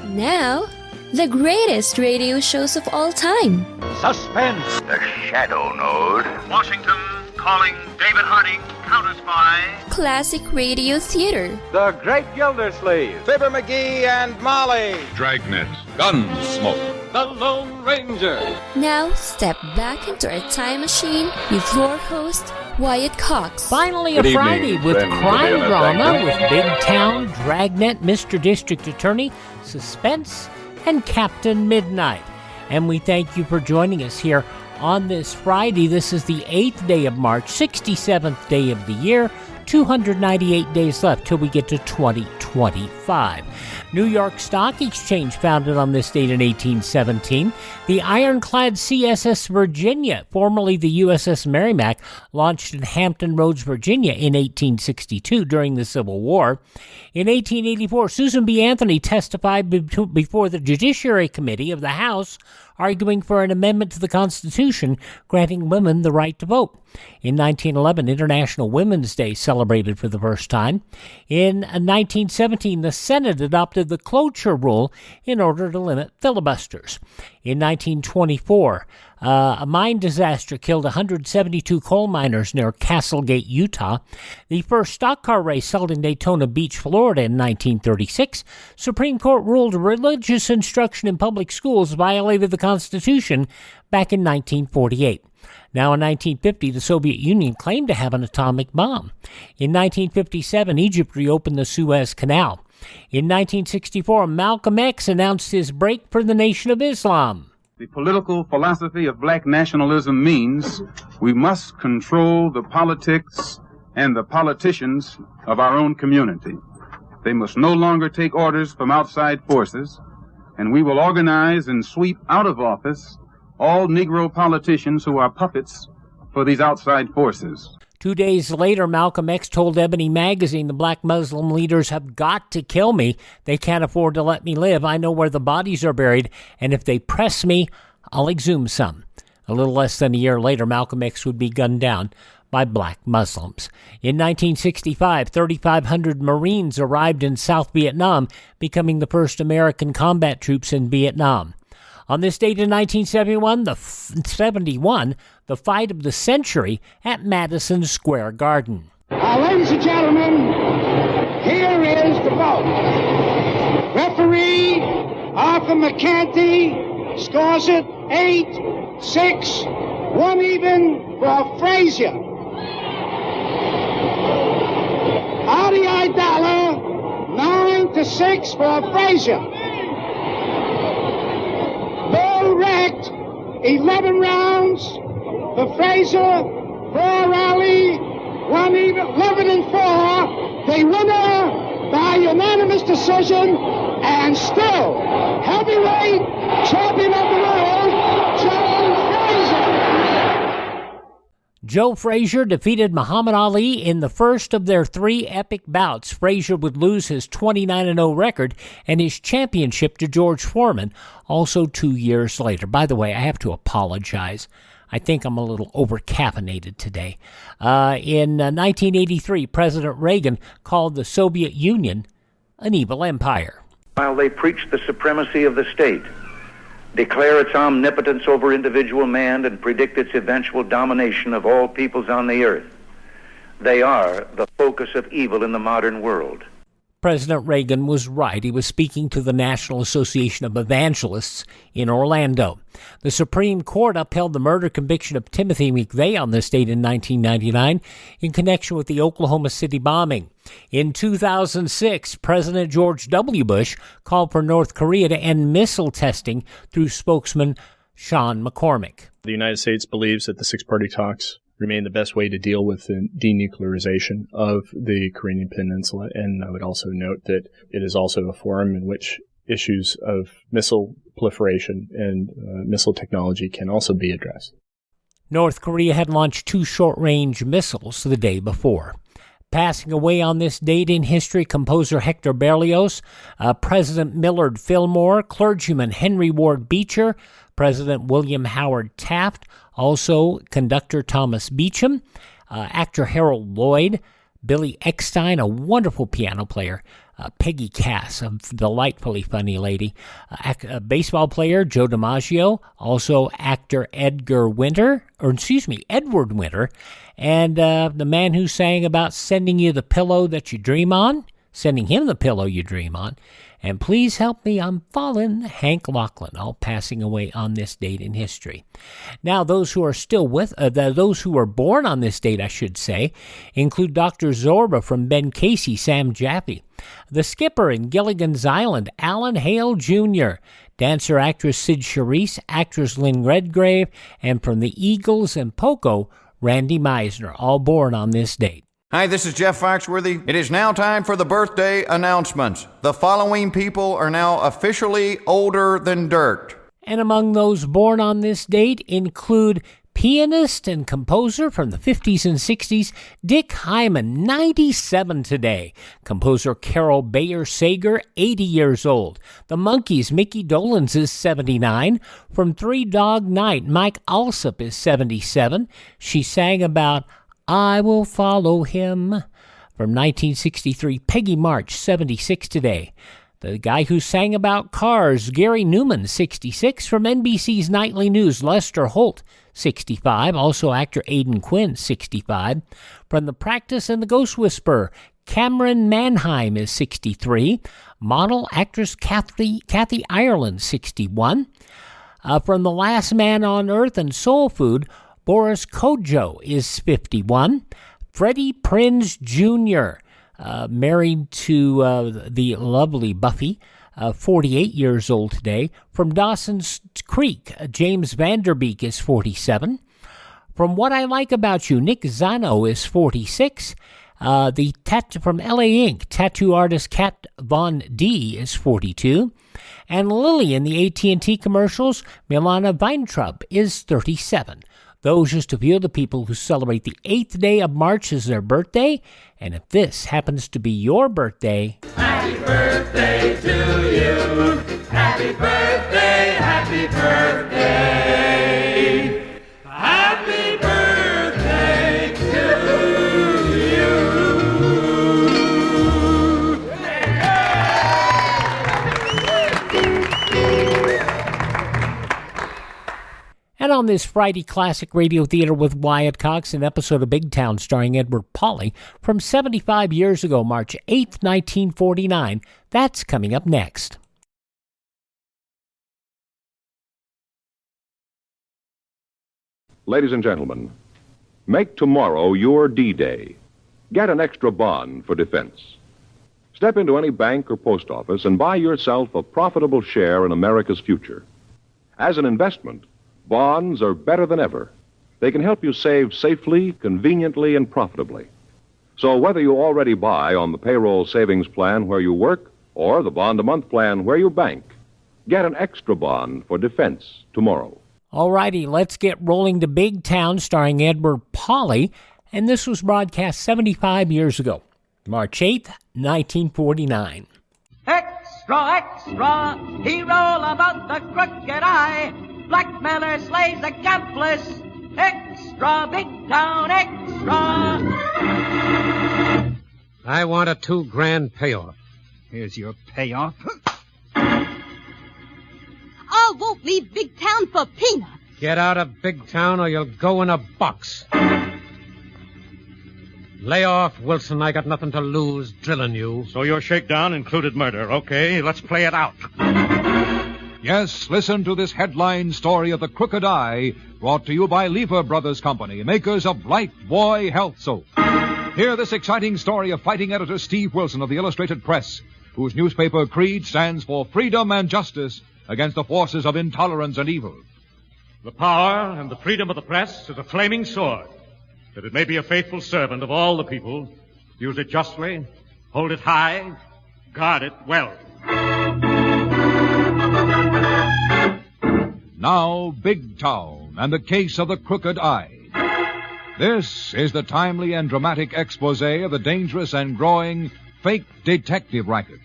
Now, the greatest radio shows of all time. Suspense. The Shadow Node. Washington calling David Harding, counter-spy. Classic radio theater. The Great Gildersleeve. Fibber McGee and Molly. Dragnet. Gunsmoke. The Lone Ranger. Now, step back into a time machine with your host, Wyatt Cox. Finally, a Friday with crime drama with Big Town, Dragnet, Mr. District Attorney, Suspense, and Captain Midnight. And we thank you for joining us here on this Friday. This is the 8th day of March, 67th day of the year, 298 days left till we get to 2025. New York Stock Exchange, founded on this date in 1817. The ironclad CSS Virginia, formerly the USS Merrimack, launched in Hampton Roads, Virginia in 1862 during the Civil War. In 1884, Susan B. Anthony testified before the Judiciary Committee of the House, arguing for an amendment to the Constitution granting women the right to vote. In 1911, International Women's Day celebrated for the first time. In 1917, the Senate adopted the cloture rule in order to limit filibusters. In 1924, a mine disaster killed 172 coal miners near Castlegate, Utah. The first stock car race held in Daytona Beach, Florida in 1936. Supreme Court ruled religious instruction in public schools violated the Constitution back in 1948. Now in 1950, the Soviet Union claimed to have an atomic bomb. In 1957, Egypt reopened the Suez Canal. In 1964, Malcolm X announced his break for the Nation of Islam. The political philosophy of black nationalism means we must control the politics and the politicians of our own community. They must no longer take orders from outside forces, and we will organize and sweep out of office all Negro politicians who are puppets for these outside forces. 2 days later, Malcolm X told Ebony Magazine, the black Muslim leaders have got to kill me. They can't afford to let me live. I know where the bodies are buried, and if they press me, I'll exhume some. A little less than a year later, Malcolm X would be gunned down by black Muslims. In 1965, 3,500 Marines arrived in South Vietnam, becoming the first American combat troops in Vietnam. On this date in 1971, the fight of the century at Madison Square Garden. Ladies and gentlemen, here is the vote. Referee Arthur McCanty scores it 8-6, 1 even for Frazier. Artie Idala 9-6 for Frazier. Bull wrecked 11 rounds for Frazier, 4 Raleigh, 1 even, 11-4. The winner by unanimous decision and still heavyweight champion of the world, Joe Frazier defeated Muhammad Ali in the first of their 3 epic bouts. Frazier would lose his 29-0 record and his championship to George Foreman also 2 years later. By the way, I have to apologize. I think I'm a little over-caffeinated today. In 1983, President Reagan called the Soviet Union an evil empire. While they preach the supremacy of the state, declare its omnipotence over individual man, and predict its eventual domination of all peoples on the earth, they are the focus of evil in the modern world. President Reagan was right. He was speaking to the National Association of Evangelists in Orlando. The Supreme Court upheld the murder conviction of Timothy McVeigh on this date in 1999 in connection with the Oklahoma City bombing. In 2006, President George W. Bush called for North Korea to end missile testing through spokesman Sean McCormick. The United States believes that the six-party talks remain the best way to deal with the denuclearization of the Korean Peninsula. And I would also note that it is also a forum in which issues of missile proliferation and missile technology can also be addressed. North Korea had launched 2 short-range missiles the day before. Passing away on this date in history, composer Hector Berlioz, President Millard Fillmore, clergyman Henry Ward Beecher, President William Howard Taft, also conductor Thomas Beecham, actor Harold Lloyd, Billy Eckstein, a wonderful piano player, Peggy Cass, a delightfully funny lady. Baseball player Joe DiMaggio, also actor Edward Winter, and the man who sang about sending you the pillow that you dream on, sending him the pillow you dream on. And Please Help Me, I'm Falling, Hank Lachlan, all passing away on this date in history. Now, those who are those who were born on this date, I should say, include Dr. Zorba from Ben Casey, Sam Jaffe, the Skipper in Gilligan's Island, Alan Hale Jr., dancer-actress Sid Charisse, actress Lynn Redgrave, and from the Eagles and Poco, Randy Meisner, all born on this date. Hi, this is Jeff Foxworthy. It is now time for the birthday announcements. The following people are now officially older than dirt. And among those born on this date include pianist and composer from the 50s and 60s, Dick Hyman, 97 today. Composer Carol Bayer Sager, 80 years old. The Monkees, Mickey Dolenz is 79. From Three Dog Night, Mike Alsop is 77. She sang about I Will Follow Him. From 1963, Peggy March, 76 today. The guy who sang about cars, Gary Newman, 66. From NBC's Nightly News, Lester Holt, 65. Also actor Aidan Quinn, 65. From The Practice and the Ghost Whisperer, Cameron Manheim is 63. Model actress Kathy Ireland, 61. From The Last Man on Earth and Soul Food, Boris Kodjoe is 51. Freddie Prinze Jr., married to the lovely Buffy, 48 years old today. From Dawson's Creek, James Vanderbeek is 47. From What I Like About You, Nick Zano is 46. From LA Ink, tattoo artist Kat Von D is 42. And Lily in the AT&T commercials, Milana Weintraub is 37. Those just a few of the people who celebrate the 8th day of March as their birthday. And if this happens to be your birthday, happy birthday to you. Happy birthday, happy birthday. Happy birthday to you. And on this Friday Classic Radio Theater with Wyatt Cox, an episode of Big Town starring Edward Pawley from 75 years ago, March 8th, 1949. That's coming up next. Ladies and gentlemen, make tomorrow your D-Day. Get an extra bond for defense. Step into any bank or post office and buy yourself a profitable share in America's future. As an investment, bonds are better than ever. They can help you save safely, conveniently, and profitably. So whether you already buy on the payroll savings plan where you work or the bond-a-month plan where you bank, get an extra bond for defense tomorrow. All righty, let's get rolling to Big Town starring Edward Pawley. And this was broadcast 75 years ago, March 8th, 1949. Extra, extra, he roll about the crooked eye. Blackmailer slays accomplice. Extra, Big Town, extra. I want a $2,000 payoff. Here's your payoff. I won't leave Big Town for peanuts. Get out of Big Town or you'll go in a box. Lay off, Wilson. I got nothing to lose drilling you. So your shakedown included murder. Okay, let's play it out. Yes, listen to this headline story of the Crooked Eye, brought to you by Lever Brothers Company, makers of Life Boy Health Soap. Hear this exciting story of fighting editor Steve Wilson of the Illustrated Press, whose newspaper creed stands for freedom and justice against the forces of intolerance and evil. The power and the freedom of the press is a flaming sword, that it may be a faithful servant of all the people. Use it justly, hold it high, guard it well. Now, Big Town and the case of the Crooked Eye. This is the timely and dramatic expose of the dangerous and growing fake detective racket,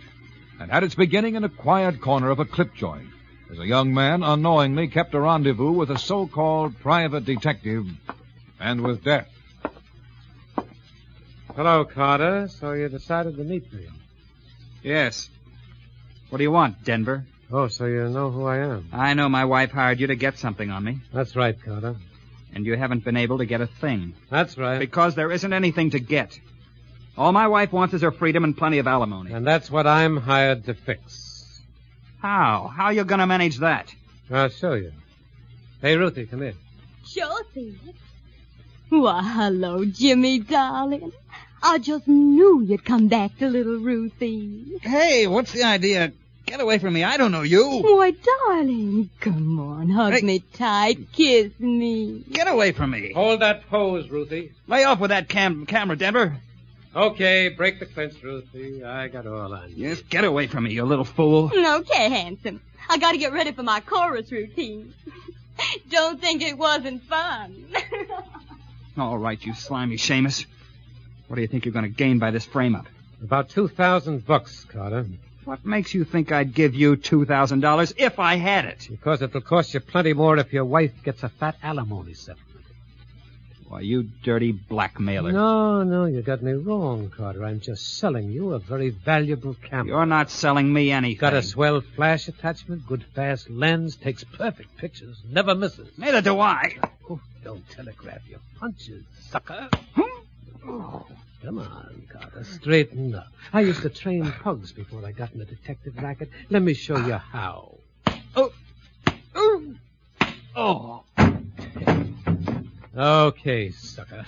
and had its beginning in a quiet corner of a clip joint, as a young man unknowingly kept a rendezvous with a so-called private detective, and with death. Hello, Carter. So you decided to meet me. Yes. What do you want, Denver? Oh, so you know who I am? I know my wife hired you to get something on me. That's right, Carter. And you haven't been able to get a thing. That's right. Because there isn't anything to get. All my wife wants is her freedom and plenty of alimony. And that's what I'm hired to fix. How? How are you going to manage that? I'll show you. Hey, Ruthie, come here. Sure thing. Why, hello, Jimmy, darling. I just knew you'd come back to little Ruthie. Hey, what's the idea? Get away from me. I don't know you. Why, darling, come on, hug me tight, kiss me. Get away from me. Hold that pose, Ruthie. Lay off with that camera, Denver. Okay, break the clinch, Ruthie. I got all on you. Yes, get away from me, you little fool. Okay, handsome. I gotta get ready for my chorus routine. Don't think it wasn't fun. All right, you slimy Seamus. What do you think you're going to gain by this frame-up? About $2,000, Carter. What makes you think I'd give you $2,000 if I had it? Because it'll cost you plenty more if your wife gets a fat alimony settlement. Why, you dirty blackmailer. No, you got me wrong, Carter. I'm just selling you a very valuable camera. You're not selling me anything. Got a swell flash attachment, good fast lens, takes perfect pictures, never misses. Neither do I. Oh, don't telegraph your punches, sucker. Oh, come on, Carter, straighten up. I used to train pugs before I got in the detective racket. Let me show you how. Oh. Okay, sucker.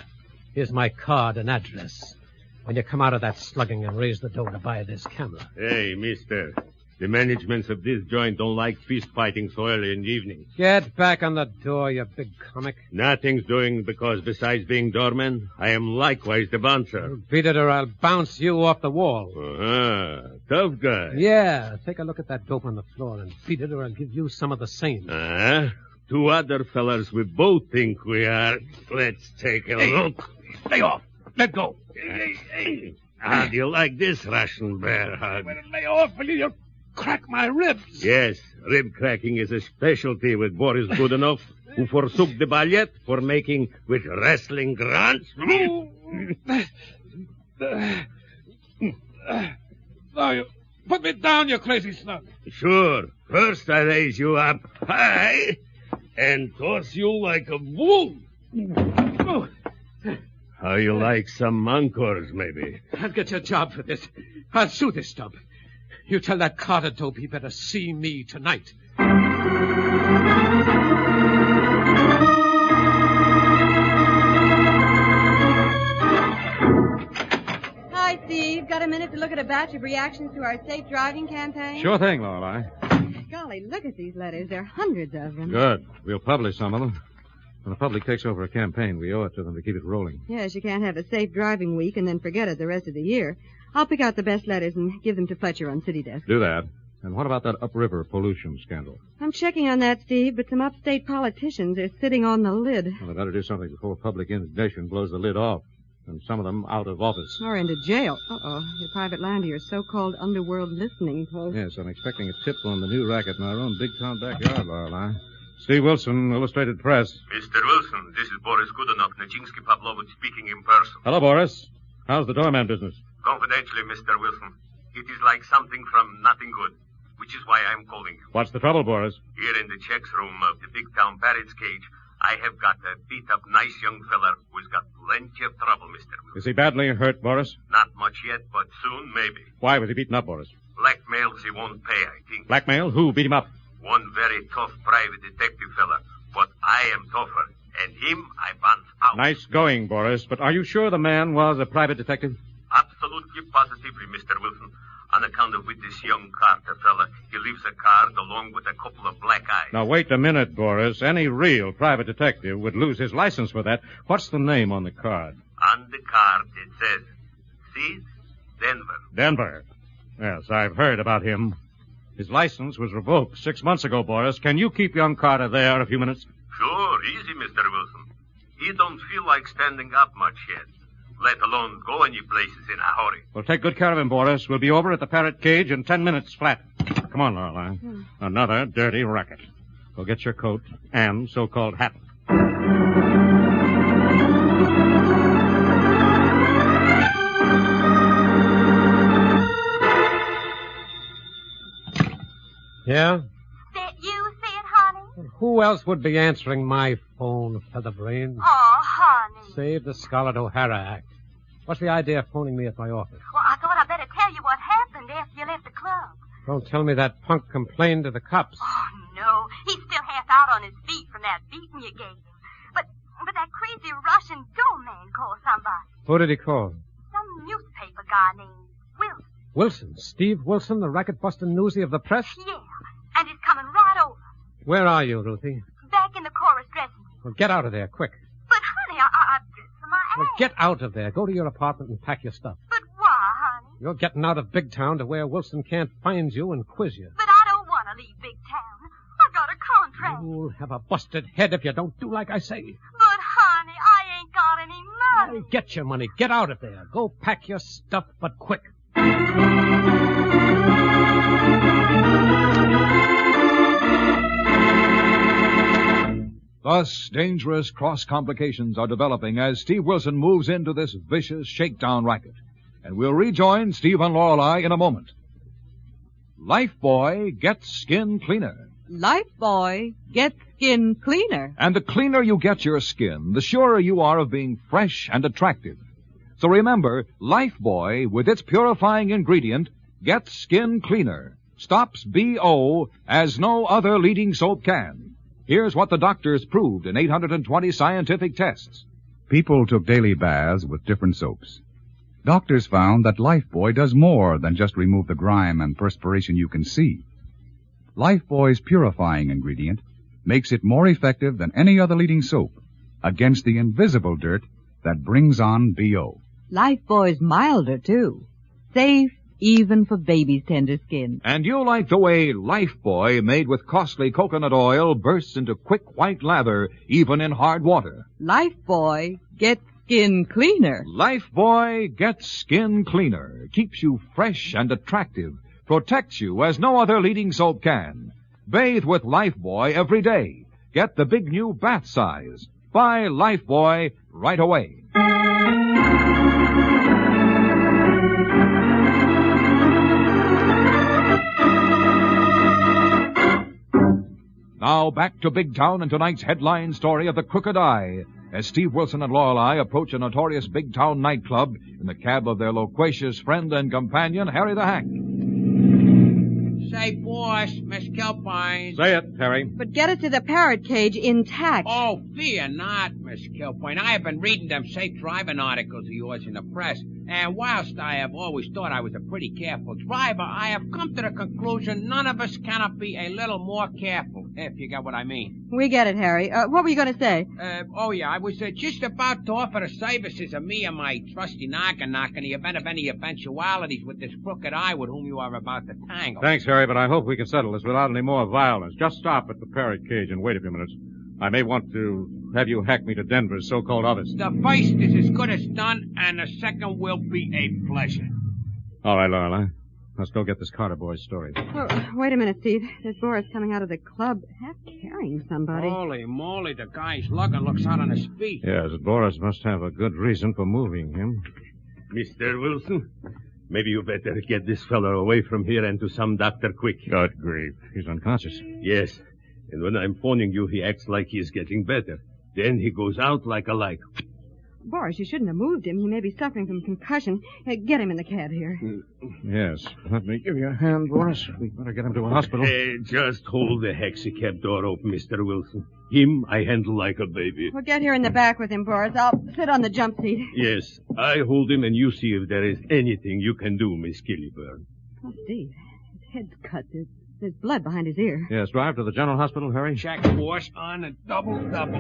Here's my card and address. When you come out of that slugging and raise the dough to buy this camera. Hey, mister. The managements of this joint don't like fist fighting so early in the evening. Get back on the door, you big comic. Nothing's doing because besides being doorman, I am likewise the bouncer. Beat it or I'll bounce you off the wall. Uh-huh. Tough guy. Yeah, take a look at that dope on the floor and beat it or I'll give you some of the same. Uh-huh. Two other fellas we both think we are. Let's take a look. Lay off. Let go. How do you like this Russian bear hug? Lay off, will you? You'll crack my ribs. Yes, rib cracking is a specialty with Boris Goodenough, who forsook the ballet for making with wrestling grunts. Now you put me down, you crazy snug. Sure. First I raise you up high and toss you like a bull. How you like some encores, maybe? I'll get you a job for this. I'll sue this stub. You tell that Carter dope he better see me tonight. Hi, Steve. Got a minute to look at a batch of reactions to our safe driving campaign? Sure thing, Lorelei. Golly, look at these letters. There are hundreds of them. Good. We'll publish some of them. When the public takes over a campaign, we owe it to them to keep it rolling. Yes, you can't have a safe driving week and then forget it the rest of the year. I'll pick out the best letters and give them to Fletcher on City Desk. Do that. And what about that upriver pollution scandal? I'm checking on that, Steve, but some upstate politicians are sitting on the lid. Well, they better do something before public indignation blows the lid off. And some of them out of office. Or into jail. Uh-oh. Your private land to your so-called underworld listening post. Yes, I'm expecting a tip on the new racket in our own big town backyard, Lorelei. Steve Wilson, Illustrated Press. Mr. Wilson, this is Boris Goodenough, Nijinsky Pavlovich speaking in person. Hello, Boris. How's the doorman business? Confidentially, Mr. Wilson, it is like something from nothing good, which is why I'm calling you. What's the trouble, Boris? Here in the checks room of the big town parrot's cage, I have got a beat-up nice young feller who's got plenty of trouble, Mr. Wilson. Is he badly hurt, Boris? Not much yet, but soon, maybe. Why was he beaten up, Boris? Blackmails he won't pay, I think. Blackmail? Who beat him up? One very tough private detective fella, but I am tougher, and him I bounce out. Nice going, Boris, but are you sure the man was a private detective? Absolutely positively, Mr. Wilson. On account of with this young Carter fella, he leaves a card along with a couple of black eyes. Now, wait a minute, Boris. Any real private detective would lose his license for that. What's the name on the card? On the card, it says, see, Denver. Denver. Yes, I've heard about him. His license was revoked 6 months ago, Boris. Can you keep young Carter there a few minutes? Sure, easy, Mr. Wilson. He don't feel like standing up much yet, let alone go any places in a hurry. Well, take good care of him, Boris. We'll be over at the parrot cage in 10 minutes flat. Come on, Lorelei. Another dirty racket. Go get your coat and so-called hat. Yeah? That you said, honey? Who else would be answering my phone, Featherbrain? Oh, honey. Save the Scarlett O'Hara act. What's the idea of phoning me at my office? Well, I thought I'd better tell you what happened after you left the club. Don't tell me that punk complained to the cops. Oh, no. He's still half out on his feet from that beating you gave him. But that crazy Russian doorman called somebody. Who did he call? Some newspaper guy named Wilson. Wilson. Steve Wilson, the racket-busting newsie of the press? Yeah, and he's coming right over. Where are you, Ruthie? Back in the chorus dressing room. Well, get out of there, quick. But, honey, I've dressed for my Well, act. get out of there. Go to your apartment and pack your stuff. But why, honey? You're getting out of Big Town to where Wilson can't find you and quiz you. But I don't want to leave Big Town. I got a contract. You'll have a busted head if you don't do like I say. But, honey, I ain't got any money. Well, get your money. Get out of there. Go pack your stuff, but quick. Thus, dangerous cross complications are developing as Steve Wilson moves into this vicious shakedown racket. And we'll rejoin Steve and Lorelei in a moment. Lifebuoy gets skin cleaner. Lifebuoy gets skin cleaner. And the cleaner you get your skin, the surer you are of being fresh and attractive. So remember, Lifebuoy, with its purifying ingredient, gets skin cleaner. Stops BO as no other leading soap can. Here's what the doctors proved in 820 scientific tests. People took daily baths with different soaps. Doctors found that Lifebuoy does more than just remove the grime and perspiration you can see. Lifebuoy's purifying ingredient makes it more effective than any other leading soap against the invisible dirt that brings on BO. Lifebuoy's milder, too. Safe, even for baby's tender skin. And you like the way Lifebuoy, made with costly coconut oil, bursts into quick white lather, even in hard water. Lifebuoy gets skin cleaner. Lifebuoy gets skin cleaner, keeps you fresh and attractive, protects you as no other leading soap can. Bathe with Lifebuoy every day. Get the big new bath size. Buy Lifebuoy right away. Now back to Big Town and tonight's headline story of the Crooked Eye, as Steve Wilson and Lorelei approach a notorious Big Town nightclub in the cab of their loquacious friend and companion, Harry the Hack. Say, boss, Miss Kilpine. Say it, Harry. But get it to the parrot cage intact. Oh, fear not, Miss Kilpine. I have been reading them safe driving articles of yours in the press, and whilst I have always thought I was a pretty careful driver, I have come to the conclusion none of us cannot be a little more careful, if you get what I mean. We get it, Harry. What were you going to say? I was just about to offer the services of me and my trusty knock in the event of any eventualities with this crooked eye with whom you are about to tangle. Thanks, Harry, but I hope we can settle this without any more violence. Just stop at the parrot cage and wait a few minutes. I may want to have you hack me to Denver's so-called office. The first is as good as done, and the second will be a pleasure. All right, Lorelei. Let's go get this Carter boy's story. Oh, wait a minute, Steve. There's Boris coming out of the club, half carrying somebody. Holy moly, the guy's lugging looks out on his feet. Yes, Boris must have a good reason for moving him. Mr. Wilson, maybe you better get this fellow away from here and to some doctor quick. Good grief. He's unconscious. Yes. And when I'm phoning you, he acts like he's getting better. Then he goes out like a light. Boris, you shouldn't have moved him. He may be suffering from concussion. Get him in the cab here. Yes. Let me give you a hand, Boris. We better get him to a hospital. Hey, just hold the hexicab door open, Mr. Wilson. Him I handle like a baby. We'll get here in the back with him, Boris. I'll sit on the jump seat. Yes, I hold him and you see if there is anything you can do, Miss Killiburn. Oh, Steve, his head's cut. There's blood behind his ear. Yes, drive to the general hospital, Harry. Check, boss, on a double-double.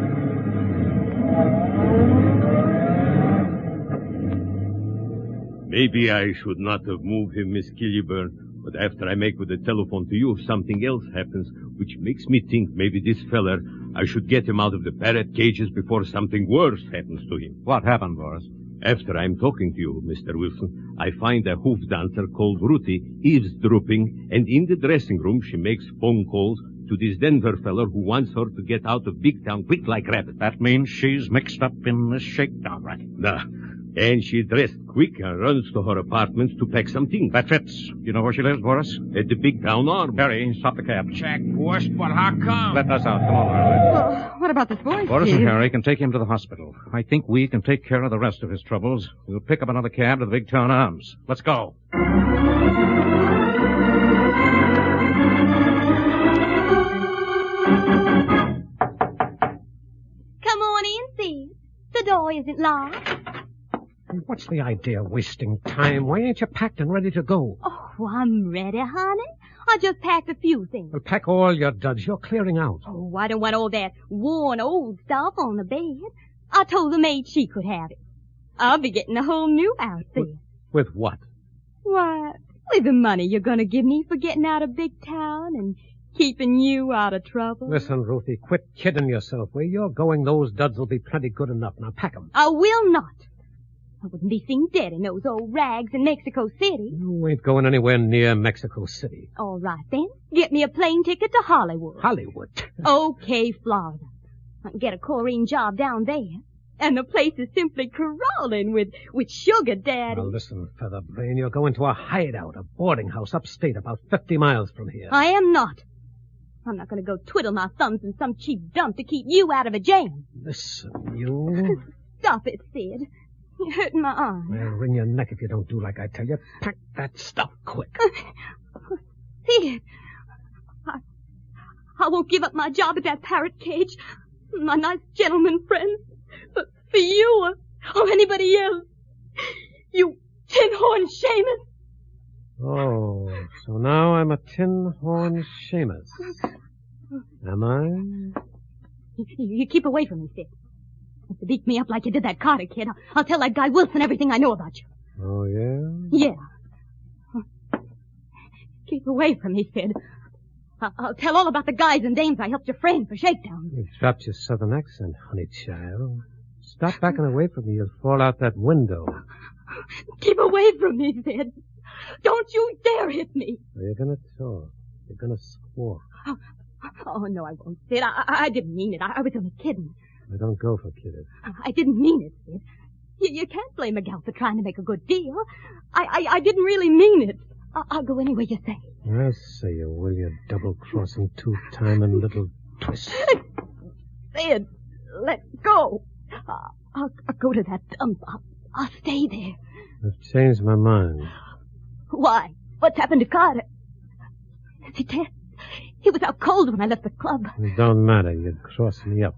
Maybe I should not have moved him, Miss Killiburn, but after I make with the telephone to you, something else happens, which makes me think maybe this feller, I should get him out of the parrot cages before something worse happens to him. What happened, Boris? After I'm talking to you, Mr. Wilson, I find a hoof dancer called Ruthie eavesdropping, and in the dressing room she makes phone calls to this Denver feller who wants her to get out of Big Town quick like rabbit. That means she's mixed up in this shakedown racket. Nah, And she dressed quick and runs to her apartments to pack some things. That fits. You know where she lives, Boris? At the big town arm. Harry, stop the cab. Check, Boris, but how come? Let us out. Come on, Lorelei. Well, what about this boy, Boris Steve? and Harry can take him to the hospital. I think we can take care of the rest of his troubles. We'll pick up another cab to the big town arms. Let's go. Come on in, Steve. The door isn't locked. What's the idea of wasting time? Why ain't you packed and ready to go? Oh, I'm ready, honey. I just packed a few things. Well, pack all your duds. You're clearing out. Oh, I don't want all that worn old stuff on the bed. I told the maid she could have it. I'll be getting a whole new outfit. With what? Why, with the money you're going to give me for getting out of big town and keeping you out of trouble. Listen, Ruthie, quit kidding yourself. Where you're going, those duds will be plenty good enough. Now pack 'em. I will not. I wouldn't be seen dead in those old rags in Mexico City. You ain't going anywhere near Mexico City. All right, then. Get me a plane ticket to Hollywood. Hollywood? Okay, Florida. I can get a chlorine job down there. And the place is simply crawling with sugar daddy. Now listen, Featherbrain, you're going to a hideout, a boarding house upstate about 50 miles from here. I am not. I'm not going to go twiddle my thumbs in some cheap dump to keep you out of a jam. Listen, you... Stop it, Sid. You're hurting my arm. I'll wring your neck if you don't do like I tell you. Pack that stuff quick. Sid, I won't give up my job at that parrot cage. My nice gentleman friends. But for you or anybody else, you tin-horn shamus. Oh, so now I'm a tin-horn shamus. Am I? You keep away from me, Sid. If you beat me up like you did that Carter kid, I'll tell that guy Wilson everything I know about you. Oh, yeah? Yeah. Keep away from me, Sid. I'll tell all about the guys and dames I helped you frame for shakedowns. You dropped your southern accent, honey child. Stop backing away from me. You'll fall out that window. Keep away from me, Sid. Don't you dare hit me. You're going to talk. You're going to squawk. Oh, no, I won't, Sid. I didn't mean it. I was only kidding. I don't go for kidding. I didn't mean it, Sid. You can't blame a gal for trying to make a good deal. I didn't really mean it. I'll go any way you say. I'll say you will, you double-crossing, two-timing little twist. Sid, let go. I'll go to that dump. I'll stay there. I've changed my mind. Why? What's happened to Carter? Is he dead? He was out cold when I left the club. It don't matter. You'd cross me up.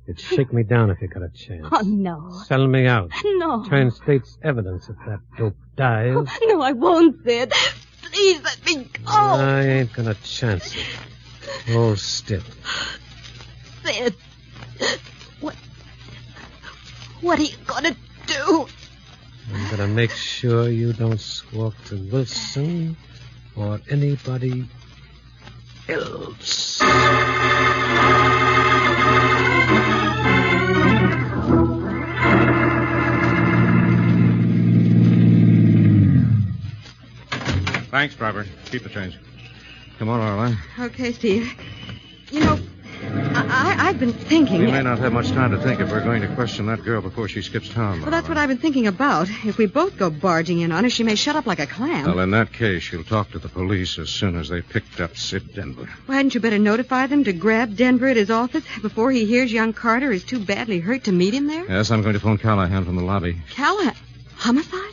You'd shake me down if you got a chance. Oh, no. Sell me out. No. Turn state's evidence if that dope dies. Oh, no, I won't, Sid. Please let me go. I ain't gonna chance it. Hold still. Sid, what are you gonna do? I'm gonna make sure you don't squawk to Wilson or anybody else. Thanks, driver. Keep the change. Come on, Lorelei. Okay, Steve. You know, I've been thinking... We may not have much time to think if we're going to question that girl before she skips town. Well, that's what I've been thinking about. If we both go barging in on her, she may shut up like a clam. Well, in that case, she'll talk to the police as soon as they picked up Sid Denver. Well, hadn't you better notify them to grab Denver at his office before he hears young Carter is too badly hurt to meet him there? Yes, I'm going to phone Callahan from the lobby. Callahan? Homicide?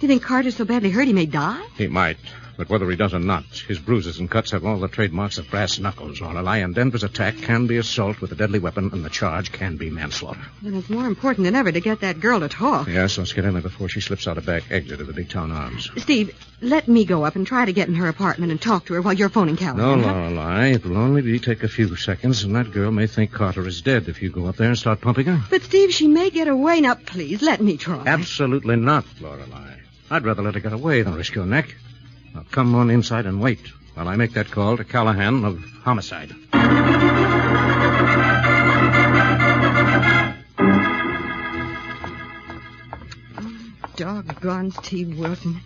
Do you think Carter's so badly hurt he may die? He might. But whether he does or not, his bruises and cuts have all the trademarks of brass knuckles, Lorelei, and Denver's attack can be assault with a deadly weapon, and the charge can be manslaughter. Then it's more important than ever to get that girl to talk. Yes, let's get in there before she slips out a back exit of the Big Town Arms. Steve, let me go up and try to get in her apartment and talk to her while you're phoning Callahan. No, Lorelei, it will only take a few seconds, and that girl may think Carter is dead if you go up there and start pumping her. But, Steve, she may get away. Now, please, let me try. Absolutely not, Lorelei. I'd rather let her get away than risk your neck. Now, come on inside and wait while I make that call to Callahan of homicide. Doggone Steve Wilson.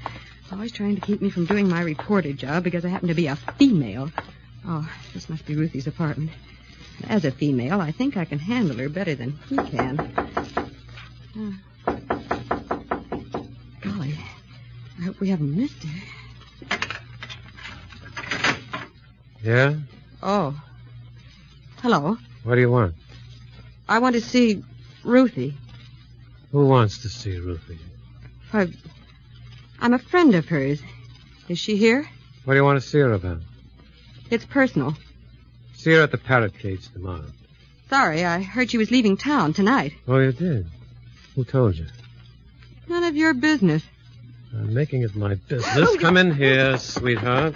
Always trying to keep me from doing my reporter job because I happen to be a female. Oh, this must be Ruthie's apartment. As a female, I think I can handle her better than he can. Hope we haven't missed her. Yeah? Oh. Hello. What do you want? I want to see Ruthie. Who wants to see Ruthie? I'm a friend of hers. Is she here? What do you want to see her about? It's personal. See her at the Parrot Cage tomorrow. Sorry, I heard she was leaving town tonight. Oh, you did? Who told you? None of your business. I'm making it my business. Come in here, sweetheart.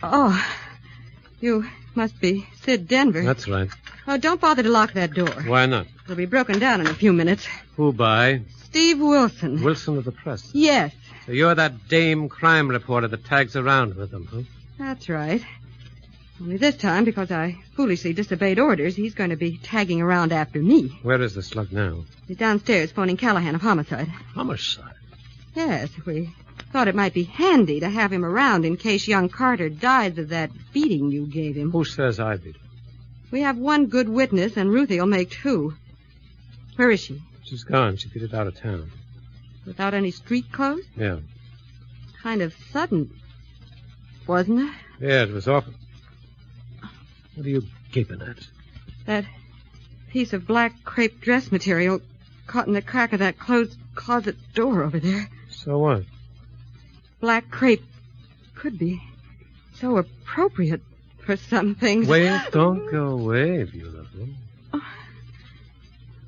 Oh, you must be Sid Denver. That's right. Oh, don't bother to lock that door. Why not? It'll be broken down in a few minutes. Who by? Steve Wilson. Wilson of the Press? Yes. So you're that dame crime reporter that tags around with them, huh? That's right. Only this time, because I foolishly disobeyed orders, he's going to be tagging around after me. Where is the slug now? He's downstairs phoning Callahan of homicide. Homicide? Yes, we thought it might be handy to have him around in case young Carter dies of that beating you gave him. Who says I beat him? We have one good witness, and Ruthie will make two. Where is she? She's gone. She beat it out of town. Without any street clothes? Yeah. Kind of sudden, wasn't it? Yeah, it was awful. What are you gaping at? That piece of black crepe dress material caught in the crack of that closed closet door over there. So what? Black crepe could be so appropriate for some things. Wait, don't go away, beautiful.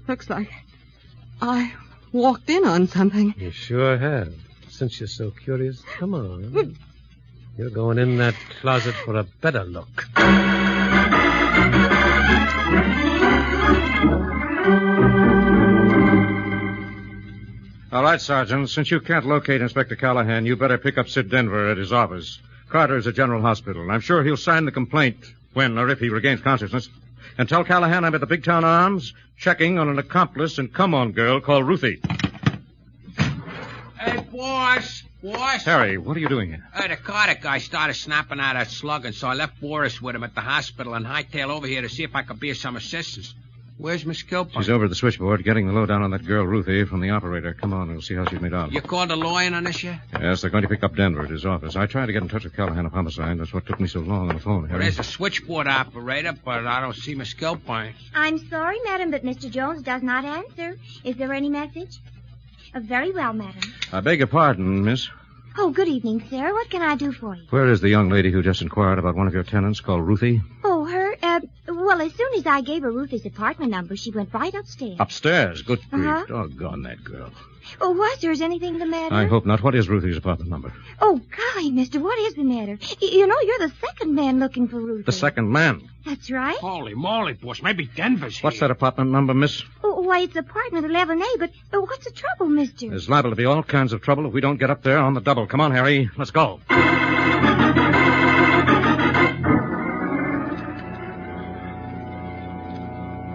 Looks like I walked in on something. You sure have. Since you're so curious, come on. You're going in that closet for a better look. All right, Sergeant. Since you can't locate Inspector Callahan, you better pick up Sid Denver at his office. Carter's at General Hospital, and I'm sure he'll sign the complaint when or if he regains consciousness. And tell Callahan I'm at the Big Town Arms, checking on an accomplice and come-on girl called Ruthie. Hey, boss! Harry, what are you doing here? The Carter guy started snapping out that slug, and so I left Boris with him at the hospital and hightailed over here to see if I could be of some assistance. Where's Miss Kilpine? She's over at the switchboard getting the lowdown on that girl, Ruthie, from the operator. Come on, we'll see how she's made out. You called a lawyer on this yet? Yes, they're going to pick up Denver at his office. I tried to get in touch with Callahan of homicide. That's what took me so long on the phone, Harry. Well, there's a switchboard operator, but I don't see Miss Kilpine. I'm sorry, madam, but Mr. Jones does not answer. Is there any message? Very well, madam. I beg your pardon, miss. Oh, good evening, sir. What can I do for you? Where is the young lady who just inquired about one of your tenants called Ruthie? Oh, her? Well, as soon as I gave her Ruthie's apartment number, she went right upstairs. Upstairs? Good grief. Uh-huh. Doggone that girl. Oh, was there anything the matter? I hope not. What is Ruthie's apartment number? Oh, golly, mister, what is the matter? You know, you're the second man looking for Ruthie. The second man. That's right. Holy moly, boss. Maybe Denver's here. What's that apartment number, miss? Oh, why, it's apartment 11A, but what's the trouble, mister? There's liable to be all kinds of trouble if we don't get up there on the double. Come on, Harry. Let's go.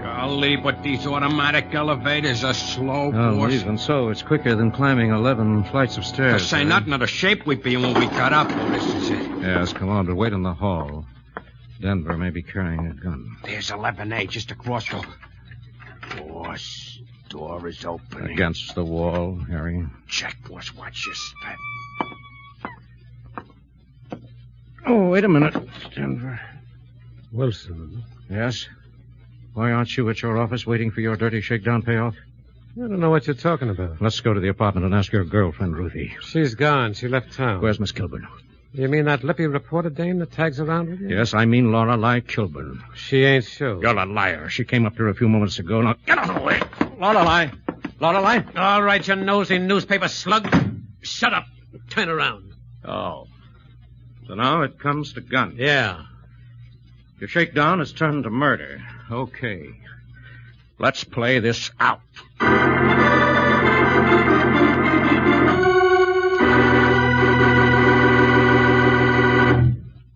Golly, but these automatic elevators are slow, boss. Even so, it's quicker than climbing 11 flights of stairs. To say nothing of the shape we'd be in when we got up. Oh, this is it. Yes, come on, but wait in the hall. Denver may be carrying a gun. There's 11A just across the... Boss, door is open. Against the wall, Harry. Check, boss. Watch your step. Oh, wait a minute, Denver. Wilson. Yes? Why aren't you at your office waiting for your dirty shakedown payoff? I don't know what you're talking about. Let's go to the apartment and ask your girlfriend, Ruthie. She's gone. She left town. Where's Miss Kilburn? You mean that lippy reporter dame that tags around with you? Yes, I mean Lorelei Kilburn. She ain't sure. You're a liar. She came up here a few moments ago. Now, get out of the way. Lorelei. Lorelei. All right, you nosy newspaper slug. Shut up. Turn around. Oh. So now it comes to guns. Yeah. Your shakedown has turned to murder. Okay. Let's play this out.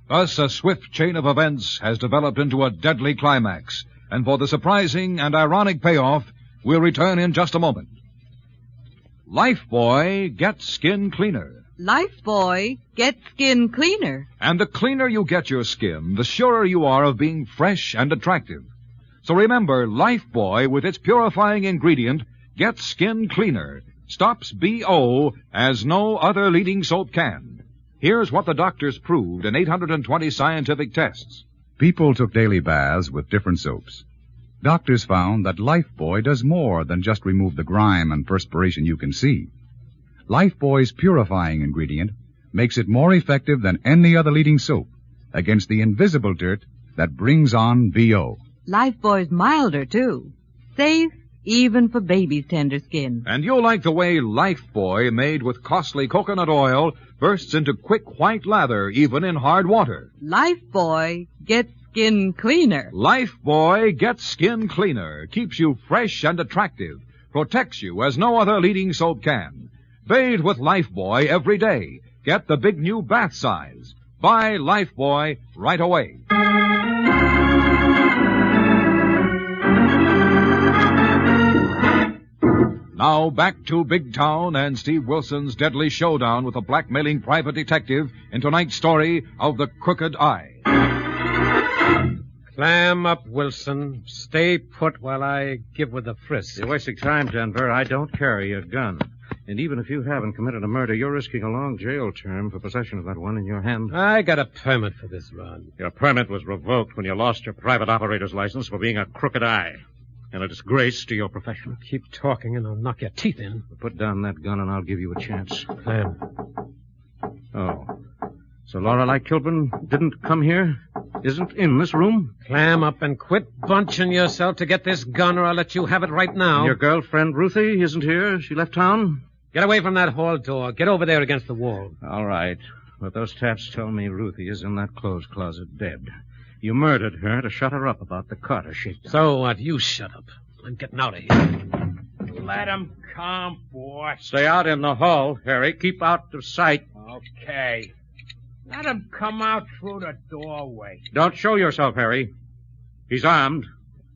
Thus, a swift chain of events has developed into a deadly climax. And for the surprising and ironic payoff, we'll return in just a moment. Lifebuoy gets skin cleaner. Lifebuoy gets skin cleaner. And the cleaner you get your skin, the surer you are of being fresh and attractive. So remember, Lifebuoy, with its purifying ingredient, gets skin cleaner, stops BO as no other leading soap can. Here's what the doctors proved in 820 scientific tests. People took daily baths with different soaps. Doctors found that Lifebuoy does more than just remove the grime and perspiration you can see. Lifebuoy's purifying ingredient makes it more effective than any other leading soap against the invisible dirt that brings on BO. Lifebuoy's milder, too. Safe, even for baby's tender skin. And you'll like the way Lifebuoy, made with costly coconut oil, bursts into quick white lather even in hard water. Lifebuoy gets skin cleaner. Lifebuoy gets skin cleaner, keeps you fresh and attractive, protects you as no other leading soap can. Bathe with Lifebuoy every day. Get the big new bath size. Buy Lifebuoy right away. Now back to Big Town and Steve Wilson's deadly showdown with a blackmailing private detective in tonight's story of The Crooked Eye. Clam up, Wilson. Stay put while I give with the frisk. You're wasting time, Denver. I don't carry a gun. And even if you haven't committed a murder, you're risking a long jail term for possession of that one in your hand. I got a permit for this run. Your permit was revoked when you lost your private operator's license for being a crooked eye. And a disgrace to your profession. Keep talking and I'll knock your teeth in. Put down that gun and I'll give you a chance. Clam. Oh. So Lorelei Kilburn didn't come here? Isn't in this room? Clam up and quit bunching yourself to get this gun or I'll let you have it right now. And your girlfriend, Ruthie, isn't here? She left town? Get away from that hall door. Get over there against the wall. All right. But those taps tell me Ruthie is in that clothes closet dead. You murdered her to shut her up about the Carter shakedown. So what? You shut up. I'm getting out of here. Let him come, boy. Stay out in the hall, Harry. Keep out of sight. Okay. Let him come out through the doorway. Don't show yourself, Harry. He's armed.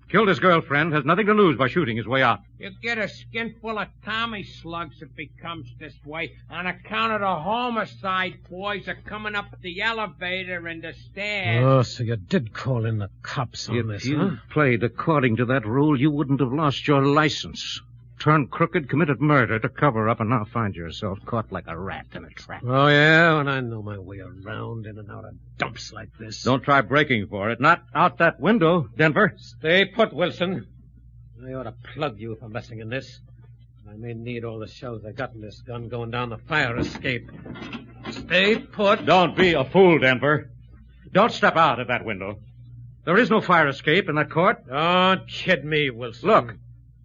Killed his girlfriend. Has nothing to lose by shooting his way out. You get a skin full of Tommy slugs if he comes this way. On account of the homicide, boys are coming up the elevator and the stairs. Oh, so you did call in the cops on this, If you huh? played according to that rule, you wouldn't have lost your license. Turned crooked, committed murder to cover up, and now find yourself caught like a rat in a trap. Oh, yeah? And I know my way around in and out of dumps like this. Don't try breaking for it. Not out that window, Denver. Stay put, Wilson. I ought to plug you for messing in this. I may need all the shells I got in this gun going down the fire escape. Stay put. Don't be a fool, Denver. Don't step out of that window. There is no fire escape in that court. Don't kid me, Wilson. Look.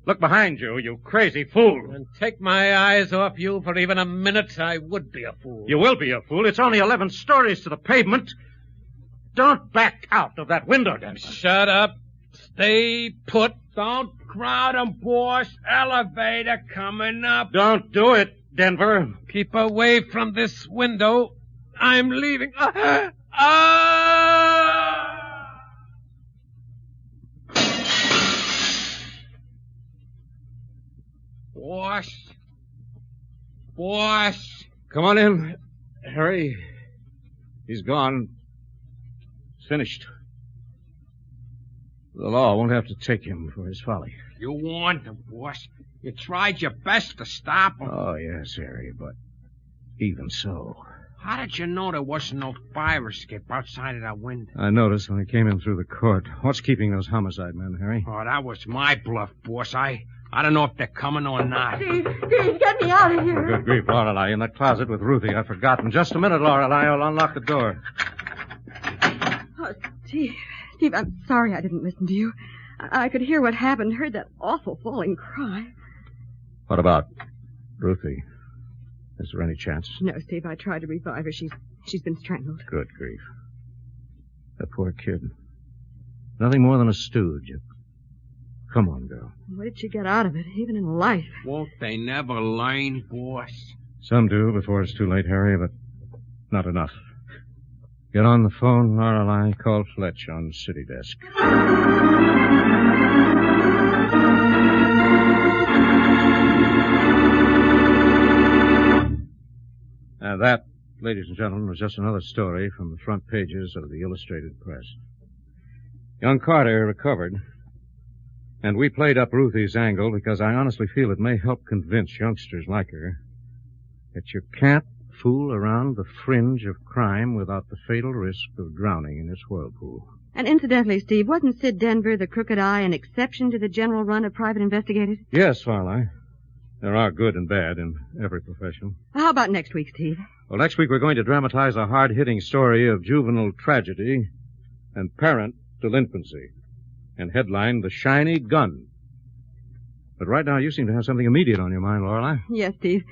Look behind you, you crazy fool. And take my eyes off you for even a minute, I would be a fool. You will be a fool. It's only 11 stories to the pavement. Don't back out of that window, Denver. Shut up. Stay put. Don't crowd 'em, boss. Elevator coming up. Don't do it, Denver. Keep away from this window. I'm leaving. Boss. Come on in, Harry. He's gone. Finished. The law won't have to take him for his folly. You warned him, boss. You tried your best to stop him. Oh, yes, Harry, but even so. How did you know there wasn't no fire escape outside of that window? I noticed when I came in through the court. What's keeping those homicide men, Harry? Oh, that was my bluff, boss. I don't know if they're coming or not. Steve, get me out of here. Good grief, Lorelei. In that closet with Ruthie. I've forgotten. Just a minute, Lorelei. I'll unlock the door. Oh, Steve, I'm sorry I didn't listen to you. I could hear what happened, heard that awful falling cry. What about Ruthie? Is there any chance? No, Steve, I tried to revive her. She's been strangled. Good grief. That poor kid. Nothing more than a stooge. Come on, girl. What did she get out of it, even in life? Won't they never learn, boss? Some do before it's too late, Harry, but not enough. Get on the phone, Lorelei. Call Fletch on city desk. And that, ladies and gentlemen, was just another story from the front pages of the Illustrated Press. Young Carter recovered. And we played up Ruthie's angle because I honestly feel it may help convince youngsters like her that you can't fool around the fringe of crime without the fatal risk of drowning in its whirlpool. And incidentally, Steve, wasn't Sid Denver, the Crooked Eye, an exception to the general run of private investigators? Yes, Lorelei. There are good and bad in every profession. How about next week, Steve? Well, next week we're going to dramatize a hard-hitting story of juvenile tragedy and parent delinquency, and headline The Shiny Gun. But right now you seem to have something immediate on your mind, Lorelei. Yes, Steve.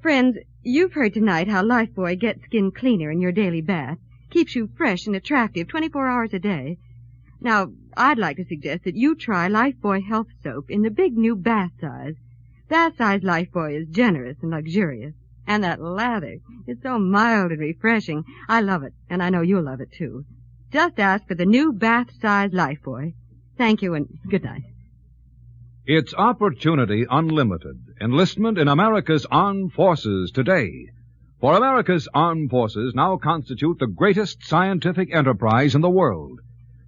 Friends, you've heard tonight how Lifebuoy gets skin cleaner in your daily bath, keeps you fresh and attractive 24 hours a day. Now, I'd like to suggest that you try Lifebuoy Health Soap in the big new bath size. That size Lifebuoy is generous and luxurious. And that lather is so mild and refreshing. I love it, and I know you'll love it, too. Just ask for the new bath size Lifebuoy. Thank you, and good night. It's opportunity unlimited. Enlistment in America's armed forces today. For America's armed forces now constitute the greatest scientific enterprise in the world.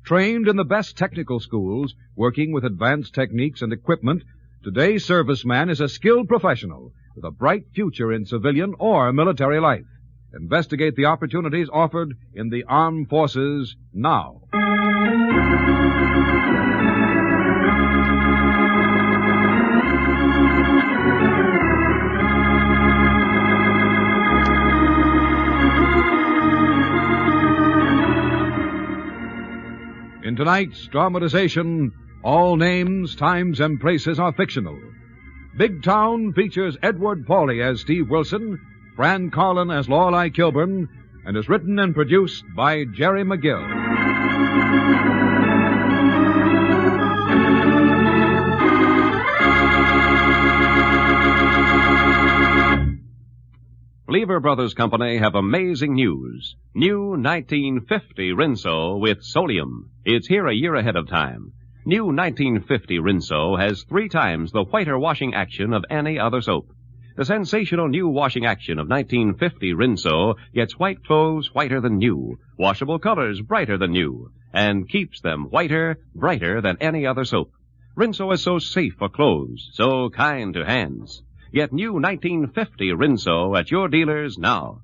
Trained in the best technical schools, working with advanced techniques and equipment, today's serviceman is a skilled professional with a bright future in civilian or military life. Investigate the opportunities offered in the armed forces now. In tonight's dramatization, all names, times, and places are fictional. Big Town features Edward Pawley as Steve Wilson, Fran Carlin as Lorelei Kilburn, and is written and produced by Jerry McGill. Lever Brothers Company have amazing news. New 1950 Rinso with Solium. It's here a year ahead of time. New 1950 Rinso has 3 times the whiter washing action of any other soap. The sensational new washing action of 1950 Rinso gets white clothes whiter than new, washable colors brighter than new, and keeps them whiter, brighter than any other soap. Rinso is so safe for clothes, so kind to hands. Get new 1950 Rinso at your dealers now.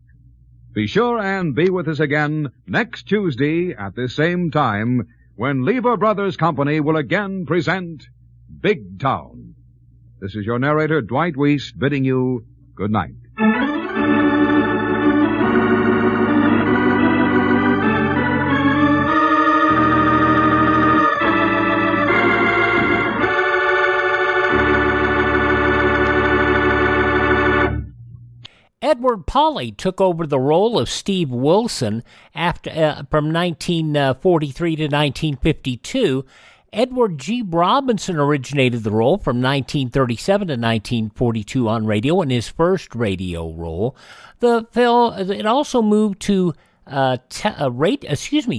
Be sure and be with us again next Tuesday at this same time when Lever Brothers Company will again present Big Town. This is your narrator, Dwight Weiss, bidding you good night. Edward Pawley took over the role of Steve Wilson after from 1943 to 1952. Edward G. Robinson originated the role from 1937 to 1942 on radio in his first radio role. It also moved to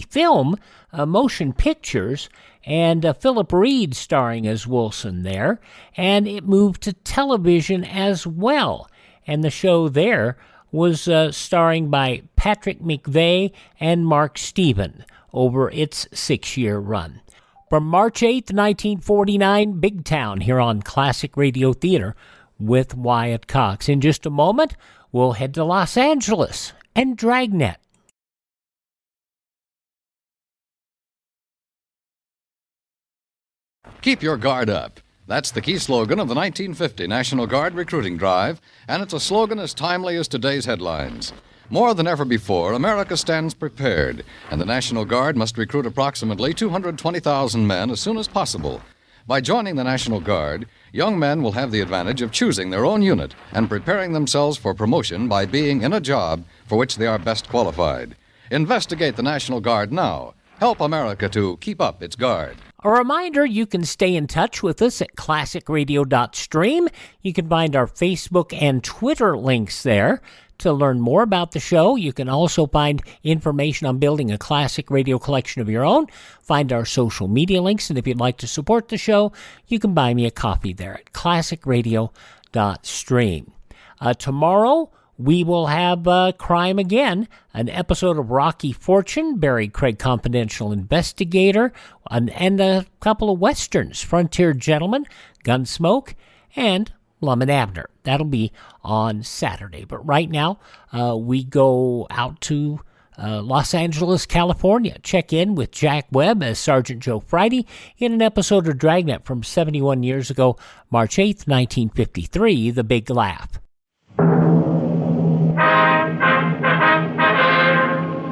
film, motion pictures, and Philip Reed starring as Wilson there, and it moved to television as well. And the show there was starring by Patrick McVeigh and Mark Steven over its 6-year run. From March 8th, 1949, Big Town here on Classic Radio Theater with Wyatt Cox. In just a moment, we'll head to Los Angeles and Dragnet. Keep your guard up. That's the key slogan of the 1950 National Guard recruiting drive, and it's a slogan as timely as today's headlines. More than ever before, America stands prepared, and the National Guard must recruit approximately 220,000 men as soon as possible. By joining the National Guard, young men will have the advantage of choosing their own unit and preparing themselves for promotion by being in a job for which they are best qualified. Investigate the National Guard now. Help America to keep up its guard. A reminder, you can stay in touch with us at classicradio.stream. You can find our Facebook and Twitter links there to learn more about the show. You can also find information on building a classic radio collection of your own. Find our social media links, and if you'd like to support the show, you can buy me a coffee there at classicradio.stream. Tomorrow, we will have crime again, an episode of Rocky Fortune, Barry Craig Confidential Investigator, and a couple of westerns, Frontier Gentleman, Gunsmoke, and Lum and Abner. That'll be on Saturday. But right now, we go out to Los Angeles, California. Check in with Jack Webb as Sergeant Joe Friday in an episode of Dragnet from 71 years ago, March 8th, 1953, The Big Laugh.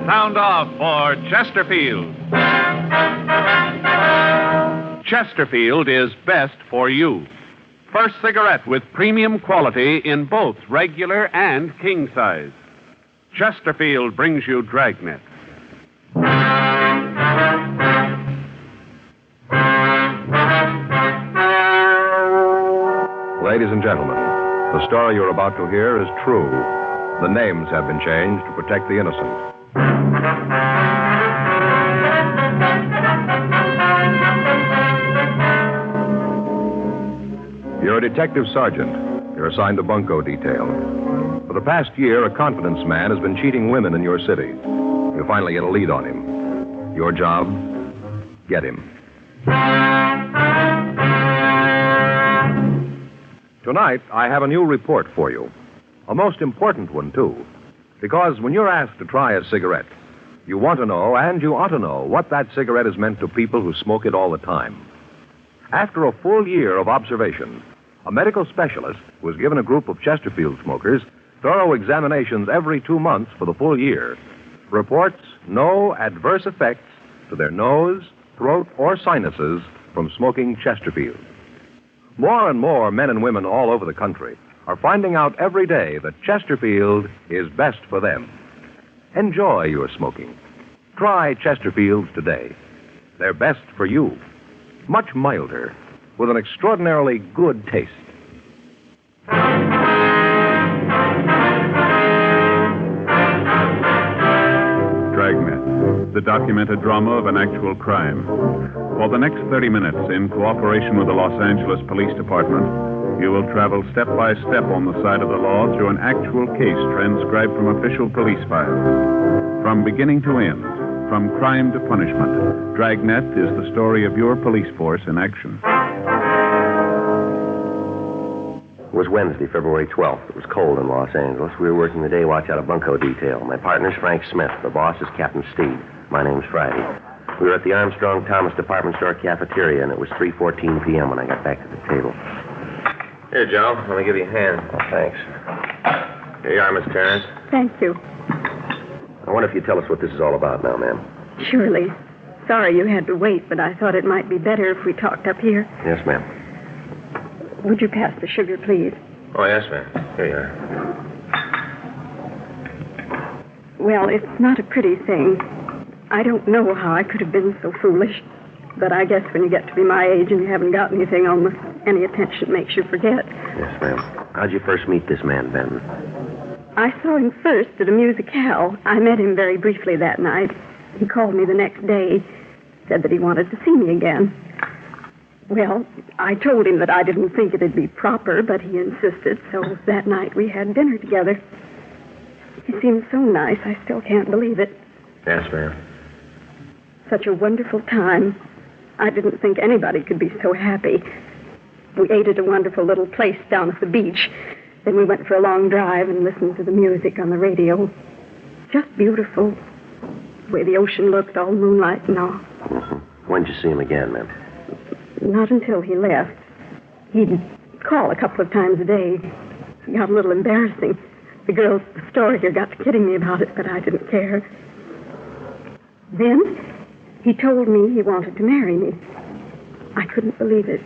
Sound off for Chesterfield. Chesterfield is best for you. First cigarette with premium quality in both regular and king size. Chesterfield brings you Dragnet. Ladies and gentlemen, the story you're about to hear is true. The names have been changed to protect the innocent. You're a detective sergeant. You're assigned to bunco detail. For the past year, a confidence man has been cheating women in your city. You finally get a lead on him. Your job? Get him. Tonight, I have a new report for you. A most important one, too. Because when you're asked to try a cigarette, you want to know, and you ought to know, what that cigarette has meant to people who smoke it all the time. After a full year of observation, a medical specialist who has given a group of Chesterfield smokers thorough examinations every 2 months for the full year reports no adverse effects to their nose, throat, or sinuses from smoking Chesterfield. More and more men and women all over the country are finding out every day that Chesterfield is best for them. Enjoy your smoking. Try Chesterfields today. They're best for you. Much milder, with an extraordinarily good taste. Dragnet, the documented drama of an actual crime. For the next 30 minutes, in cooperation with the Los Angeles Police Department, you will travel step by step on the side of the law through an actual case transcribed from official police files. From beginning to end, from crime to punishment, Dragnet is the story of your police force in action. It was Wednesday, February 12th. It was cold in Los Angeles. We were working the day watch out of bunco detail. My partner's Frank Smith. The boss is Captain Steed. My name's Friday. We were at the Armstrong Thomas department store cafeteria, and it was 3:14 p.m. when I got back to the table. Here, Joe. Let me give you a hand. Oh, thanks. Here you are, Miss Terrence. Thank you. I wonder if you'd tell us what this is all about now, ma'am. Surely. Sorry you had to wait, but I thought it might be better if we talked up here. Yes, ma'am. Would you pass the sugar, please? Oh, yes, ma'am. Here you are. Well, it's not a pretty thing. I don't know how I could have been so foolish, but I guess when you get to be my age and you haven't got anything on any attention, it makes you forget. Yes, ma'am. How'd you first meet this man, Benton? I saw him first at a musicale. I met him very briefly that night. He called me the next day, said that he wanted to see me again. Well, I told him that I didn't think it'd be proper, but he insisted, so that night we had dinner together. He seemed so nice, I still can't believe it. Yes, ma'am. Such a wonderful time. I didn't think anybody could be so happy. We ate at a wonderful little place down at the beach. Then we went for a long drive and listened to the music on the radio. Just beautiful. The way the ocean looked, all moonlight and all. Mm-hmm. When'd you see him again, ma'am? Not until he left. He'd call a couple of times a day. It got a little embarrassing. The girls at the store here got to kidding me about it, but I didn't care. Then he told me he wanted to marry me. I couldn't believe it.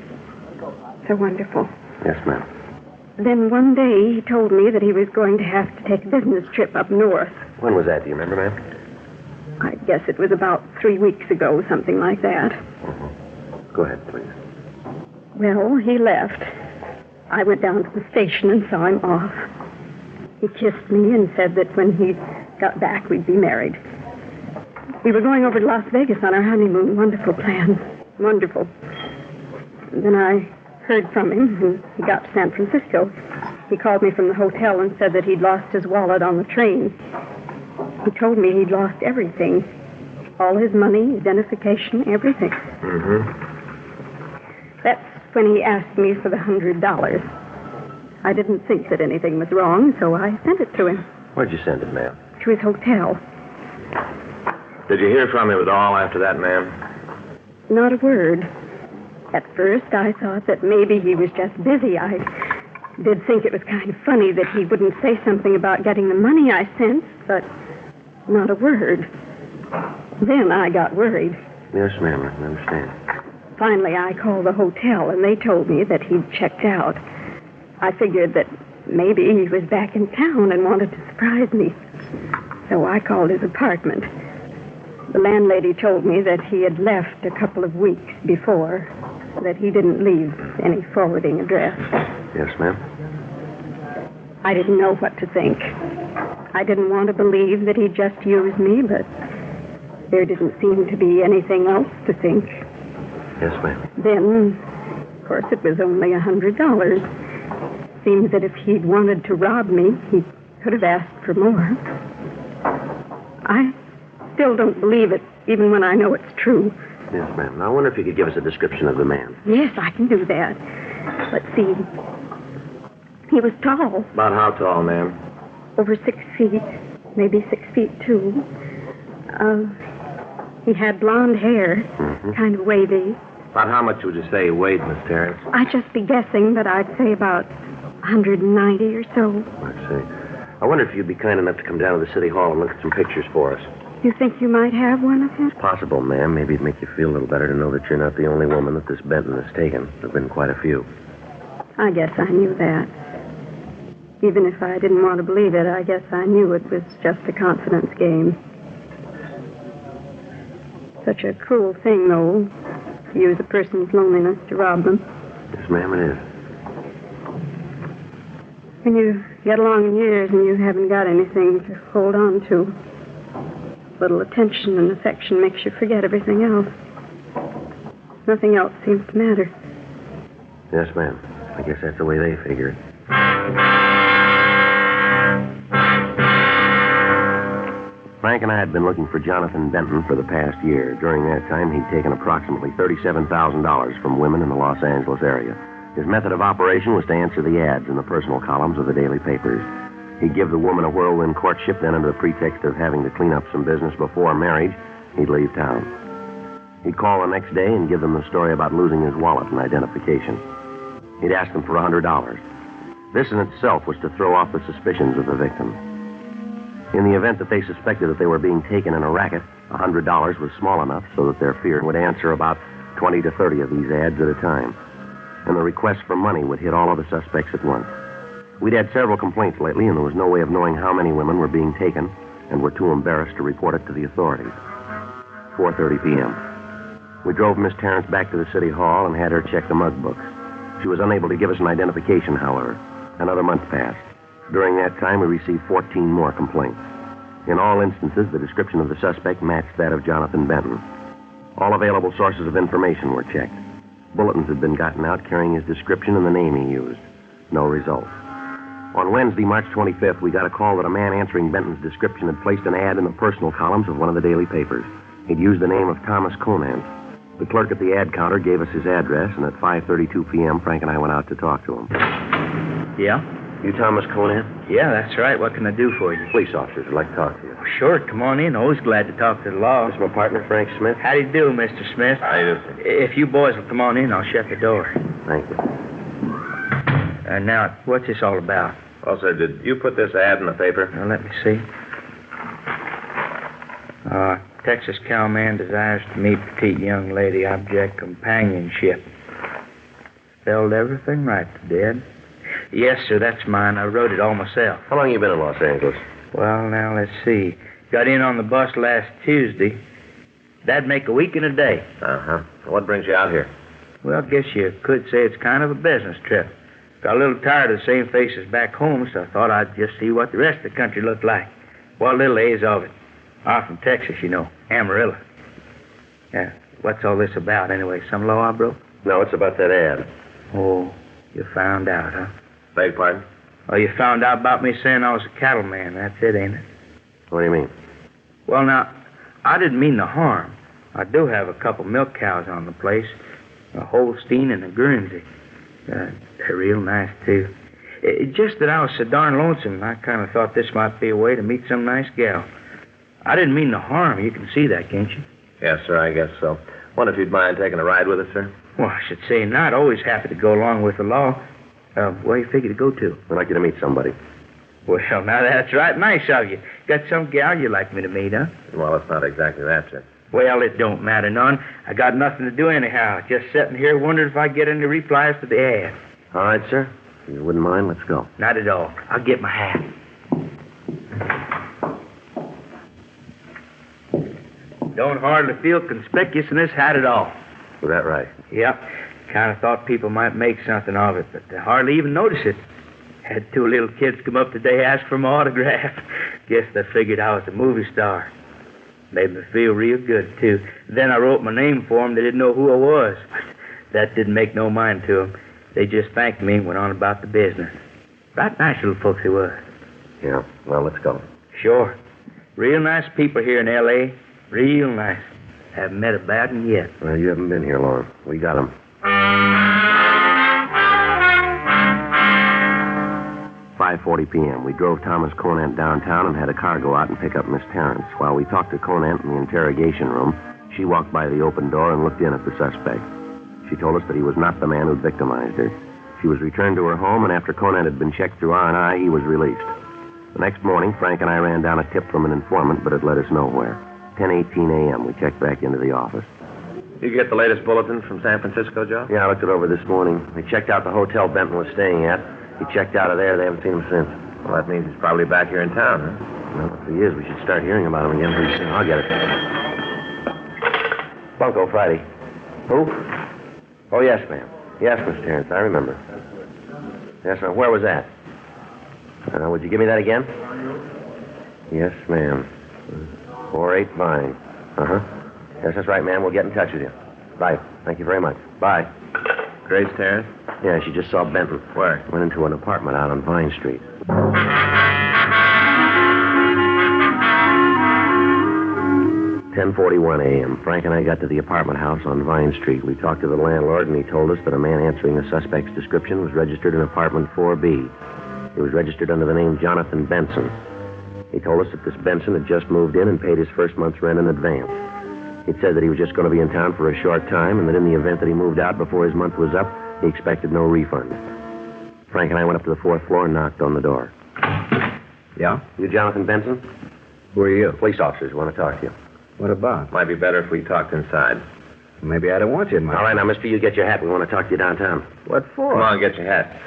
So wonderful. Yes, ma'am. Then one day he told me that he was going to have to take a business trip up north. When was that? Do you remember, ma'am? I guess it was about 3 weeks ago, something like that. Mm-hmm. Go ahead, please. Well, he left. I went down to the station and saw him off. He kissed me and said that when he got back, we'd be married. We were going over to Las Vegas on our honeymoon. Wonderful plan. Wonderful. And then I heard from him, and he got to San Francisco. He called me from the hotel and said that he'd lost his wallet on the train. He told me he'd lost everything. All his money, identification, everything. That's when he asked me for the $100. I didn't think that anything was wrong, so I sent it to him. Where'd you send it, ma'am? To his hotel. Did you hear from him at all after that, ma'am? Not a word. At first, I thought that maybe he was just busy. I did think it was kind of funny that he wouldn't say something about getting the money I sent, but not a word. Then I got worried. Yes, ma'am, I can understand. Finally, I called the hotel, and they told me that he'd checked out. I figured that maybe he was back in town and wanted to surprise me. So I called his apartment. The landlady told me that he had left a couple of weeks before, that he didn't leave any forwarding address. Yes, ma'am. I didn't know what to think. I didn't want to believe that he'd just used me, but there didn't seem to be anything else to think. Yes, ma'am. Then, of course, it was only $100. Seems that if he'd wanted to rob me, he could have asked for more. I still don't believe it, even when I know it's true. Yes, ma'am. Now, I wonder if you could give us a description of the man. Yes, I can do that. Let's see. He was tall. About how tall, ma'am? Over 6 feet. Maybe 6 feet, too. He had blonde hair. Kind of wavy. About how much would you say he weighed, Miss Terrence? I'd just be guessing, but I'd say about 190 or so. I see. I wonder if you'd be kind enough to come down to the city hall and look at some pictures for us. You think you might have one of him? It's possible, ma'am. Maybe it'd make you feel a little better to know that you're not the only woman that this Benton has taken. There have been quite a few. I guess I knew that. Even if I didn't want to believe it, I guess I knew it was just a confidence game. Such a cruel thing, though, to use a person's loneliness to rob them. Yes, ma'am, it is. When you get along in years and you haven't got anything to hold on to, little attention and affection makes you forget everything else. Nothing else seems to matter. Yes, ma'am. I guess that's the way they figure it. Frank and I had been looking for Jonathan Benton for the past year. During that time, he'd taken approximately $37,000 from women in the Los Angeles area. His method of operation was to answer the ads in the personal columns of the daily papers. He'd give the woman a whirlwind courtship, then under the pretext of having to clean up some business before marriage, he'd leave town. He'd call the next day and give them the story about losing his wallet and identification. He'd ask them for $100. This in itself was to throw off the suspicions of the victim. In the event that they suspected that they were being taken in a racket, $100 was small enough so that their fear would answer about 20 to 30 of these ads at a time. And the request for money would hit all of the suspects at once. We'd had several complaints lately, and there was no way of knowing how many women were being taken and were too embarrassed to report it to the authorities. 4:30 p.m. We drove Miss Terrence back to the city hall and had her check the mug books. She was unable to give us an identification, however. Another month passed. During that time, we received 14 more complaints. In all instances, the description of the suspect matched that of Jonathan Benton. All available sources of information were checked. Bulletins had been gotten out carrying his description and the name he used. No result. On Wednesday, March 25th, we got a call that a man answering Benton's description had placed an ad in the personal columns of one of the daily papers. He'd used the name of Thomas Conant. The clerk at the ad counter gave us his address, and at 5:32 p.m., Frank and I went out to talk to him. Yeah? You Thomas Conant? Yeah, that's right. What can I do for you? Police officers would like to talk to you. Sure, come on in. Always glad to talk to the law. This is my partner, Frank Smith. How do you do, Mr. Smith? How do you do? If you boys will come on in, I'll shut the door. Thank you. Now, what's this all about? Well, sir, did you put this ad in the paper? Let me see. Texas cowman desires to meet petite young lady, object companionship. Spelled everything right, Dad. Yes, sir, that's mine. I wrote it all myself. How long you been in Los Angeles? Well, now, let's see. Got in on the bus last Tuesday. That'd make a week and a day. Uh-huh. What brings you out here? Well, guess you could say it's kind of a business trip. Got a little tired of the same faces back home, so I thought I'd just see what the rest of the country looked like. What little is of it. I'm from Texas, you know. Amarillo. Yeah, what's all this about, anyway? Some law I broke? No, it's about that ad. Oh, you found out, huh? Beg pardon? Well, you found out about me saying I was a cattleman. That's it, ain't it? What do you mean? Well, now, I didn't mean no harm. I do have a couple milk cows on the place, a Holstein and a Guernsey. They're real nice, too. Just that I was so darn lonesome, I kind of thought this might be a way to meet some nice gal. I didn't mean no harm. You can see that, can't you? Yes, sir, I guess so. Wonder if you'd mind taking a ride with us, sir? Well, I should say not. Always happy to go along with the law. Where you figure to go to? I'd like you to meet somebody. Well, now that's right nice of you. Got some gal you'd like me to meet, huh? Well, it's not exactly that, sir. Well, it don't matter none. I got nothing to do anyhow. Just sitting here wondering if I get any replies to the ad. All right, sir. If you wouldn't mind, let's go. Not at all. I'll get my hat. Don't hardly feel conspicuous in this hat at all. Is that right? Yep. Kind of thought people might make something of it, but they hardly even notice it. Had two little kids come up today, ask for my autograph. Guess they figured I was a movie star. Made me feel real good, too. Then I wrote my name for them. They didn't know who I was. That didn't make no mind to them. They just thanked me and went on about the business. Right nice little folks they was. Yeah, well, let's go. Sure. Real nice people here in L.A. Real nice. Haven't met a bad one yet. Well, you haven't been here long. We got 'em. 5:40 p.m. We drove Thomas Conant downtown and had a car go out and pick up Miss Terrence. While we talked to Conant in the interrogation room, she walked by the open door and looked in at the suspect. She told us that he was not the man who'd victimized her. She was returned to her home, and after Conant had been checked through R&I, he was released. The next morning, Frank and I ran down a tip from an informant, but it led us nowhere. 10:18 a.m., we checked back into the office. You get the latest bulletin from San Francisco, Joe? Yeah, I looked it over this morning. They checked out the hotel Benton was staying at. He checked out of there. They haven't seen him since. Well, that means he's probably back here in town, huh? Well, if he is, we should start hearing about him again pretty soon. I'll get it. Bunko Friday. Who? Oh, yes, ma'am. Yes, Miss Terrence, I remember. Yes, ma'am. Where was that? Would you give me that again? Yes, ma'am. 48 Vine. Uh-huh. Yes, that's right, ma'am. We'll get in touch with you. Bye. Thank you very much. Bye. Grace Terrence? Yeah, she just saw Benton. Where? Went into an apartment out on Vine Street. 10:41 a.m. Frank and I got to the apartment house on Vine Street. We talked to the landlord, and he told us that a man answering the suspect's description was registered in apartment 4B. He was registered under the name Jonathan Benson. He told us that this Benson had just moved in and paid his first month's rent in advance. He'd said that he was just going to be in town for a short time, and that in the event that he moved out before his month was up, he expected no refund. Frank and I went up to the 4th floor and knocked on the door. Yeah? You Jonathan Benson? Who are you? Police officers want to talk to you. What about? Might be better if we talked inside. Maybe I don't want you in my... All right, now, mister, you get your hat. We want to talk to you downtown. What for? Come on, get your hat.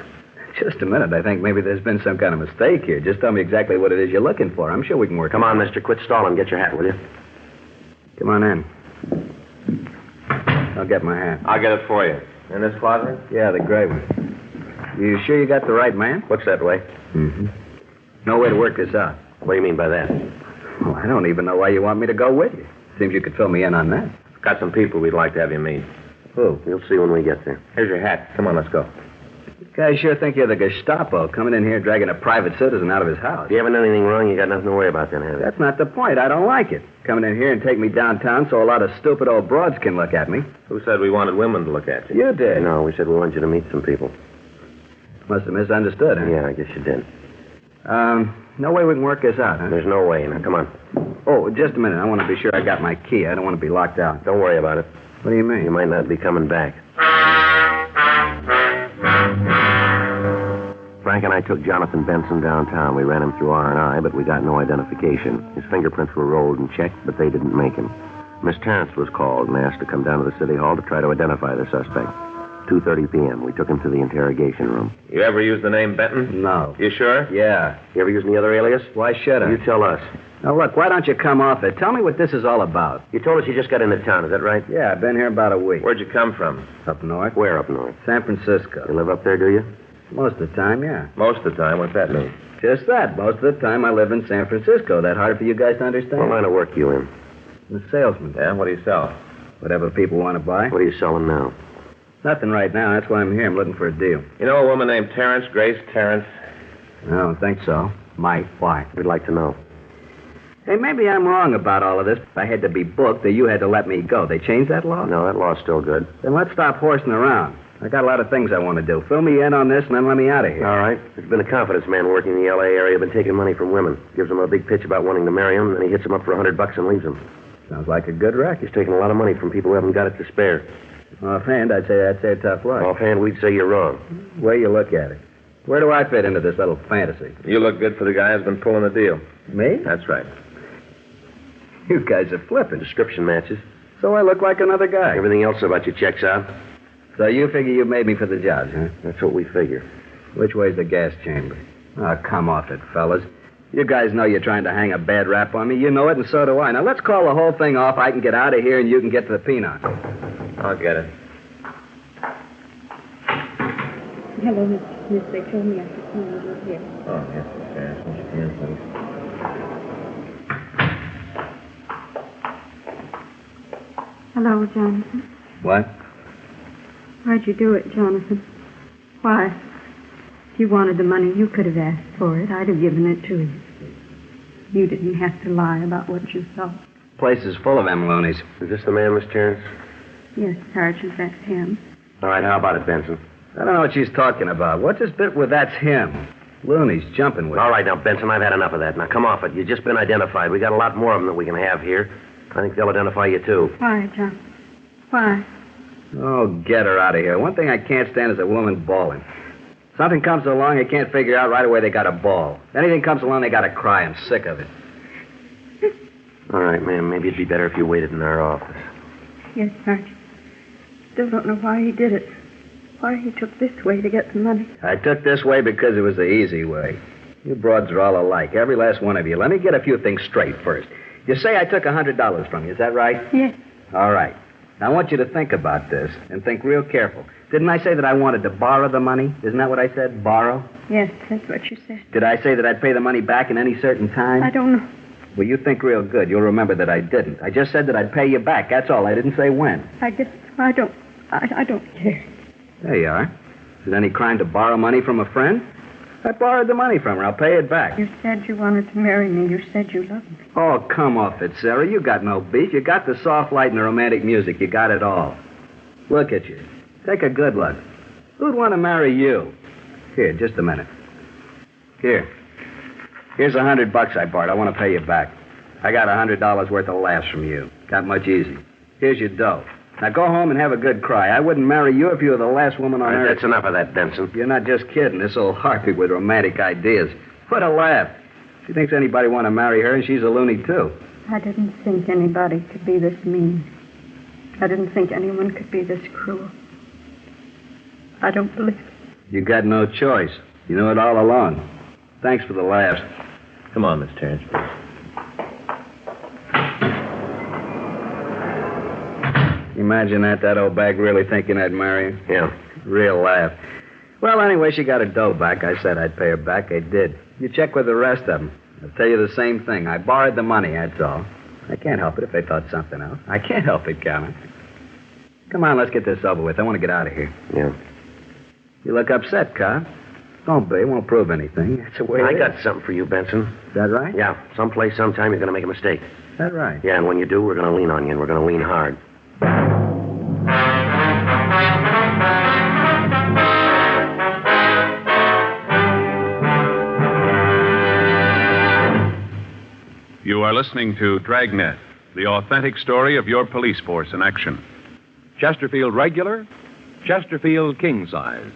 Just a minute. I think maybe there's been some kind of mistake here. Just tell me exactly what it is you're looking for. I'm sure we can work. Come on, mister. Quit stalling. Get your hat, will you? Come on in. I'll get my hat. I'll get it for you. In this closet? Yeah, the gray one. You sure you got the right man? Looks that way. Mm-hmm. No way to work this out. What do you mean by that? Well, I don't even know why you want me to go with you. Seems you could fill me in on that. Got some people we'd like to have you meet. Who? You'll see when we get there. Here's your hat. Come on, let's go. Guys sure think you're the Gestapo, coming in here dragging a private citizen out of his house. If you haven't done anything wrong, you got nothing to worry about then, have you? That's not the point. I don't like it. Coming in here and take me downtown so a lot of stupid old broads can look at me. Who said we wanted women to look at you? You did. No, we said we wanted you to meet some people. Must have misunderstood, huh? Yeah, I guess you did. No way we can work this out, huh? There's no way. Now, come on. Oh, just a minute. I want to be sure I got my key. I don't want to be locked out. Don't worry about it. What do you mean? You might not be coming back. Frank and I took Jonathan Benson downtown. We ran him through R&I, but we got no identification. His fingerprints were rolled and checked, but they didn't make him. Miss Terrence was called and asked to come down to the city hall to try to identify the suspect. 2:30 p.m. We took him to the interrogation room. You ever use the name Benton? No. You sure? Yeah. You ever use any other alias? Why should I? You tell us. Now, look, why don't you come off it? Tell me what this is all about. You told us you just got into town, is that right? Yeah, I've been here about a week. Where'd you come from? Up north. Where up north? San Francisco. You live up there, do you? Most of the time, yeah. Most of the time? What's that mean? Just that. Most of the time I live in San Francisco. That hard for you guys to understand? What line of work you in? I'm a salesman. Yeah, what do you sell? Whatever people want to buy. What are you selling now? Nothing right now. That's why I'm here. I'm looking for a deal. You know a woman named Terrence, Grace Terrence? I don't think so. Might. Why? We'd like to know. Hey, maybe I'm wrong about all of this. If I had to be booked, or you had to let me go. They changed that law? No, that law's still good. Then let's stop horsing around. I got a lot of things I want to do. Fill me in on this and then let me out of here. All right. There's been a confidence man working in the L.A. area, been taking money from women. Gives them a big pitch about wanting to marry him, then he hits them up for $100 and leaves them. Sounds like a good racket. He's taking a lot of money from people who haven't got it to spare. Offhand, I'd say a tough luck. Offhand, we'd say you're wrong. Way you look at it. Where do I fit into this little fantasy? You look good for the guy who's been pulling the deal. Me? That's right. You guys are flipping. Description matches. So I look like another guy. Everything else about you checks out. So you figure you made me for the job, huh? That's what we figure. Which way's the gas chamber? Oh, come off it, fellas. You guys know you're trying to hang a bad rap on me. You know it, and so do I. Now, let's call the whole thing off. I can get out of here, and you can get to the pinochle. I'll get it. Hello, Miss. They told me I could come over here. Oh, yes, yes. Won't you come in, please? Hello, Jonathan. What? Why'd you do it, Jonathan? Why? If you wanted the money, you could have asked for it. I'd have given it to you. You didn't have to lie about what you saw. Place is full of them loonies. Is this the man, Miss Terrence? Yes, Sergeant, that's him. All right, how about it, Benson? I don't know what she's talking about. What's this bit with that's him? Loonies jumping with All right, now, Benson, I've had enough of that. Now, come off it. You've just been identified. We got a lot more of them that we can have here. I think they'll identify you, too. Why, John? Why? Oh, get her out of here. One thing I can't stand is a woman bawling. Something comes along they can't figure out right away, they got to bawl. Anything comes along, they got to cry. I'm sick of it. All right, ma'am. Maybe it'd be better if you waited in our office. Yes, Sergeant. Still don't know why he did it. Why he took this way to get the money. I took this way because it was the easy way. You broads are all alike, every last one of you. Let me get a few things straight first. You say I took $100 from you, is that right? Yes. All right. Now, I want you to think about this and think real careful. Didn't I say that I wanted to borrow the money? Isn't that what I said, borrow? Yes, that's what you said. Did I say that I'd pay the money back in any certain time? I don't know. Well, you think real good. You'll remember that I didn't. I just said that I'd pay you back. That's all. I didn't say when. I don't care. There you are. Is it any crime to borrow money from a friend? I borrowed the money from her. I'll pay it back. You said you wanted to marry me. You said you loved me. Oh, come off it, Sarah. You got no beef. You got the soft light and the romantic music. You got it all. Look at you. Take a good look. Who'd want to marry you? Here, just a minute. Here. Here's $100 I borrowed. I want to pay you back. I got $100 worth of laughs from you. That much easy. Here's your dough. Now go home and have a good cry. I wouldn't marry you if you were the last woman on earth. That's enough of that, Benson. You're not just kidding. This old harpy with romantic ideas. What a laugh. She thinks anybody want to marry her, and she's a loony, too. I didn't think anybody could be this mean. I didn't think anyone could be this cruel. I don't believe it. You got no choice. You knew it all along. Thanks for the laughs. Come on, Miss Terrence. Imagine that old bag really thinking I'd marry her. Yeah. Real laugh. Well, anyway, she got her dough back. I said I'd pay her back. I did. You check with the rest of them. I'll tell you the same thing. I borrowed the money, that's all. I can't help it if they thought something else. I can't help it, Connor. Come on, let's get this over with. I want to get out of here. Yeah. You look upset, Carl. Don't be. It won't prove anything. That's the way I it got is. something for you, Benson. Is that right? Yeah. Someplace, sometime, you're going to make a mistake. Is that right? Yeah, and when you do, we're going to lean on you, and we're going to lean hard. You are listening to Dragnet, the authentic story of your police force in action. Chesterfield Regular, Chesterfield King Size.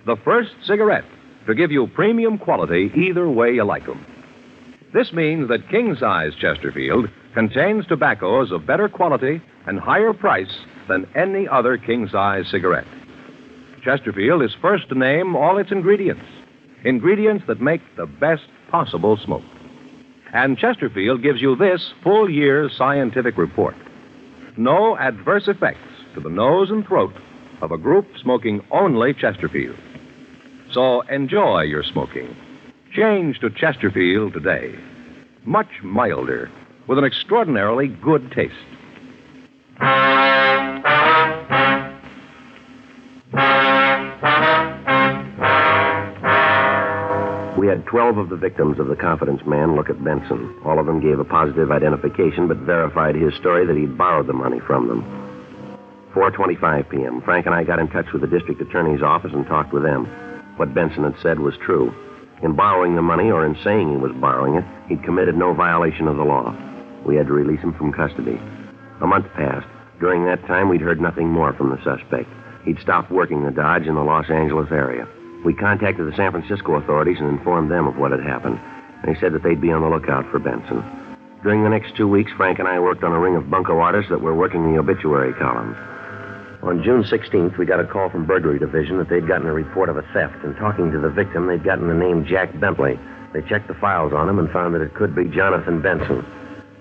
The first cigarette to give you premium quality either way you like 'em. This means that King Size Chesterfield contains tobaccos of better quality and higher price than any other King Size cigarette. Chesterfield is first to name all its ingredients. Ingredients that make the best possible smoke. And Chesterfield gives you this full year's scientific report. No adverse effects to the nose and throat of a group smoking only Chesterfield. So enjoy your smoking. Change to Chesterfield today. Much milder, with an extraordinarily good taste. We had 12 of the victims of the confidence man look at Benson. All of them gave a positive identification, but verified his story that he'd borrowed the money from them. 4:25 p.m. Frank and I got in touch with the district attorney's office and talked with them. What Benson had said was true. In borrowing the money, or in saying he was borrowing it, he'd committed no violation of the law. We had to release him from custody. A month passed. During that time, we'd heard nothing more from the suspect. He'd stopped working the Dodge in the Los Angeles area. We contacted the San Francisco authorities and informed them of what had happened. They said that they'd be on the lookout for Benson. During the next 2 weeks, Frank and I worked on a ring of bunco artists that were working the obituary columns. On June 16th, we got a call from Burglary Division that they'd gotten a report of a theft. And talking to the victim, they'd gotten the name Jack Bentley. They checked the files on him and found that it could be Jonathan Benson.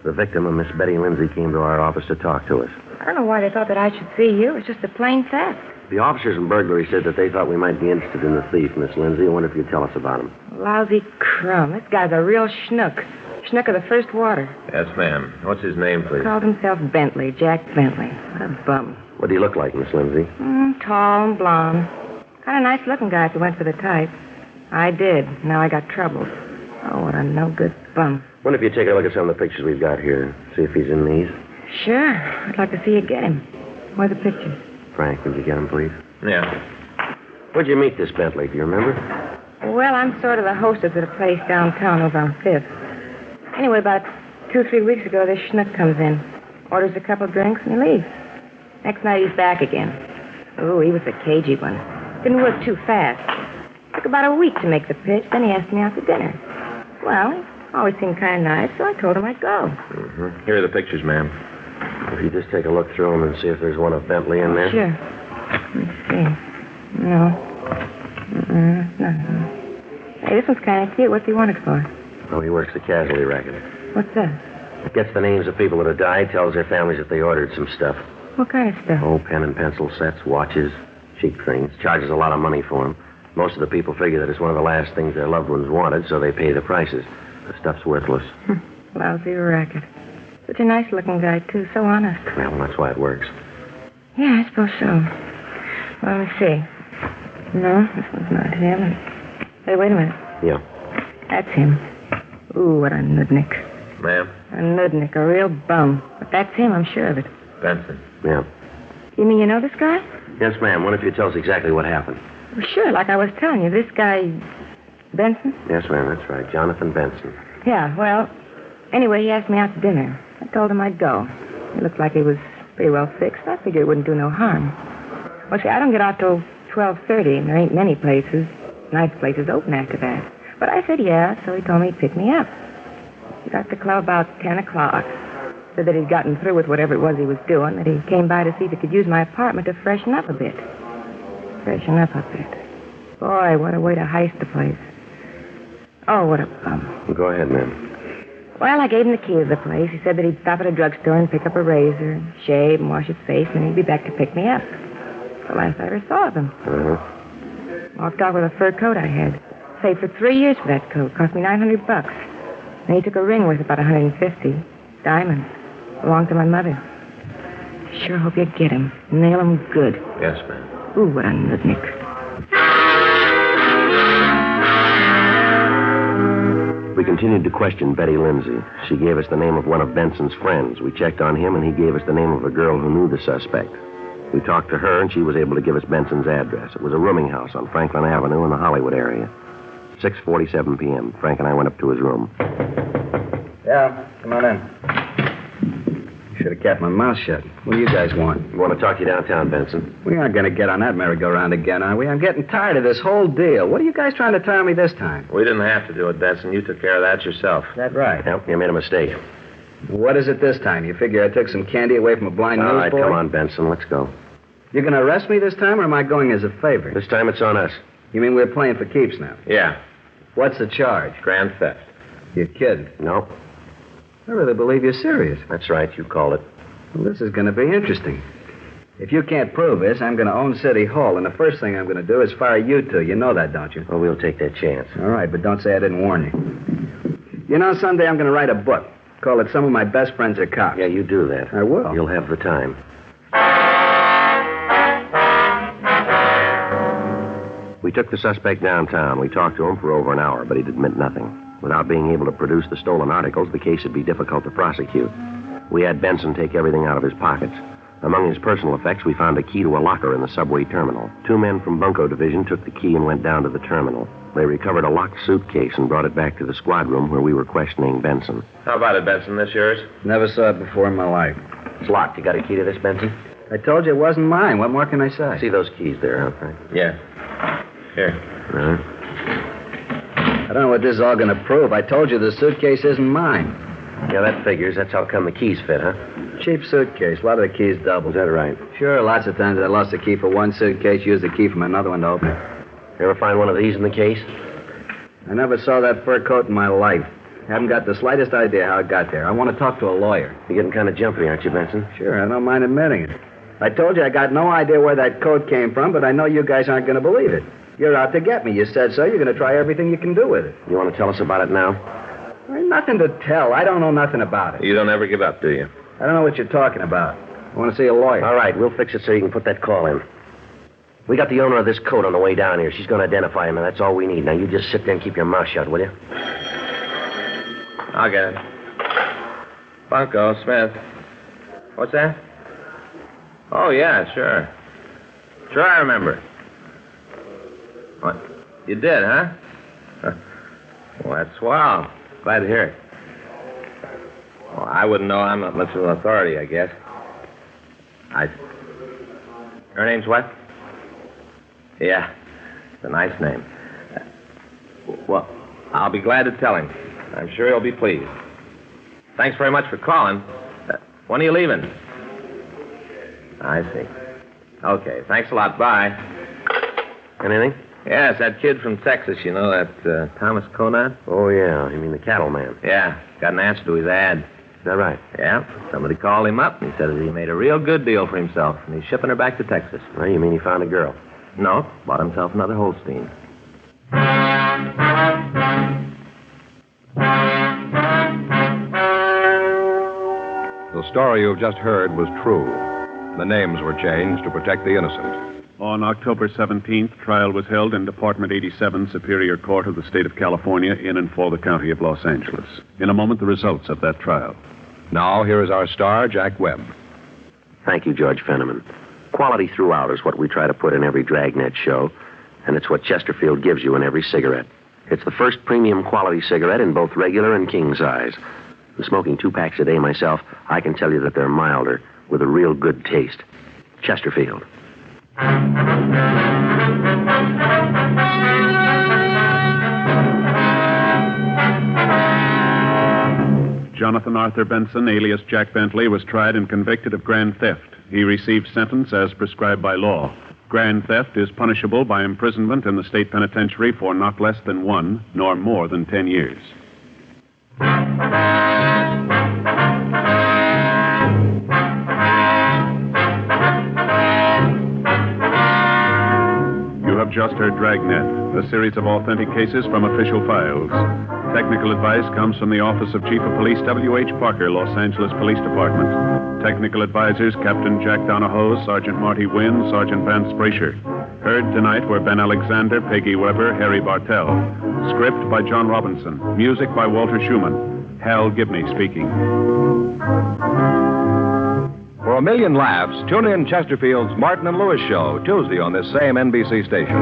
The victim, a Miss Betty Lindsay, came to our office to talk to us. I don't know why they thought that I should see you. It's just a plain theft. The officers in burglary said that they thought we might be interested in the thief, Miss Lindsay. I wonder if you'd tell us about him. Lousy crumb. This guy's a real schnook. Schnook of the first water. Yes, ma'am. What's his name, please? Called himself Bentley, Jack Bentley. What a bum. What do you look like, Miss Lindsay? Tall and blonde. Kind of nice-looking guy if you went for the type. I did. Now I got troubles. Oh, what a no-good bum. Wonder if you'd take a look at some of the pictures we've got here. See if he's in these. Sure. I'd like to see you get him. Where are the pictures? Frank, would you get him, please? Yeah. Where'd you meet this Bentley? Do you remember? Well, I'm sort of the hostess at a place downtown over on 5th. Anyway, about 2 or 3 weeks ago, this schnook comes in, orders a couple drinks, and he leaves. Next night, he's back again. Oh, he was a cagey one. Didn't work too fast. Took about a week to make the pitch, then he asked me out to dinner. Well, he always seemed kind of nice, so I told him I'd go. Mm-hmm. Here are the pictures, ma'am. If you just take a look through them and see if there's one of Bentley in there. Sure. Let's see. No. No. Hey, this one's kind of cute. What's he wanted for? Oh, he works the casualty racket. What's that? It gets the names of people that have died, tells their families if they ordered some stuff. What kind of stuff? Oh, pen and pencil sets, watches, cheap things. Charges a lot of money for them. Most of the people figure that it's one of the last things their loved ones wanted, so they pay the prices. The stuff's worthless. Lousy racket. Such a nice-looking guy, too. So honest. Well, that's why it works. Yeah, I suppose so. Well, let me see. No, this one's not him. Hey, wait a minute. Yeah. That's him. Ooh, what a nudnik. Ma'am? A nudnik, a real bum. But that's him, I'm sure of it. Benson. Yeah. You mean you know this guy? Yes, ma'am. Wonder if you tell us exactly what happened. Well, sure, like I was telling you. This guy, Benson? Yes, ma'am, that's right. Jonathan Benson. Yeah, well, anyway, he asked me out to dinner. I told him I'd go. He looked like he was pretty well fixed. I figured it wouldn't do no harm. Well, see, I don't get out till 12:30, and there ain't many nice places open after that. But I said yeah, so he told me he'd pick me up. He got to the club about 10 o'clock. Said that he'd gotten through with whatever it was he was doing, that he came by to see if he could use my apartment to freshen up a bit. Freshen up a bit. Boy, what a way to heist the place. Oh, what a bum. Well, go ahead, ma'am. Well, I gave him the key to the place. He said that he'd stop at a drugstore and pick up a razor, shave, and wash his face, and he'd be back to pick me up. The last I ever saw of him. Walked off with a fur coat I had. Saved for 3 years for that coat. Cost me $900. And he took a ring worth about $150. Diamonds. Belonged to my mother. Sure hope you get him. Nail him good. Yes, ma'am. Ooh, what a nudnik. We continued to question Betty Lindsay. She gave us the name of one of Benson's friends. We checked on him, and he gave us the name of a girl who knew the suspect. We talked to her, and she was able to give us Benson's address. It was a rooming house on Franklin Avenue in the Hollywood area. 6:47 p.m. Frank and I went up to his room. Yeah, come on in. Should have kept my mouth shut. What do you guys want? We want to talk to you downtown, Benson. We aren't going to get on that merry-go-round again, are we? I'm getting tired of this whole deal. What are you guys trying to tell me this time? We didn't have to do it, Benson. You took care of that yourself. Is that right? Yep, you made a mistake. What is it this time? You figure I took some candy away from a blind newsboy? All right, come on, Benson. Let's go. You're going to arrest me this time, or am I going as a favor? This time it's on us. You mean we're playing for keeps now? Yeah. What's the charge? Grand theft. You're kidding. No. I really believe you're serious. That's right. You called it. Well, this is going to be interesting. If you can't prove this, I'm going to own City Hall, and the first thing I'm going to do is fire you two. You know that, don't you? Well, we'll take that chance. All right, but don't say I didn't warn you. You know, someday I'm going to write a book. Call it Some of My Best Friends Are Cops. Yeah, you do that. I will. You'll have the time. We took the suspect downtown. We talked to him for over an hour, but he'd admit nothing. Without being able to produce the stolen articles, the case would be difficult to prosecute. We had Benson take everything out of his pockets. Among his personal effects, we found a key to a locker in the subway terminal. 2 men from Bunko Division took the key and went down to the terminal. They recovered a locked suitcase and brought it back to the squad room where we were questioning Benson. How about it, Benson? This yours? Never saw it before in my life. It's locked. You got a key to this, Benson? I told you it wasn't mine. What more can I say? See those keys there, huh, Frank? Yeah. Here. Uh-huh. I don't know what this is all going to prove. I told you the suitcase isn't mine. Yeah, that figures. That's how come the keys fit, huh? Cheap suitcase. A lot of the keys double. Is that right? Sure, lots of times I lost a key for one suitcase, used the key from another one to open it. You ever find one of these in the case? I never saw that fur coat in my life. Haven't got the slightest idea how it got there. I want to talk to a lawyer. You're getting kind of jumpy, aren't you, Benson? Sure, I don't mind admitting it. I told you I got no idea where that coat came from, but I know you guys aren't going to believe it. You're out to get me. You said so. You're going to try everything you can do with it. You want to tell us about it now? There's nothing to tell. I don't know nothing about it. You don't ever give up, do you? I don't know what you're talking about. I want to see a lawyer. All right, we'll fix it so you can put that call in. We got the owner of this coat on the way down here. She's going to identify him, and that's all we need. Now, you just sit there and keep your mouth shut, will you? I'll get it. Bunko, Smith. What's that? Oh, yeah, sure. Sure, I remember. What? You did, huh? Well, that's swell. Glad to hear it. Well, I wouldn't know. I'm not much of an authority, I guess. Her name's what? Yeah, it's a nice name. Well, I'll be glad to tell him. I'm sure he'll be pleased. Thanks very much for calling. When are you leaving? I see. Okay, thanks a lot. Bye. Anything? Yes, that kid from Texas, you know, that Thomas Conant? Oh, yeah. You mean the cattleman? Yeah, got an answer to his ad. Is that right? Yeah, somebody called him up, and he said that he made a real good deal for himself, and he's shipping her back to Texas. Well, you mean he found a girl? No, bought himself another Holstein. The story you've just heard was true. The names were changed to protect the innocent. On October 17th, trial was held in Department 87, Superior Court of the State of California, in and for the County of Los Angeles. In a moment, the results of that trial. Now, here is our star, Jack Webb. Thank you, George Fenneman. Quality throughout is what we try to put in every Dragnet show, and it's what Chesterfield gives you in every cigarette. It's the first premium quality cigarette in both regular and king size. I'm smoking 2 packs a day myself. I can tell you that they're milder, with a real good taste. Chesterfield. Jonathan Arthur Benson, alias Jack Bentley, was tried and convicted of grand theft. He received sentence as prescribed by law. Grand theft is punishable by imprisonment in the state penitentiary for not less than 1 nor more than 10 years. You have just heard Dragnet, a series of authentic cases from official files. Technical advice comes from the Office of Chief of Police W.H. Parker, Los Angeles Police Department. Technical advisors Captain Jack Donahoe, Sergeant Marty Wynn, Sergeant Vance Brasher. Heard tonight were Ben Alexander, Peggy Weber, Harry Bartell. Script by John Robinson. Music by Walter Schumann. Hal Gibney speaking. For a million laughs, tune in Chesterfield's Martin and Lewis show Tuesday on this same NBC station.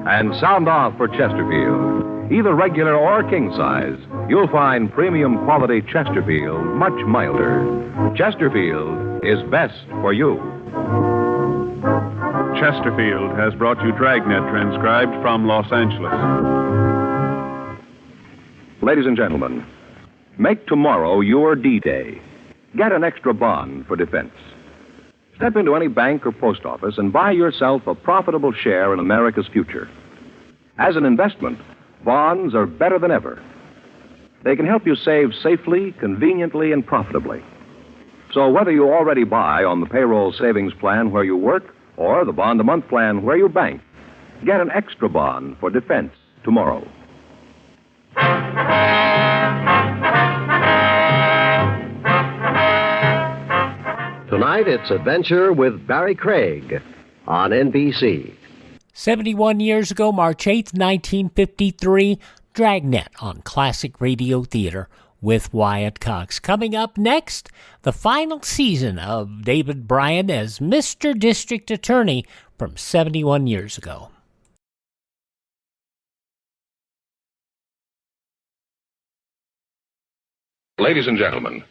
And sound off for Chesterfield. Either regular or king size, you'll find premium quality Chesterfield much milder. Chesterfield is best for you. Chesterfield has brought you Dragnet, transcribed from Los Angeles. Ladies and gentlemen, make tomorrow your D-Day. Get an extra bond for defense. Step into any bank or post office and buy yourself a profitable share in America's future. As an investment, bonds are better than ever. They can help you save safely, conveniently, and profitably. So whether you already buy on the payroll savings plan where you work or the bond-a-month plan where you bank, get an extra bond for defense tomorrow. Tonight, it's Adventure with Barry Craig on NBC. 71 years ago, March 8th, 1953, Dragnet on Classic Radio Theater with Wyatt Cox. Coming up next, the final season of David Bryan as Mr. District Attorney from 71 years ago. Ladies and gentlemen,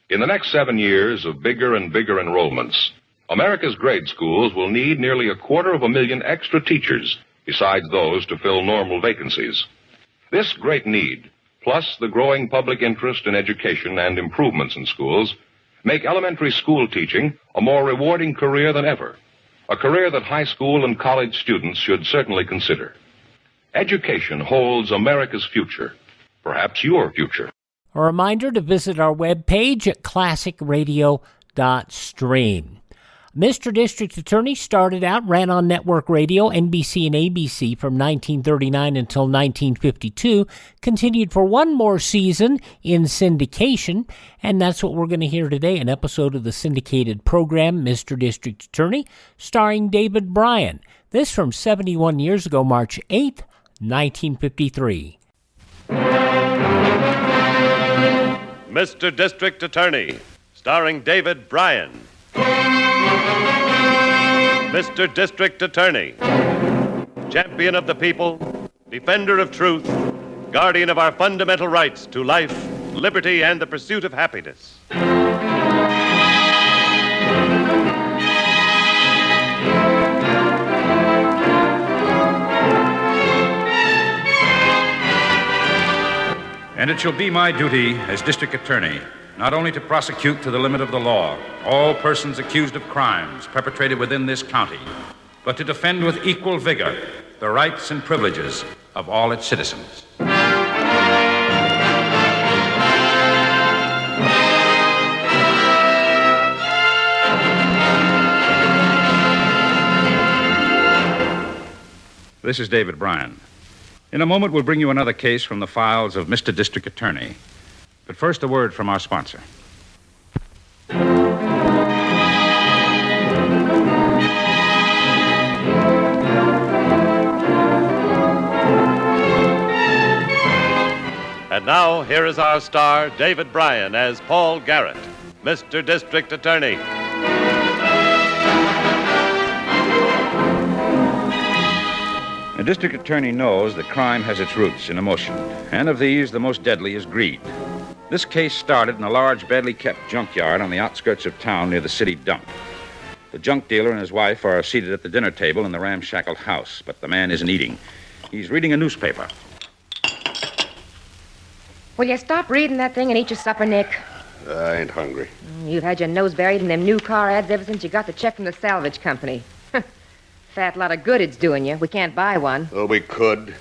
in the next 7 years of bigger and bigger enrollments, America's grade schools will need nearly 250,000 extra teachers, besides those to fill normal vacancies. This great need, plus the growing public interest in education and improvements in schools, make elementary school teaching a more rewarding career than ever, a career that high school and college students should certainly consider. Education holds America's future, perhaps your future. A reminder to visit our webpage at classicradio.stream. Mr. District Attorney started out, ran on network radio, NBC and ABC from 1939 until 1952, continued for one more season in syndication, and that's what we're going to hear today, an episode of the syndicated program, Mr. District Attorney, starring David Bryan. This from 71 years ago, March 8th, 1953. Mr. District Attorney, starring David Bryan. Mr. District Attorney, champion of the people, defender of truth, guardian of our fundamental rights to life, liberty, and the pursuit of happiness. And it shall be my duty as district attorney not only to prosecute to the limit of the law all persons accused of crimes perpetrated within this county, but to defend with equal vigor the rights and privileges of all its citizens. This is David Bryan. In a moment, we'll bring you another case from the files of Mr. District Attorney. But first, a word from our sponsor. And now, here is our star, David Bryan, as Paul Garrett, Mr. District Attorney. A district attorney knows that crime has its roots in emotion, and of these, the most deadly is greed. This case started in a large, badly kept junkyard on the outskirts of town near the city dump. The junk dealer and his wife are seated at the dinner table in the ramshackle house, but the man isn't eating. He's reading a newspaper. Will you stop reading that thing and eat your supper, Nick? I ain't hungry. You've had your nose buried in them new car ads ever since you got the check from the salvage company. Fat lot of good it's doing you. We can't buy one. Oh, we could.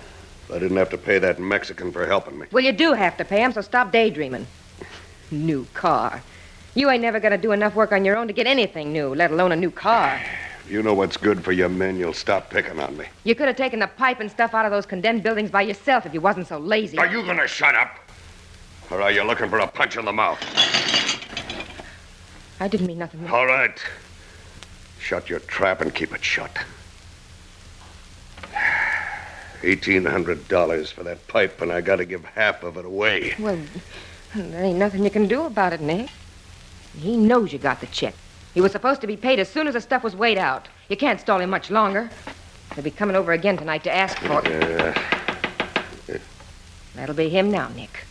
I didn't have to pay that Mexican for helping me. Well, you do have to pay him, so stop daydreaming. New car. You ain't never going to do enough work on your own to get anything new, let alone a new car. If you know what's good for your men, you'll stop picking on me. You could have taken the pipe and stuff out of those condemned buildings by yourself if you wasn't so lazy. Are you going to shut up? Or are you looking for a punch in the mouth? I didn't mean nothing. All right. Shut your trap and keep it shut. $1,800 for that pipe, and I got to give half of it away. Well, there ain't nothing you can do about it, Nick. He knows you got the check. He was supposed to be paid as soon as the stuff was weighed out. You can't stall him much longer. He'll be coming over again tonight to ask for it. That'll be him now, Nick.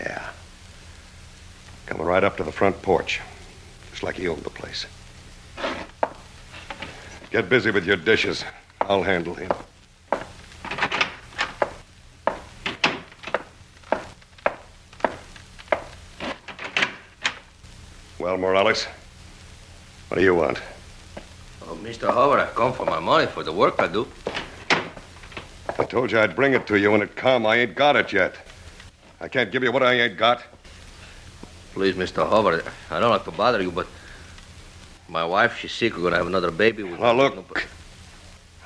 Yeah. Coming right up to the front porch. Just like he owned the place. Get busy with your dishes. I'll handle him. Well, Morales, what do you want? Oh, Mr. Howard, I come for my money for the work I do. I told you I'd bring it to you when it come. I ain't got it yet. I can't give you what I ain't got. Please, Mr. Howard, I don't like to bother you, but my wife, she's sick. We're going to have another baby. Now, look,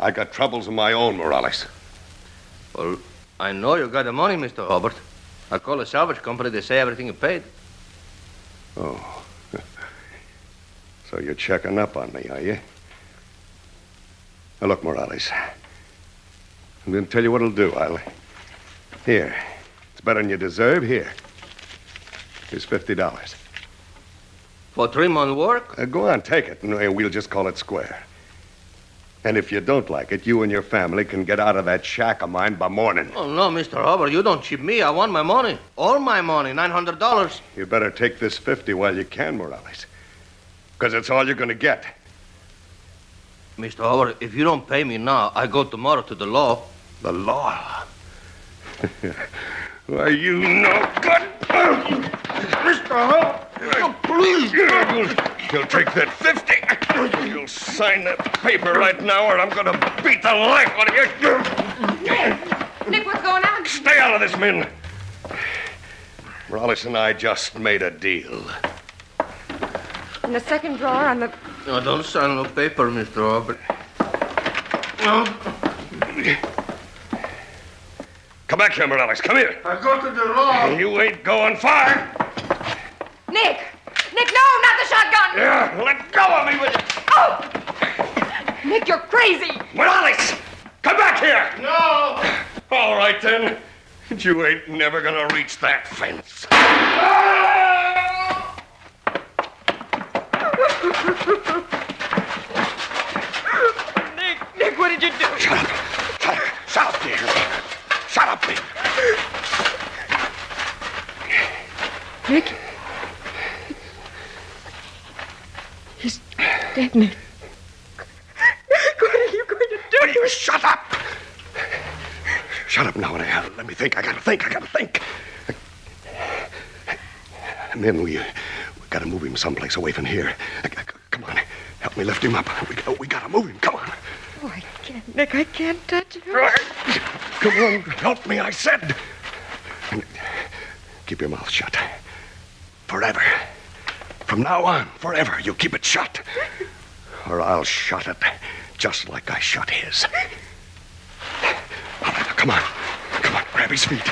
I got troubles of my own, Morales. Well, I know you got the money, Mr. Howard. I call the salvage company. They say everything is paid. Oh. So you're checking up on me, are you? Now, look, Morales. I'm going to tell you what it'll do. Here. It's better than you deserve. Here. Here's $50. For 3 months' work? Go on, take it, and we'll just call it square. And if you don't like it, you and your family can get out of that shack of mine by morning. Oh, no, Mr. Hubbard, you don't cheat me. I want my money. All my money, $900. You better take this 50 while you can, Morales. Because it's all you're going to get. Mr. Hubbard, if you don't pay me now, I go tomorrow to the law. The law? Why, you no good. Mr. Hubbard, please. You'll take that 50. You'll sign that paper right now, or I'm going to beat the life out of you. Nick, what's going on? Stay out of this, men. Morales and I just made a deal. In the second drawer on the... No, don't sign no paper, Mr. Hubbard. No. Come back here, Morales. Come here. I go to the law. You ain't going far. Nick! Nick, no, not the shotgun! Yeah, let go of me with you. Oh! Nick, you're crazy! Morales! Come back here! No! All right, then. You ain't never gonna reach that fence. Nick, what did you do? Shut up. Shut up, dear. Shut up, dear. Nick? He's dead, Nick. What are you going to do? Will you shut up? Shut up now, and let me think. I gotta think. Men, we gotta move him someplace away from here. Come on, help me lift him up. We gotta move him. Come on. Oh, I can't, Nick. I can't touch him. Come on, help me, I said. And keep your mouth shut. Forever. From now on, forever, you keep it shut. Or I'll shut it just like I shut his. All right, now, come on. Come on, grab his feet.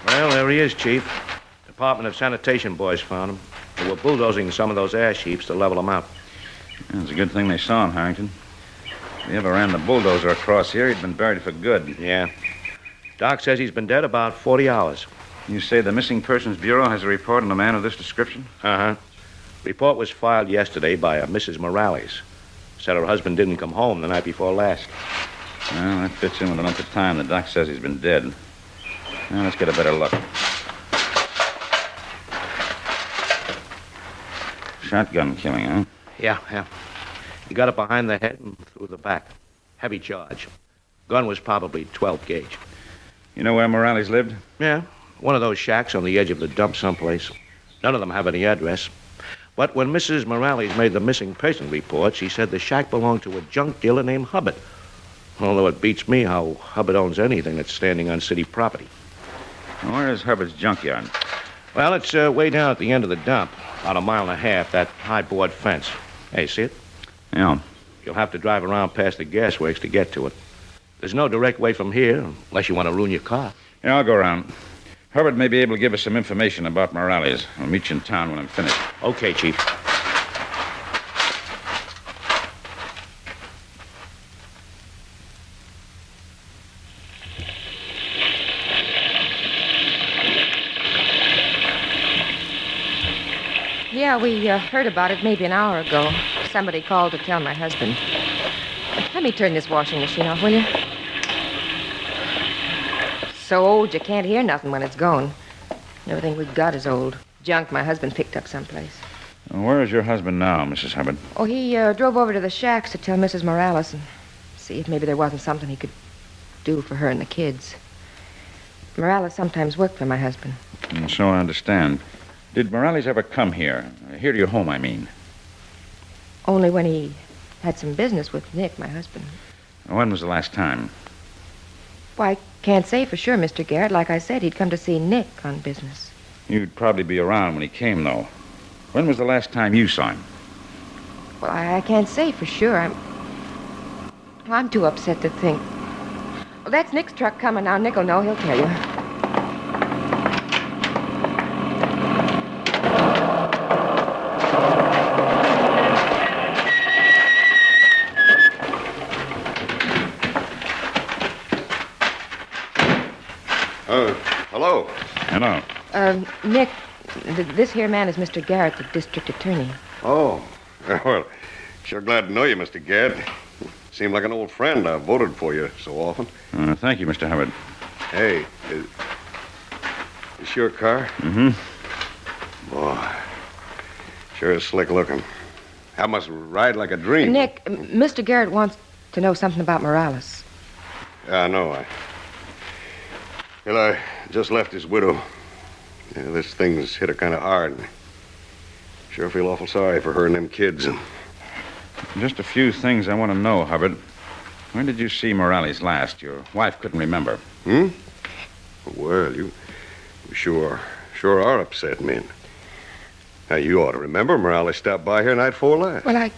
Well, there he is, Chief. Department of Sanitation boys found him. They were bulldozing some of those ash heaps to level them out. It's a good thing they saw him, Harrington. If he ever ran the bulldozer across here, he'd been buried for good. Yeah. Doc says he's been dead about 40 hours. You say the Missing Persons Bureau has a report on a man of this description? Uh-huh. Report was filed yesterday by a Mrs. Morales. Said her husband didn't come home the night before last. Well, that fits in with the length of time the doc says he's been dead. Now, let's get a better look. Shotgun killing, huh? Yeah. He got it behind the head and through the back. Heavy charge. Gun was probably 12 gauge. You know where Morales lived? Yeah, one of those shacks on the edge of the dump someplace. None of them have any address. But when Mrs. Morales made the missing person report, she said the shack belonged to a junk dealer named Hubbard. Although it beats me how Hubbard owns anything that's standing on city property. Where is Hubbard's junkyard? Well, it's way down at the end of the dump, about 1.5 miles, that high board fence. Hey, see it? Yeah. You'll have to drive around past the gasworks to get to it. There's no direct way from here, unless you want to ruin your car. Yeah, I'll go around. Hubbard may be able to give us some information about Morales. I'll meet you in town when I'm finished. Okay, Chief. Yeah, we heard about it maybe an hour ago. Somebody called to tell my husband. Let me turn this washing machine off, will you? So old you can't hear nothing when it's going. Everything we've got is old. Junk my husband picked up someplace. Where is your husband now, Mrs. Hubbard? Oh, he drove over to the shacks to tell Mrs. Morales and see if maybe there wasn't something he could do for her and the kids. Morales sometimes worked for my husband. So I understand. Did Morales ever come here? Here to your home, I mean. Only when he had some business with Nick, my husband. When was the last time? Why, I can't say for sure, Mr. Garrett. Like I said, he'd come to see Nick on business. You'd probably be around when he came, though. When was the last time you saw him? Well, I can't say for sure. I'm too upset to think. Well, that's Nick's truck coming now. Nick will know. He'll tell you. Hello. Hello. Nick, this here man is Mr. Garrett, the district attorney. Oh. Well, sure glad to know you, Mr. Gadd. Seem like an old friend. I've voted for you so often. Thank you, Mr. Hubbard. Hey, is your car? Mm-hmm. Boy, sure is slick looking. I must ride like a dream. Nick, Mr. Garrett wants to know something about Morales. Yeah, I know. I just left his widow. Yeah, this thing's hit her kind of hard. Sure feel awful sorry for her and them kids. Just a few things I want to know, Hubbard. When did you see Morales last? Your wife couldn't remember. Well, you sure are upset men. Now, you ought to remember Morales stopped by here night before last. Well,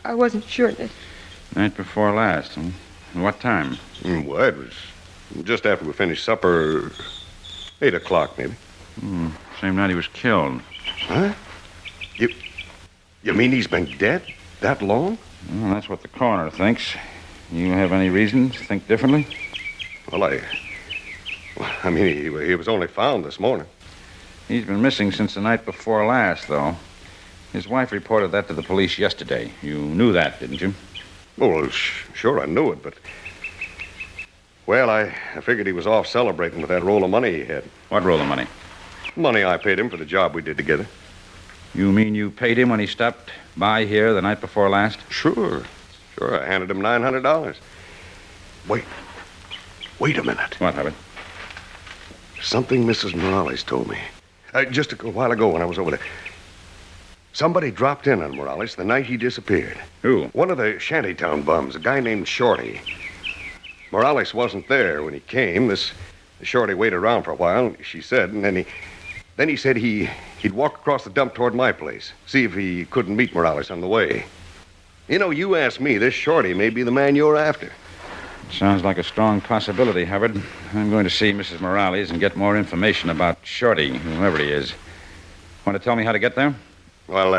I wasn't sure that... Night before last. What time? Well, it was just after we finished supper. 8 o'clock, maybe. Same night he was killed. Huh? You mean he's been dead that long? Well, that's what the coroner thinks. You have any reason to think differently? Well, I mean, he was only found this morning. He's been missing since the night before last, though. His wife reported that to the police yesterday. You knew that, didn't you? Well, sure, I knew it, but... Well, I figured he was off celebrating with that roll of money he had. What roll of money? Money I paid him for the job we did together. You mean you paid him when he stopped by here the night before last? Sure. I handed him $900. Wait a minute. What, Hubbard? Something Mrs. Morales told me. Just a while ago when I was over there. Somebody dropped in on Morales the night he disappeared. Who? One of the shantytown bums, a guy named Shorty. Morales wasn't there when he came. The Shorty waited around for a while, she said, and then he said he'd walk across the dump toward my place, see if he couldn't meet Morales on the way. You know, you asked me, this Shorty may be the man you're after. Sounds like a strong possibility, Hubbard. I'm going to see Mrs. Morales and get more information about Shorty, whoever he is. Want to tell me how to get there? Well,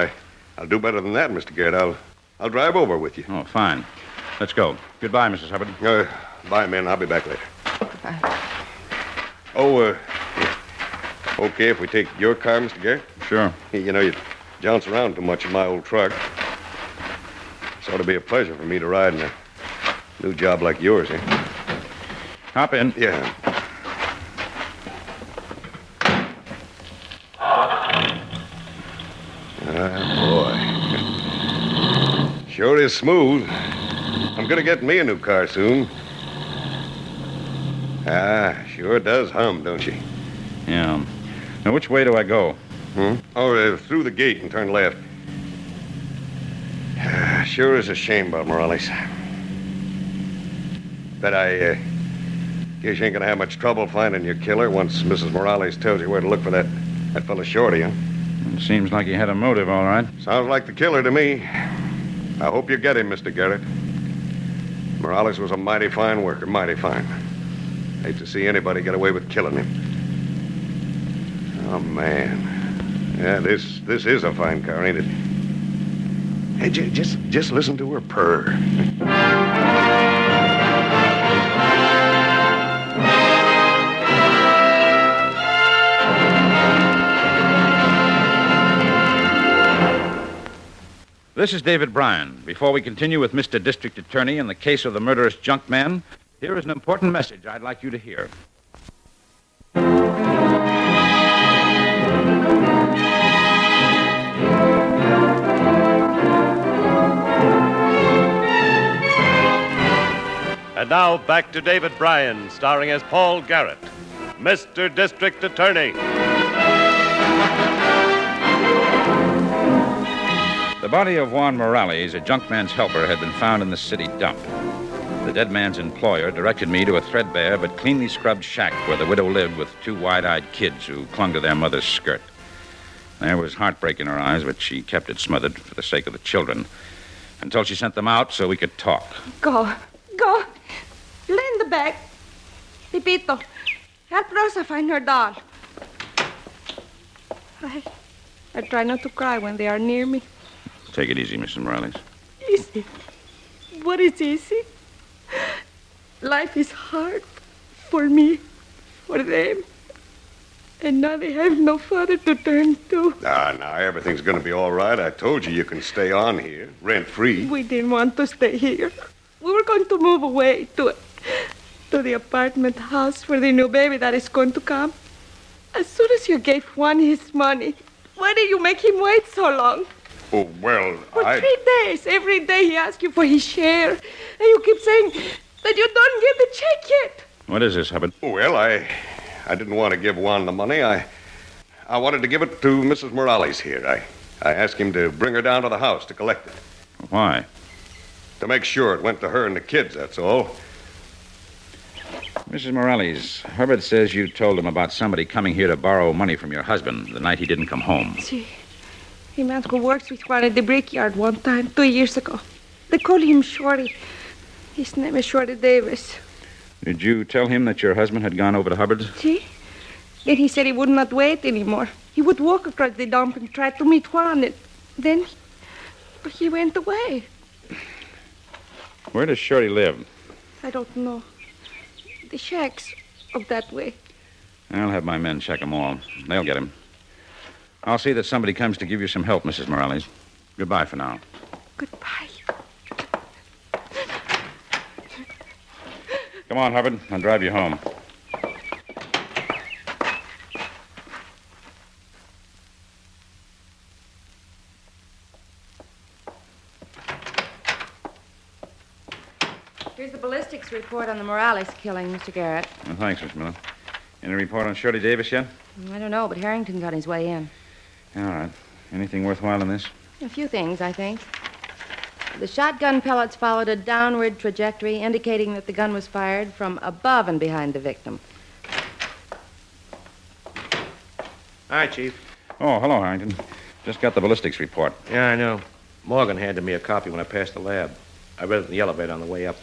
I'll do better than that, Mr. Garrett. I'll drive over with you. Oh, fine. Let's go. Goodbye, Mrs. Hubbard. Bye, men. I'll be back later. Bye. Oh, okay if we take your car, Mr. Garrett? Sure. You know, you jounce around too much in my old truck. It's ought to be a pleasure for me to ride in a new job like yours, eh? Hop in. Yeah. Boy. Sure is smooth. I'm going to get me a new car soon. Sure does hum, don't you? Yeah. Now, which way do I go? Oh, through the gate and turn left. Sure is a shame about Morales. Bet I guess you ain't gonna have much trouble finding your killer once Mrs. Morales tells you where to look for that fella Shorty, huh? It seems like he had a motive, all right. Sounds like the killer to me. I hope you get him, Mr. Garrett. Morales was a mighty fine worker, mighty fine. Hate to see anybody get away with killing him. Oh, man. Yeah, this is a fine car, ain't it? Hey, just listen to her purr. This is David Bryan. Before we continue with Mr. District Attorney in the case of the murderous Junkman, here is an important message I'd like you to hear. And now back to David Bryan, starring as Paul Garrett, Mr. District Attorney. The body of Juan Morales, a junkman's helper, had been found in the city dump. The dead man's employer directed me to a threadbare but cleanly scrubbed shack where the widow lived with two wide-eyed kids who clung to their mother's skirt. There was heartbreak in her eyes, but she kept it smothered for the sake of the children until she sent them out so we could talk. Go. Lay in the bag. Pipito, help Rosa find her doll. I try not to cry when they are near me. Take it easy, Mrs. Morales. Easy? What is easy? Life is hard for me, for them. And now they have no father to turn to. Now, everything's going to be all right. I told you can stay on here, rent-free. We didn't want to stay here. We were going to move away to the apartment house for the new baby that is going to come. As soon as you gave Juan his money, why did you make him wait so long? Oh, well, For 3 days. Every day he asks you for his share. And you keep saying that you don't get the check yet. What is this, Hubbard? Well, I didn't want to give Juan the money. I wanted to give it to Mrs. Morales here. I asked him to bring her down to the house to collect it. Why? To make sure it went to her and the kids, that's all. Mrs. Morales, Hubbard says you told him about somebody coming here to borrow money from your husband the night he didn't come home. See, he man who works with Juan at the brickyard one time, 2 years ago. They call him Shorty. His name is Shorty Davis. Did you tell him that your husband had gone over to Hubbard's? See? Then he said he would not wait anymore. He would walk across the dump and try to meet Juan. And then he went away. Where does Shorty live? I don't know. The shacks up that way. I'll have my men check them all. They'll get him. I'll see that somebody comes to give you some help, Mrs. Morales. Goodbye for now. Goodbye. Come on, Hubbard. I'll drive you home. Here's the ballistics report on the Morales killing, Mr. Garrett. Well, thanks, Miss Miller. Any report on Shorty Davis yet? I don't know, but Harrington's on his way in. All right. Anything worthwhile in this? A few things, I think. The shotgun pellets followed a downward trajectory, indicating that the gun was fired from above and behind the victim. Hi, Chief. Oh, hello, Harrington. Just got the ballistics report. Yeah, I know. Morgan handed me a copy when I passed the lab. I read it in the elevator on the way up.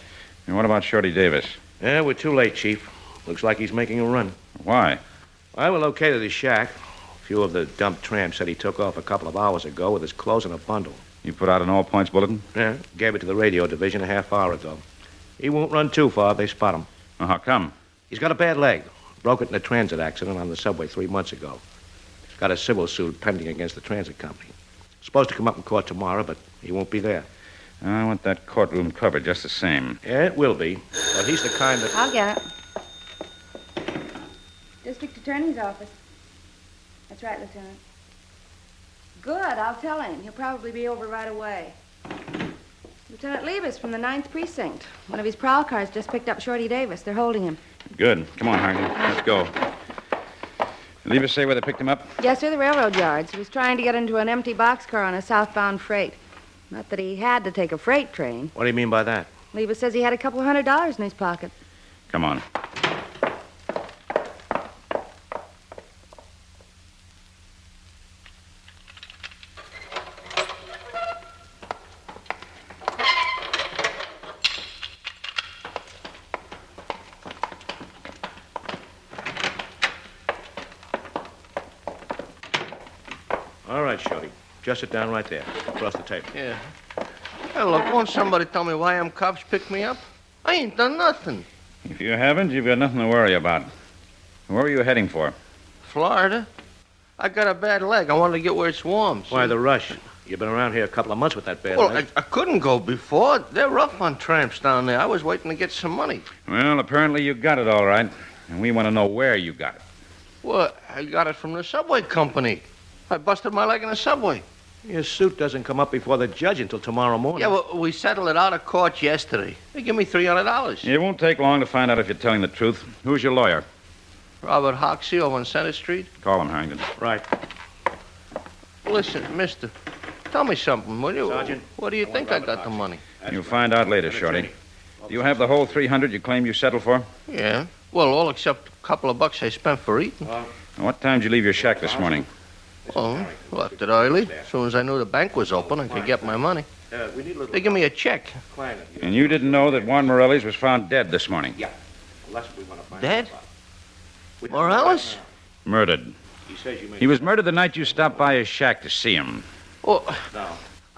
And what about Shorty Davis? Yeah, we're too late, Chief. Looks like he's making a run. Why? I will located his shack. A few of the dumped tramps said he took off a couple of hours ago with his clothes in a bundle. You put out an all-points bulletin? Yeah, gave it to the radio division a half hour ago. He won't run too far if they spot him. Well, how come? He's got a bad leg. Broke it in a transit accident on the subway 3 months ago. Got a civil suit pending against the transit company. Supposed to come up in court tomorrow, but he won't be there. I want that courtroom covered just the same. Yeah, it will be. But he's the kind that... I'll get it. District Attorney's office. That's right, Lieutenant. Good, I'll tell him. He'll probably be over right away. Lieutenant Levis from the 9th Precinct. One of his prowl cars just picked up Shorty Davis. They're holding him. Good. Come on, Harrington. Let's go. Leave us say where they picked him up? Yes, sir, the railroad yards. He was trying to get into an empty boxcar on a southbound freight. Not that he had to take a freight train. What do you mean by that? Levis says he had a couple $100 in his pocket. Come on. All right, Shorty. Just sit down right there, across the table. Yeah. Hey, look, won't somebody tell me why them cops picked me up? I ain't done nothing. If you haven't, you've got nothing to worry about. Where were you heading for? Florida? I got a bad leg. I wanted to get where it's warm. Why the rush? You've been around here a couple of months with that bad Well, leg. I couldn't go before. They're rough on tramps down there. I was waiting to get some money. Well, apparently you got it all right. And we want to know where you got it. Well, I got it from the subway company. I busted my leg in the subway. Your suit doesn't come up before the judge until tomorrow morning. Yeah, well, we settled it out of court yesterday. They give me $300. It won't take long to find out if you're telling the truth. Who's your lawyer? Robert Hoxie over on Center Street. Call him, Harrington. Right. Listen, mister, tell me something, will you? Sergeant, what do you think I got the money? You'll find out later, Shorty. Do you have the whole $300 you claim you settled for? Yeah. Well, all except a couple of bucks I spent for eating. What time did you leave your shack this morning? Oh, left it early. As soon as I knew the bank was open, I could get my money. They give me a check. And you didn't know that Juan Morales was found dead this morning? Yeah. Dead? Morales? Murdered. He was murdered the night you stopped by his shack to see him. Oh,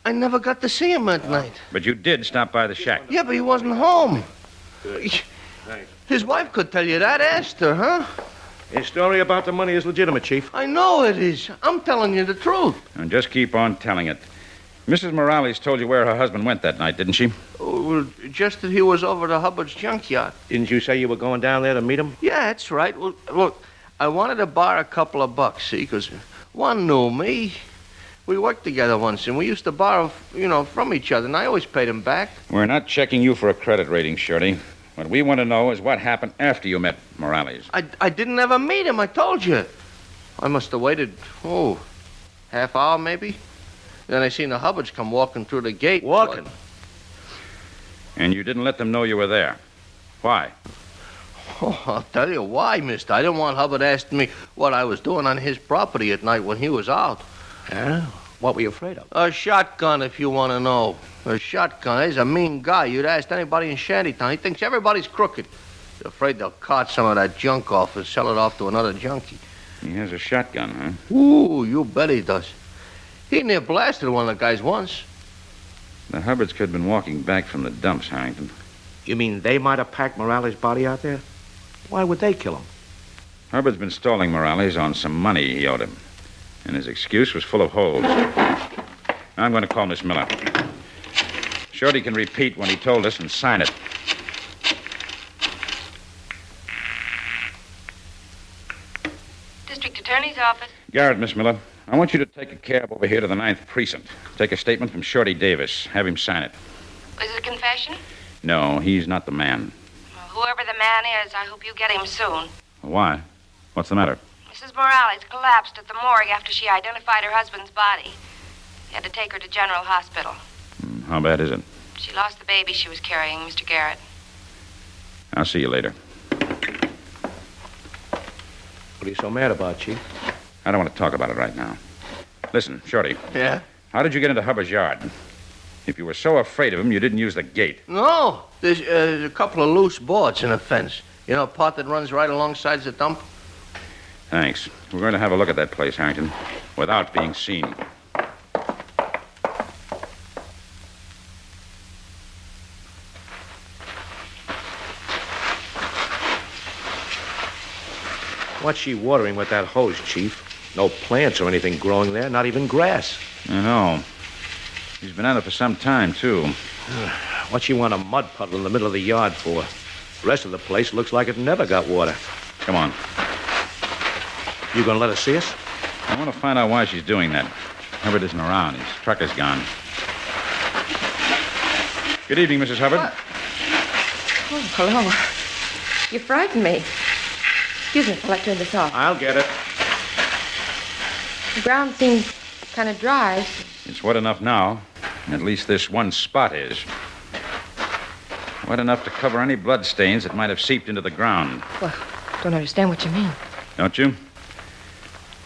I never got to see him that night. But you did stop by the shack. Yeah, but he wasn't home. His wife could tell you that. Asked her, huh? His story about the money is legitimate, Chief. I know it is. I'm telling you the truth. And just keep on telling it. Mrs. Morales told you where her husband went that night, didn't she? Oh, well, just that he was over to Hubbard's junkyard. Didn't you say you were going down there to meet him? Yeah, that's right. Well, look, I wanted to borrow a couple of bucks, see, because one knew me. We worked together once, and we used to borrow, from each other, and I always paid him back. We're not checking you for a credit rating, Shorty. What we want to know is what happened after you met Morales. I didn't ever meet him, I told you. I must have waited, half hour maybe. Then I seen the Hubbards come walking through the gate. Walking? And you didn't let them know you were there. Why? Oh, I'll tell you why, mister. I didn't want Hubbard asking me what I was doing on his property at night when he was out. Yeah? What were you afraid of? A shotgun, if you want to know. A shotgun. He's a mean guy. You'd ask anybody in Shantytown. He thinks everybody's crooked. He's afraid they'll cart some of that junk off and sell it off to another junkie. He has a shotgun, huh? Ooh, you bet he does. He near blasted one of the guys once. The Hubbards could have been walking back from the dumps, Harrington. You mean they might have packed Morales' body out there? Why would they kill him? Hubbard's been stalling Morales on some money he owed him. And his excuse was full of holes. Now I'm going to call Miss Miller. Shorty can repeat when he told us and sign it. District Attorney's Office. Garrett, Miss Miller. I want you to take a cab over here to the 9th Precinct. Take a statement from Shorty Davis. Have him sign it. Is it a confession? No, he's not the man. Well, whoever the man is, I hope you get him soon. Why? What's the matter? Mrs. Morales collapsed at the morgue after she identified her husband's body. They had to take her to General Hospital. How bad is it? She lost the baby she was carrying, Mr. Garrett. I'll see you later. What are you so mad about, Chief? I don't want to talk about it right now. Listen, Shorty. Yeah? How did you get into Hubbard's yard? If you were so afraid of him, you didn't use the gate. No. There's a couple of loose boards in the fence. You know, a part that runs right alongside the dump? Thanks. We're going to have a look at that place, Harrington, without being seen. What's she watering with that hose, Chief? No plants or anything growing there, not even grass. I know. He's been at it for some time, too. What's she want a mud puddle in the middle of the yard for? The rest of the place looks like it never got water. Come on. You gonna let her see us? I want to find out why she's doing that. Hubbard isn't around. His truck is gone. Good evening, Mrs. Hubbard. Oh, hello. You frightened me. Excuse me while I turn this off. I'll get it. The ground seems kind of dry. It's wet enough now. At least this one spot is. Wet enough to cover any blood stains that might have seeped into the ground. Well, don't understand what you mean. Don't you?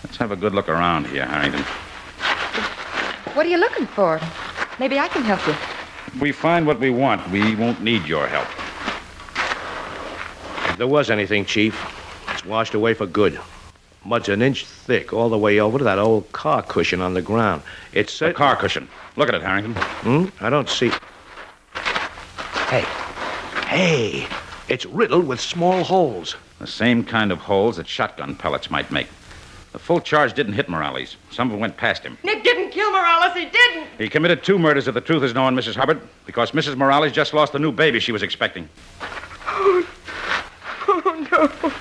Let's have a good look around here, Harrington. What are you looking for? Maybe I can help you. If we find what we want, we won't need your help. If there was anything, Chief, it's washed away for good. Mud's an inch thick all the way over to that old car cushion on the ground. It's a car cushion. Look at it, Harrington. I don't see. Hey, it's riddled with small holes. The same kind of holes that shotgun pellets might make. The full charge didn't hit Morales. Some of it went past him. Nick didn't kill Morales. He didn't. He committed 2 murders if the truth is known, Mrs. Hubbard, because Mrs. Morales just lost the new baby she was expecting. Oh, no.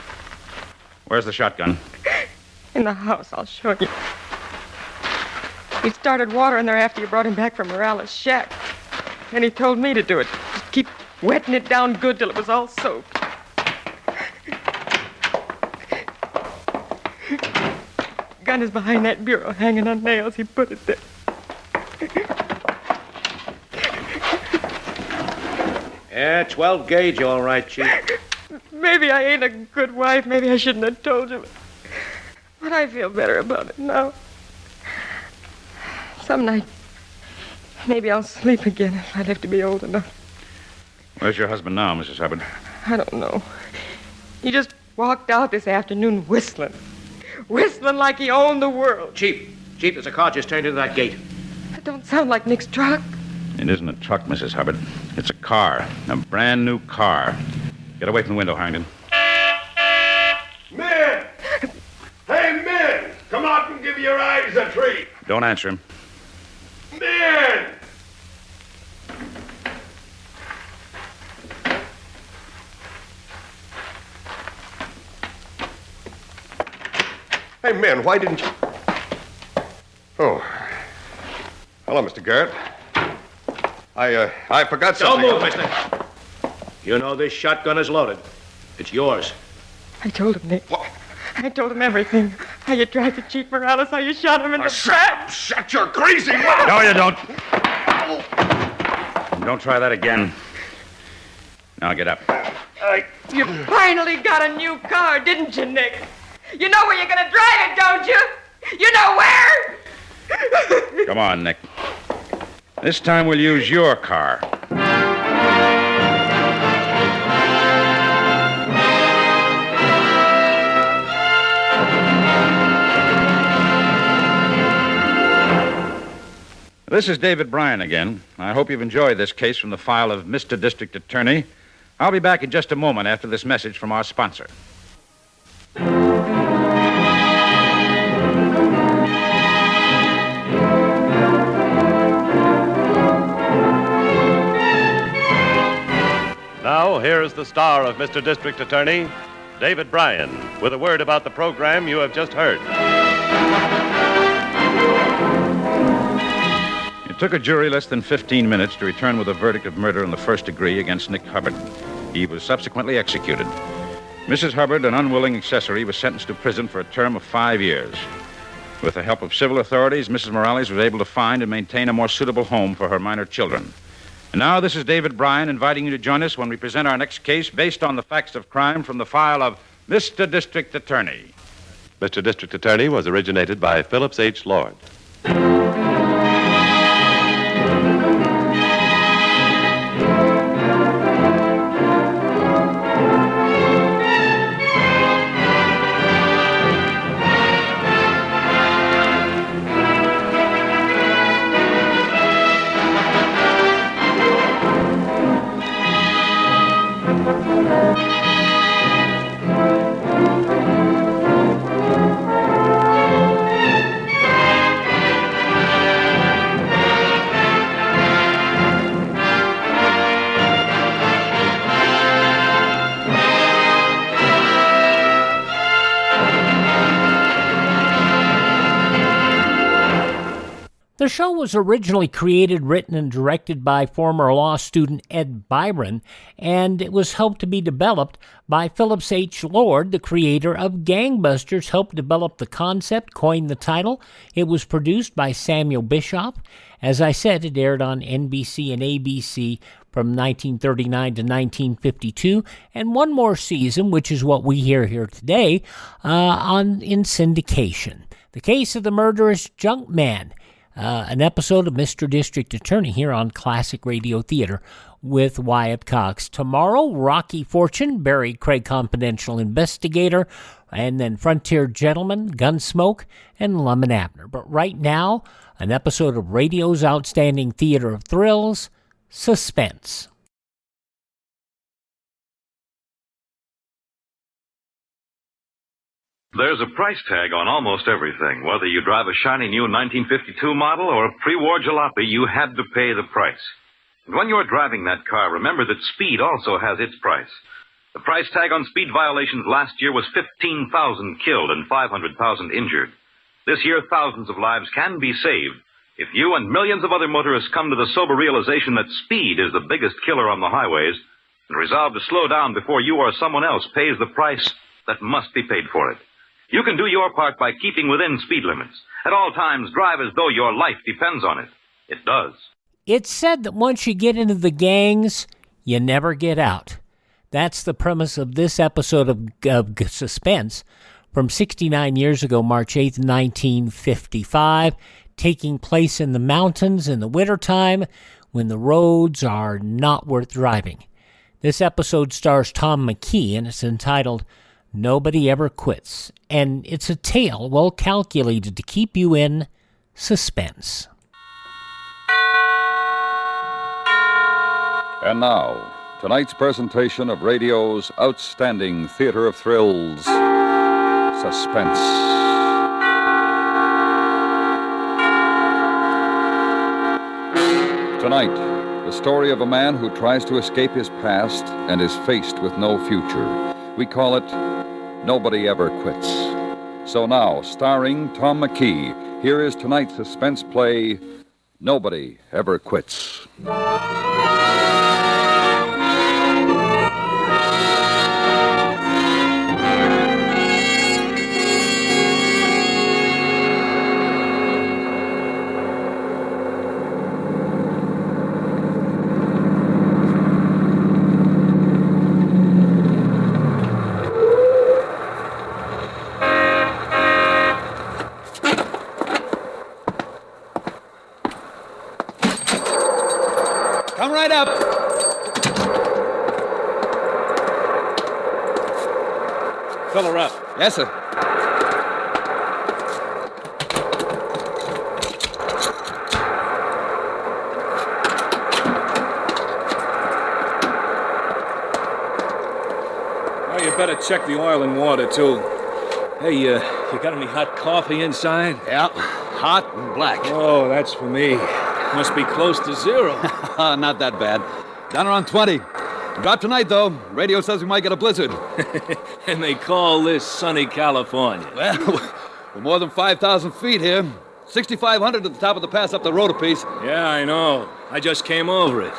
Where's the shotgun? In the house, I'll show you. He started water in there after you brought him back from Morales' shack. And he told me to do it. Just keep wetting it down good till it was all soaked. Gun is behind that bureau, hanging on nails. He put it there. Yeah, 12 gauge, all right, Chief. Maybe I ain't a good wife. Maybe I shouldn't have told you. But I feel better about it now. Some night, Maybe I'll sleep again if I live to be old enough. Where's your husband now, Mrs. Hubbard? I don't know. He just walked out this afternoon whistling. Whistling like he owned the world. Chief, there's a car just turned into that gate. That don't sound like Nick's truck. It isn't a truck, Mrs. Hubbard. It's a car. A brand new car. Get away from the window, Harrington. Men! Hey, men! Come out and give your eyes a treat. Don't answer him. Men! Hey, men, why didn't you... Oh. Hello, Mr. Garrett. I forgot something. Don't move, mister. You know this shotgun is loaded. It's yours. I told him, Nick. What? I told him everything. How you tried to cheat Morales, how you shot him in the back. Shut your crazy mouth! No, you don't. Don't try that again. Now get up. You finally got a new car, didn't you, Nick? You know where you're going to drive it, don't you? You know where? Come on, Nick. This time we'll use your car. This is David Bryan again. I hope you've enjoyed this case from the file of Mr. District Attorney. I'll be back in just a moment after this message from our sponsor. Now, here is the star of Mr. District Attorney, David Bryan, with a word about the program you have just heard. It took a jury less than 15 minutes to return with a verdict of murder in the first degree against Nick Hubbard. He was subsequently executed. Mrs. Hubbard, an unwilling accessory, was sentenced to prison for a term of 5 years. With the help of civil authorities, Mrs. Morales was able to find and maintain a more suitable home for her minor children. And now this is David Bryan inviting you to join us when we present our next case based on the facts of crime from the file of Mr. District Attorney. Mr. District Attorney was originated by Phillips H. Lord. The show was originally created, written, and directed by former law student Ed Byron, and it was helped to be developed by Phillips H. Lord, the creator of Gangbusters, helped develop the concept, coined the title. It was produced by Samuel Bischoff. As I said, it aired on NBC and ABC from 1939 to 1952, and one more season, which is what we hear here today, in syndication. The Case of the Murderous Junkman. An episode of Mr. District Attorney here on Classic Radio Theater with Wyatt Cox. Tomorrow, Rocky Fortune, Barry Craig Confidential Investigator, and then Frontier Gentleman, Gunsmoke, and Lum and Abner. But right now, an episode of radio's outstanding theater of thrills, Suspense. There's a price tag on almost everything. Whether you drive a shiny new 1952 model or a pre-war jalopy, you had to pay the price. And when you're driving that car, remember that speed also has its price. The price tag on speed violations last year was 15,000 killed and 500,000 injured. This year, thousands of lives can be saved if you and millions of other motorists come to the sober realization that speed is the biggest killer on the highways and resolve to slow down before you or someone else pays the price that must be paid for it. You can do your part by keeping within speed limits. At all times, drive as though your life depends on it. It does. It's said that once you get into the gangs, you never get out. That's the premise of this episode of Suspense from 69 years ago, March 8th, 1955. taking place in the mountains in the wintertime when the roads are not worth driving. This episode stars Tom McKee, and it's entitled Nobody Ever Quits. And it's a tale well calculated to keep you in suspense. And now, tonight's presentation of radio's outstanding theater of thrills, Suspense. Tonight, the story of a man who tries to escape his past and is faced with no future. We call it Nobody Ever Quits. So now, starring Tom McKee, here is tonight's suspense play, Nobody Ever Quits. Come right up. Fill her up. Yes, sir. Oh, you better check the oil and water, too. Hey, you got any hot coffee inside? Yeah, hot and black. Oh, that's for me. Must be close to zero. Not that bad. Down around 20. Drop tonight, though. Radio says we might get a blizzard. And they call this sunny California. Well, we're more than 5,000 feet here. 6,500 at the top of the pass up the road a piece. Yeah, I know. I just came over it.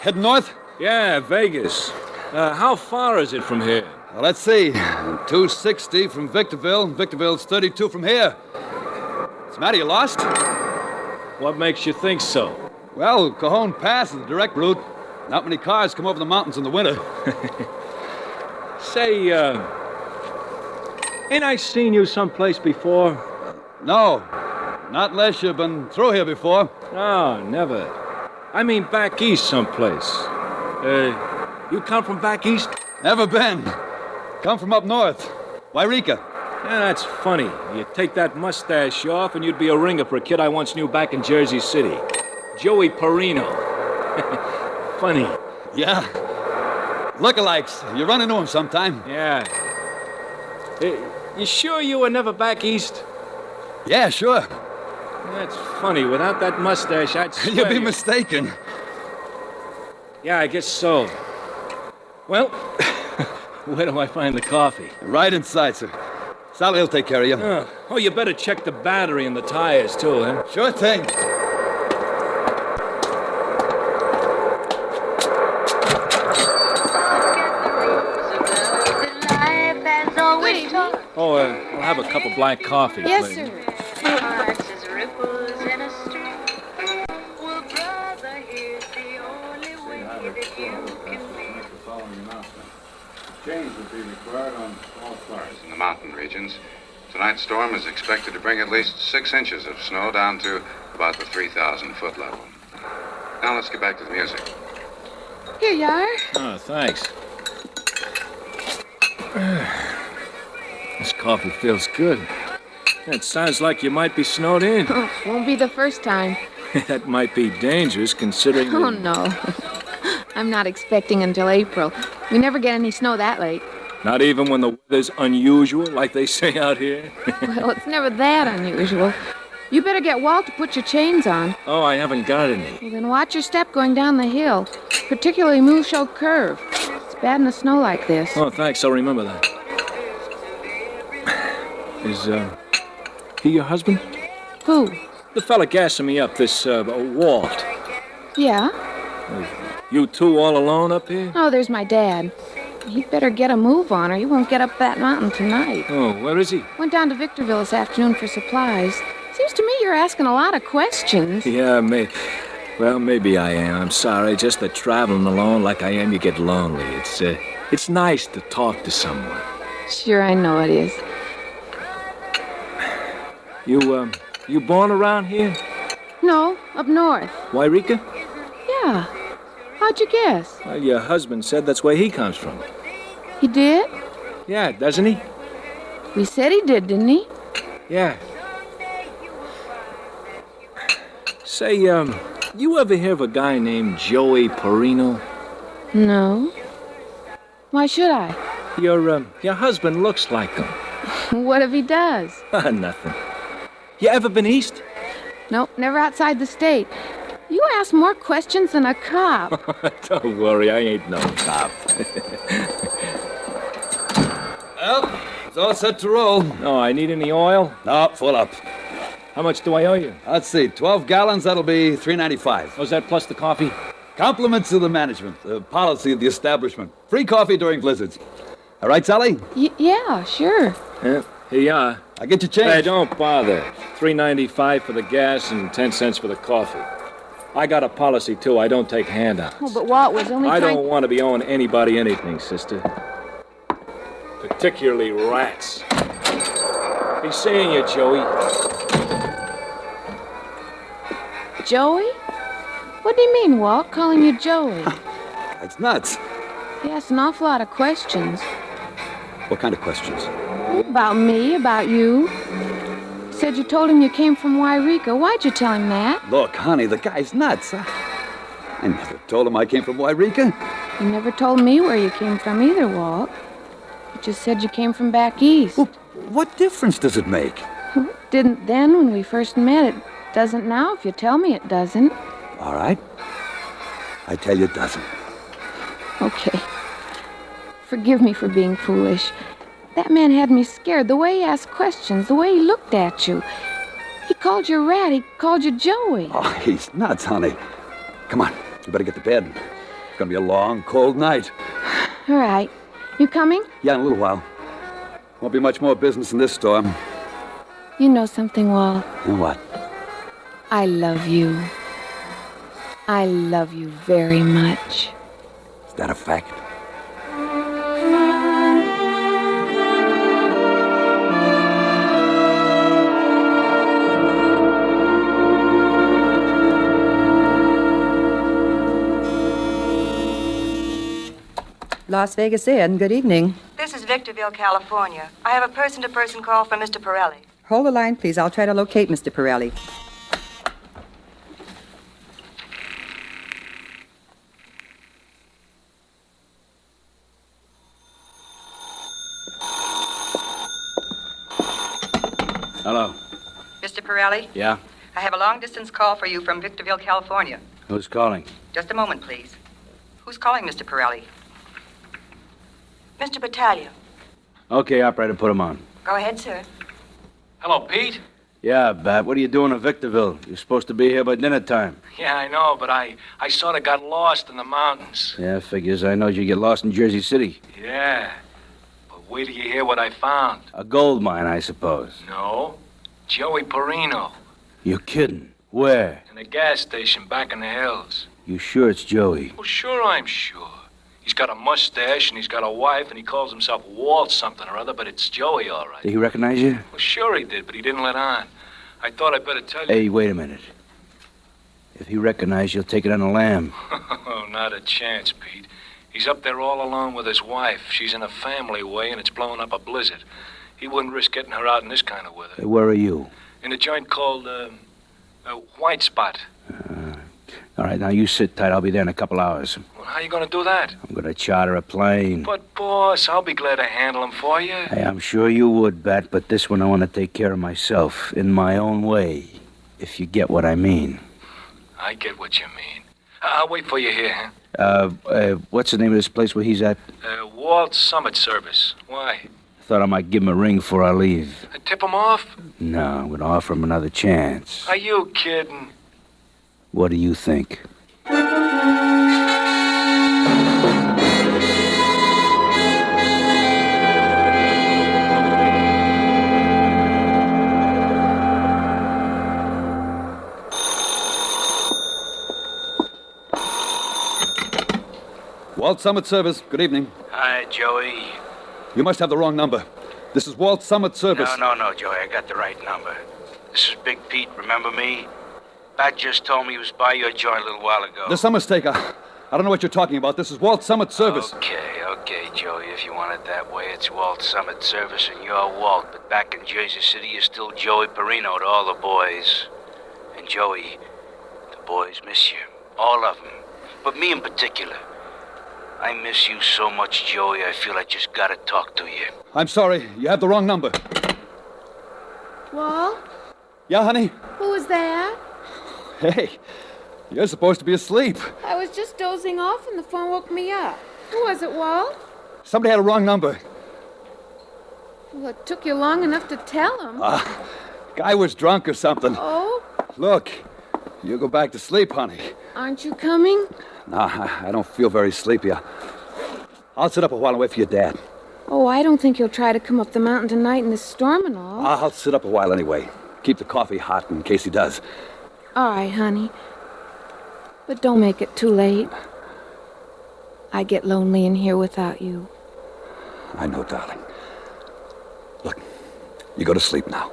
Heading north? Yeah, Vegas. How far is it from here? Well, let's see. 260 from Victorville. Victorville's 32 from here. What's the matter, you lost? What makes you think so? Well, Cajon Pass is the direct route. Not many cars come over the mountains in the winter. Say, ain't I seen you someplace before? No, not unless you've been through here before. No, never. I mean back east someplace. You come from back east? Never been. Come from up north. Wairika. Yeah, that's funny. You take that mustache off and you'd be a ringer for a kid I once knew back in Jersey City. Joey Perino. Funny. Yeah. Lookalikes. You run into them sometime. Yeah. You sure you were never back east? Yeah, sure. That's funny. Without that mustache, I'd swear You'd be mistaken. Yeah, I guess so. Well, where do I find the coffee? Right inside, sir. Sally will take care of you. Oh, you better check the battery and the tires, too, huh? Sure thing. Oh, I'll have a cup of black coffee, Yes, please. sir. Change will be required on all cars in the mountain regions. Tonight's storm is expected to bring at least 6 inches of snow down to about the 3,000-foot level. Now let's get back to the music. Here you are. Oh, thanks. This coffee feels good. It sounds like you might be snowed in. Oh, won't be the first time. That might be dangerous considering... Oh, no. I'm not expecting until April. We never get any snow that late. Not even when the weather's unusual, like they say out here? Well, it's never that unusual. You better get Walt to put your chains on. Oh, I haven't got any. Well, then watch your step going down the hill, particularly Mooshoe Curve. It's bad in the snow like this. Oh, thanks. I'll remember that. Is, he your husband? Who? The fella gassing me up, this, Walt. Yeah? You two all alone up here? Oh, there's my dad. He'd better get a move on or he won't get up that mountain tonight. Oh, where is he? Went down to Victorville this afternoon for supplies. Seems to me you're asking a lot of questions. Yeah, maybe I am. I'm sorry. Just that traveling alone like I am, you get lonely. It's nice to talk to someone. Sure, I know it is. You You born around here? No, up north. Wairika? Yeah. How'd you guess? Well, your husband said that's where he comes from. He did? Yeah, doesn't he? We said he did, didn't he? Yeah. Say, you ever hear of a guy named Joey Perino? No. Why should I? Your husband looks like him. What if he does? Nothing. You ever been east? Nope, never outside the state. You ask more questions than a cop. Don't worry, I ain't no cop. Well, it's all set to roll. No, I need any oil? No, full up. How much do I owe you? Let's see, 12 gallons, that'll be $3.95. Was that plus the coffee? Compliments to the management, the policy of the establishment. Free coffee during blizzards. All right, Sally? Yeah, sure. Yeah, here you are. I'll get you change. Hey, don't bother. $3.95 for the gas and 10 cents for the coffee. I got a policy, too. I don't take handouts. Oh, but Walt was only I trying... don't want to be owing anybody anything, sister. Particularly rats. He's seeing you, Joey. Joey? What do you mean, Walt, calling you Joey? That's nuts. He asked an awful lot of questions. What kind of questions? About me, about you. Said you told him you came from Wairika. Why'd you tell him that? Look, honey, the guy's nuts. I never told him I came from Wairika. You never told me where you came from either, Walt. You just said you came from back east. Well, what difference does it make? Well, it didn't then when we first met. It doesn't now if you tell me it doesn't. All right. I tell you it doesn't. Okay. Forgive me for being foolish. That man had me scared. The way he asked questions, the way he looked at you. He called you a rat. He called you Joey. Oh, he's nuts, honey. Come on. You better get to bed. It's going to be a long, cold night. All right. You coming? Yeah, in a little while. Won't be much more business in this storm. You know something, Walt? And what? I love you. I love you very much. Is that a fact? Las Vegas Inn, good evening. This is Victorville, California. I have a person-to-person call from Mr. Pirelli. Hold the line, please. I'll try to locate Mr. Pirelli. Hello. Mr. Pirelli? Yeah? I have a long-distance call for you from Victorville, California. Who's calling? Just a moment, please. Who's calling, Mr. Pirelli? Mr. Battaglia. Okay, operator, put him on. Go ahead, sir. Hello, Pete? Yeah, Bat, what are you doing in Victorville? You're supposed to be here by dinner time. Yeah, I know, but I sort of got lost in the mountains. Yeah, figures. I know you get lost in Jersey City. Yeah. But wait till you hear what I found. A gold mine, I suppose. No. Joey Perino. You're kidding. Where? In a gas station back in the hills. You sure it's Joey? Well, sure I'm sure. He's got a mustache, and he's got a wife, and he calls himself Walt something or other, but it's Joey, all right. Did he recognize you? Well, sure he did, but he didn't let on. I thought I'd better tell you. Hey, wait a minute. If he recognized you, he'll take it on a lamb. Oh, not a chance, Pete. He's up there all alone with his wife. She's in a family way, and it's blowing up a blizzard. He wouldn't risk getting her out in this kind of weather. Hey, where are you? In a joint called, White Spot. All right, now you sit tight. I'll be there in a couple hours. Well, how you gonna do that? I'm gonna charter a plane. But, boss, I'll be glad to handle him for you. Hey, I'm sure you would, Bat, but this one I want to take care of myself, in my own way, if you get what I mean. I get what you mean. I'll wait for you here, huh? What's the name of this place where he's at? Walt Summit Service. Why? I thought I might give him a ring before I leave. Tip him off? No, I'm gonna offer him another chance. Are you kidding? What do you think? Walt Summit Service, good evening. Hi, Joey. You must have the wrong number. This is Walt Summit Service. No, Joey, I got the right number. This is Big Pete, remember me? Bat just told me he was by your joint a little while ago. There's some mistake. I don't know what you're talking about. This is Walt Summit Service. Okay, Joey, if you want it that way, it's Walt Summit Service and you're Walt. But back in Jersey City, you're still Joey Perino to all the boys. And Joey, the boys miss you. All of them. But me in particular. I miss you so much, Joey, I feel I just gotta talk to you. I'm sorry. You have the wrong number. Walt? Yeah, honey? Who was that? Hey, you're supposed to be asleep. I was just dozing off and the phone woke me up. Who was it, Walt? Somebody had a wrong number. Well, it took you long enough to tell him. Guy was drunk or something. Oh? Look, you go back to sleep, honey. Aren't you coming? Nah, I don't feel very sleepy. I'll sit up a while and wait for your dad. Oh, I don't think he'll try to come up the mountain tonight in this storm and all. I'll sit up a while anyway. Keep the coffee hot in case he does. All right, honey. But don't make it too late. I get lonely in here without you. I know, darling. Look, you go to sleep now.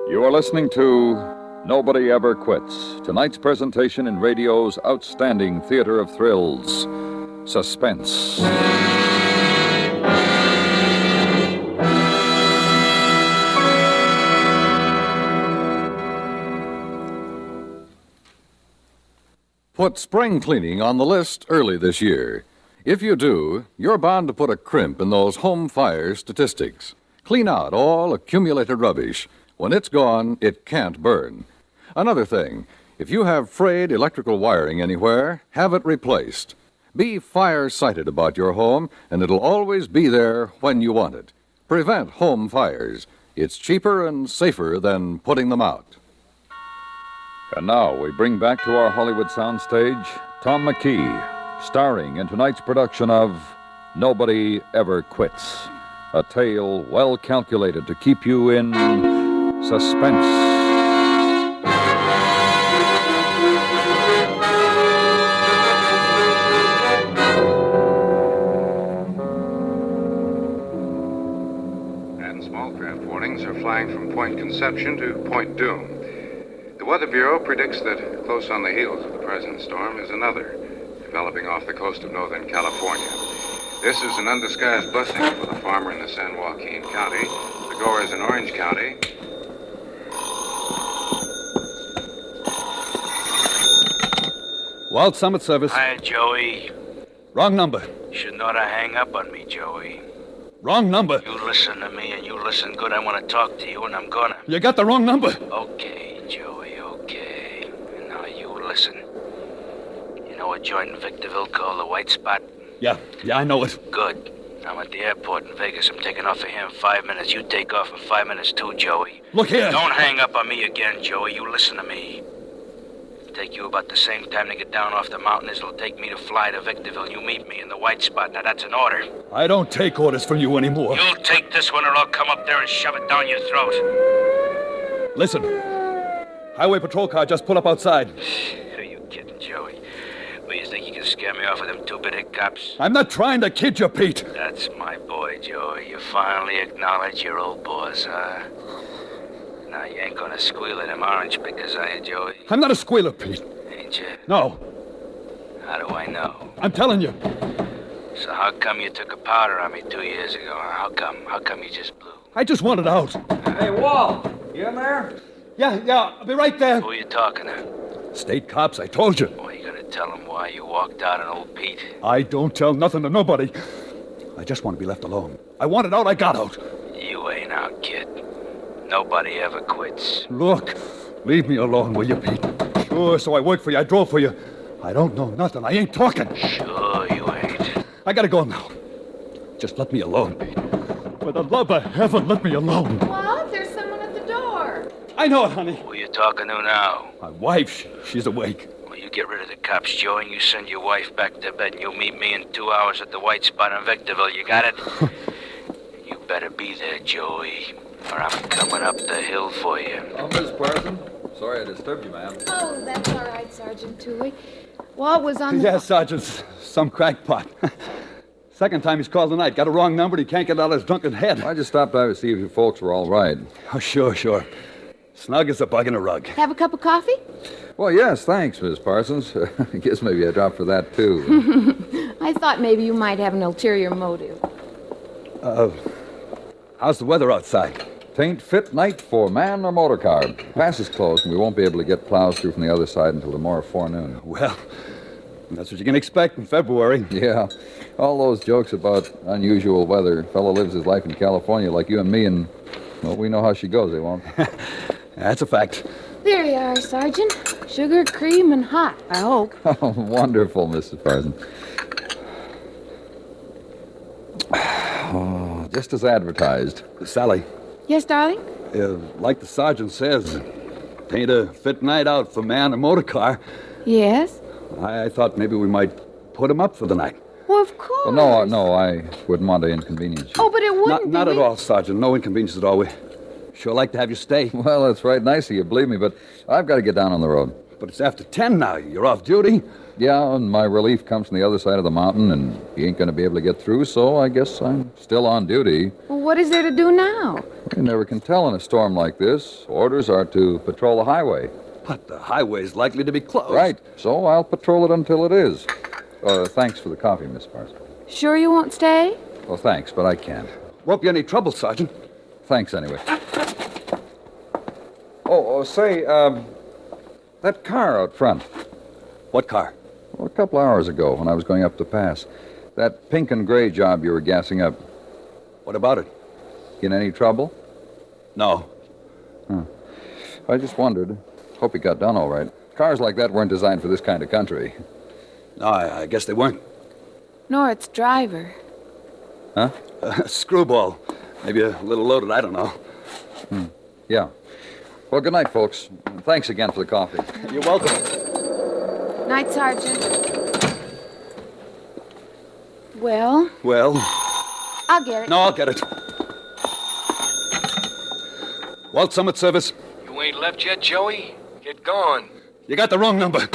You are listening to Nobody Ever Quits, tonight's presentation in radio's outstanding theater of thrills, Suspense. Put spring cleaning on the list early this year. If you do, you're bound to put a crimp in those home fire statistics. Clean out all accumulated rubbish. When it's gone, it can't burn. Another thing, if you have frayed electrical wiring anywhere, have it replaced. Be fire-sighted about your home, and it'll always be there when you want it. Prevent home fires. It's cheaper and safer than putting them out. And now we bring back to our Hollywood soundstage Tom McKee, starring in tonight's production of Nobody Ever Quits, a tale well calculated to keep you in suspense. Flying from Point Conception to Point Doom. The Weather Bureau predicts that close on the heels of the present storm is another, developing off the coast of Northern California. This is an undisguised blessing for the farmer in the San Joaquin County, the goers in Orange County. Walt Summit Service. Hi, Joey. Wrong number. You should know to hang up on me, Joey. Wrong number. You listen to me, and you listen good. I want to talk to you, and I'm gonna. You got the wrong number. Okay, Joey, okay. And now you listen. You know a joint in Victorville called the White Spot? Yeah, I know it. Good. I'm at the airport in Vegas. I'm taking off for here in 5 minutes. You take off in 5 minutes too, Joey. Look here. Don't hang up on me again, Joey. You listen to me. It'll take you about the same time to get down off the mountain as it'll take me to fly to Victorville. You meet me in the White Spot. Now, that's an order. I don't take orders from you anymore. You'll take this one or I'll come up there and shove it down your throat. Listen. Highway patrol car just pulled up outside. Are you kidding, Joey? Well, you think you can scare me off with them two-bit cops? I'm not trying to kid you, Pete. That's my boy, Joey. You finally acknowledge your old boss, huh? Now, you ain't gonna squeal at them orange pickers, are you, Joey? I'm not a squealer, Pete. Ain't you? No. How do I know? I'm telling you. So how come you took a powder on me 2 years ago? Huh? How come you just blew? I just wanted out. Hey, Walt, you in there? Yeah, I'll be right there. Who are you talking to? State cops, I told you. Well, you gonna tell them why you walked out on old Pete? I don't tell nothing to nobody. I just want to be left alone. I wanted out, I got out. You ain't out, kid. Nobody ever quits. Look, leave me alone, will you, Pete? Sure, so I worked for you, I drove for you. I don't know nothing, I ain't talking. Sure you ain't. I gotta go now. Just let me alone, Pete. For the love of heaven, let me alone. What? There's someone at the door. I know it, honey. Who you talking to now? My wife, she's awake. Well, you get rid of the cops, Joe, and you send your wife back to bed, and you'll meet me in 2 hours at the White Spot in Victorville. You got it? You better be there, Joey, or I'm coming up the hill for you. Oh, Miss Parson, Sorry I disturbed you, ma'am. Oh, that's all right, Sergeant Tooley. Walt was on the... Yes, Sergeant. Some crackpot. Second time he's called tonight. Got a wrong number and he can't get out of his drunken head. I just stopped by to see if you folks were all right. Oh, sure. Snug as a bug in a rug. Have a cup of coffee? Well, yes, thanks, Miss Parsons. I guess maybe I dropped for that, too. I thought maybe you might have an ulterior motive. How's the weather outside? Tain't fit night for man or motor car. Pass is closed, and we won't be able to get plows through from the other side until tomorrow forenoon. Well, that's what you can expect in February. Yeah. All those jokes about unusual weather. Fellow lives his life in California like you and me, and, well, we know how she goes, they won't. That's a fact. There you are, Sergeant. Sugar, cream, and hot, I hope. Oh, wonderful, Mrs. Parsons. Oh, just as advertised. Sally. Yes, darling? Like the sergeant says, ain't a fit night out for man or motor car. Yes? I thought maybe we might put him up for the night. Well, of course. Well, no, I wouldn't want to inconvenience you. Oh, but it wouldn't Not at all, Sergeant. No inconvenience at all. We sure like to have you stay. Well, that's right nice of you, believe me, but I've got to get down on the road. But it's after 10 now. You're off duty. Yeah, and my relief comes from the other side of the mountain, and he ain't going to be able to get through, so I guess I'm still on duty. Well, what is there to do now? You never can tell in a storm like this. Orders are to patrol the highway. But the highway's likely to be closed. Right, so I'll patrol it until it is. Thanks for the coffee, Miss Parsons. Sure you won't stay? Well, thanks, but I can't. Won't be any trouble, Sergeant. Thanks, anyway. Say, that car out front. What car? Well, a couple hours ago when I was going up the pass. That pink and gray job you were gassing up. What about it? In any trouble? No. Huh. I just wondered. Hope it got done all right. Cars like that weren't designed for this kind of country. No, I guess they weren't. Nor its driver. Huh? Screwball. Maybe a little loaded, I don't know. Yeah. Well, good night, folks. Thanks again for the coffee. You're welcome. Night, Sergeant. Well? Well? I'll get it. No, I'll get it. Walt Summit Service. You ain't left yet, Joey? Get going. You got the wrong number.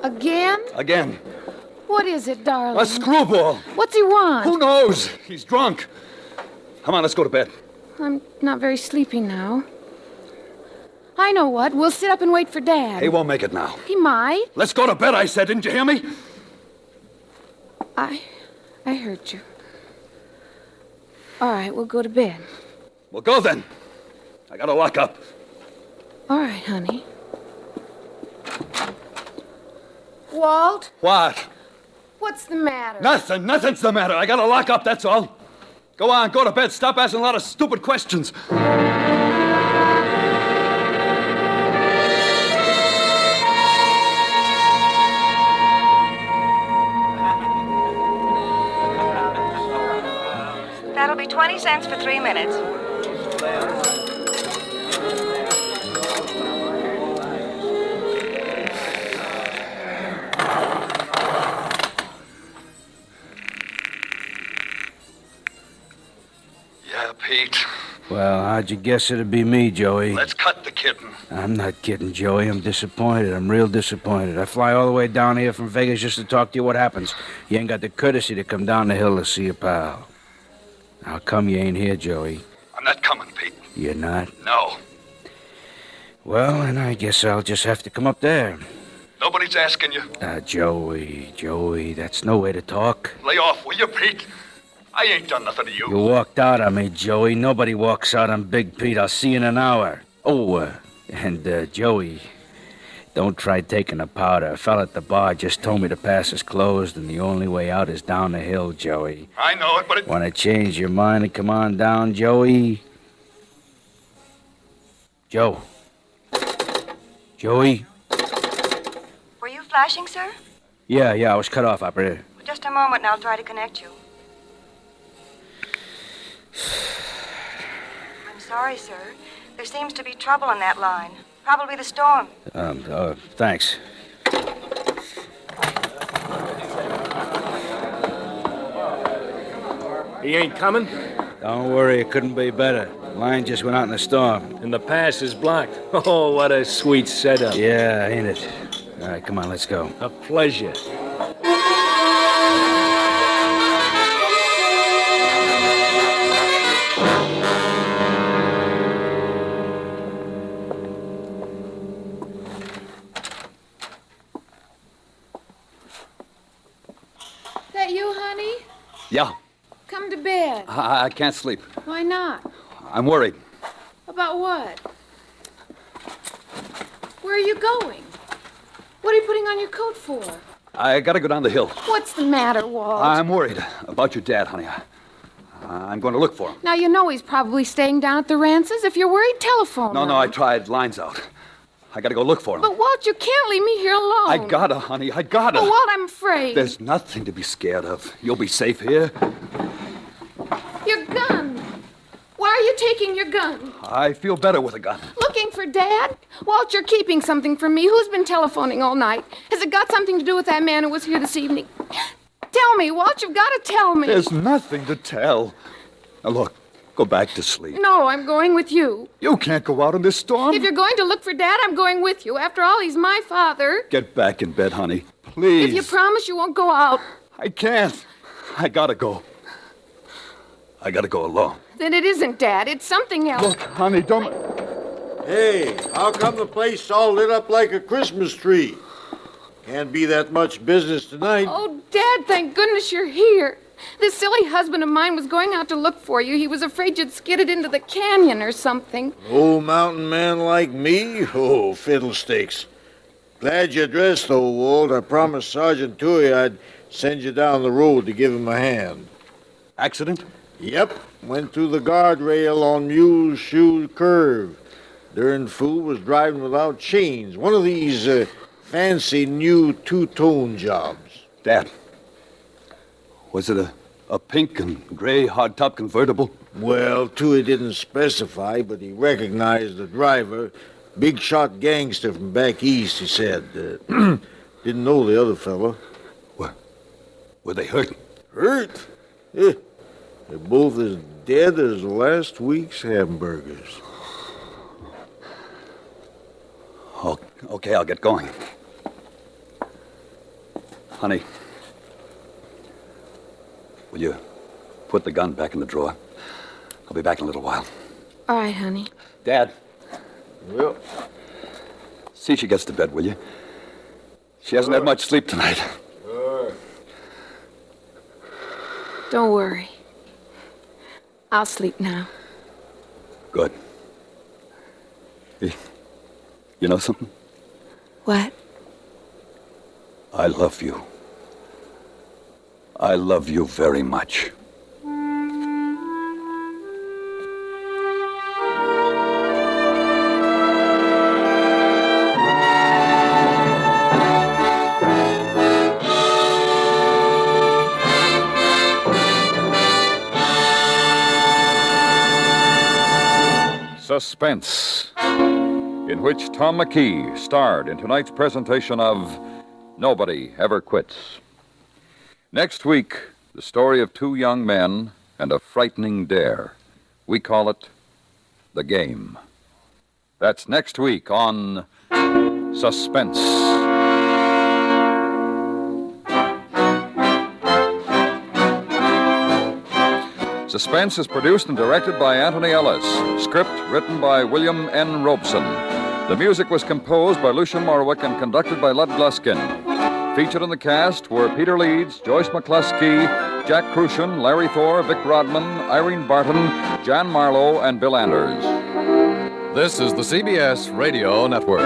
Again? Again. What is it, darling? A screwball. What's he want? Who knows? He's drunk. Come on, let's go to bed. I'm not very sleepy now. I know what. We'll sit up and wait for Dad. He won't make it now. He might. Let's go to bed, I said. Didn't you hear me? I heard you. All right, we'll go to bed. Well, go then. I gotta lock up. All right, honey. Walt? What? What's the matter? Nothing's the matter. I gotta lock up, that's all. Go on, go to bed. Stop asking a lot of stupid questions. That'll be 20 cents for 3 minutes. Yeah, Pete. Well, how'd you guess it'd be me, Joey? Let's cut the kidding. I'm not kidding, Joey. I'm disappointed. I'm real disappointed. I fly all the way down here from Vegas just to talk to you. What happens? You ain't got the courtesy to come down the hill to see your pal. How come you ain't here, Joey? I'm not coming, Pete. You're not? No. Well, then I guess I'll just have to come up there. Nobody's asking you. Joey, that's no way to talk. Lay off, will you, Pete? I ain't done nothing to you. You walked out on me, Joey. Nobody walks out on Big Pete. I'll see you in an hour. Joey, don't try taking a powder. A fella at the bar just told me the pass is closed and the only way out is down the hill, Joey. I know it, but it... Want to change your mind and come on down, Joey? Joey? Were you flashing, sir? Yeah, I was cut off, operator. Just a moment and I'll try to connect you. I'm sorry, sir. There seems to be trouble on that line. Probably the storm. Thanks. He ain't coming? Don't worry, it couldn't be better. Line just went out in the storm. And the pass is blocked. Oh, what a sweet setup. Yeah, ain't it? All right, come on, let's go. A pleasure. That you, honey? Yeah, Come to bed. I can't sleep. Why not? I'm worried. About what? Where are you going? What are you putting on your coat for? I gotta go down the hill. What's the matter, Walt? I'm worried about your dad, honey. I'm going to look for him. Now, you know he's probably staying down at the Rances. If you're worried, telephone him. No, I tried. Line's out. I gotta go look for him. But, Walt, you can't leave me here alone. I gotta, honey. I gotta. Oh, Walt, I'm afraid. There's nothing to be scared of. You'll be safe here. Your gun. Why are you taking your gun? I feel better with a gun. Looking for Dad? Walt, you're keeping something from me. Who's been telephoning all night? Has it got something to do with that man who was here this evening? Tell me, Walt, you've got to tell me. There's nothing to tell. Now, look, go back to sleep. No, I'm going with you. You can't go out in this storm. If you're going to look for Dad, I'm going with you. After all, he's my father. Get back in bed, honey. Please. If you promise you won't go out. I can't. I gotta go. I gotta go alone. Then it isn't Dad. It's something else. Look, honey, don't... Hey, how come the place all lit up like a Christmas tree? Can't be that much business tonight. Oh, Dad, thank goodness you're here. This silly husband of mine was going out to look for you. He was afraid you'd skidded into the canyon or something. Old mountain man like me? Oh, fiddlesticks. Glad you're dressed, though, Walt. I promised Sergeant Toohey I'd send you down the road to give him a hand. Accident? Yep. Went through the guardrail on Mule's Shoe Curve. Darn fool was driving without chains. One of these fancy new two-tone jobs. Dad, was it a pink and gray hardtop convertible? Well, Toohey didn't specify, but he recognized the driver. Big shot gangster from back east, he said. Didn't know the other fellow. Were they hurt? Hurt? They're both as dead as last week's hamburgers. Oh, okay, I'll get going. Honey, will you put the gun back in the drawer? I'll be back in a little while. All right, honey. Dad. Well, see she gets to bed, will you? She hasn't had much sleep tonight. Don't worry. I'll sleep now. Good. You know something? What? I love you. I love you very much. Suspense, in which Tom McKee starred in tonight's presentation of Nobody Ever Quits. Next week, the story of two young men and a frightening dare. We call it The Game. That's next week on Suspense. Suspense is produced and directed by Anthony Ellis. Script written by William N. Robeson. The music was composed by Lucian Morwick and conducted by Lud Gluskin. Featured in the cast were Peter Leeds, Joyce McCluskey, Jack Crucian, Larry Thor, Vic Rodman, Irene Barton, Jan Marlowe, and Bill Anders. This is the CBS Radio Network.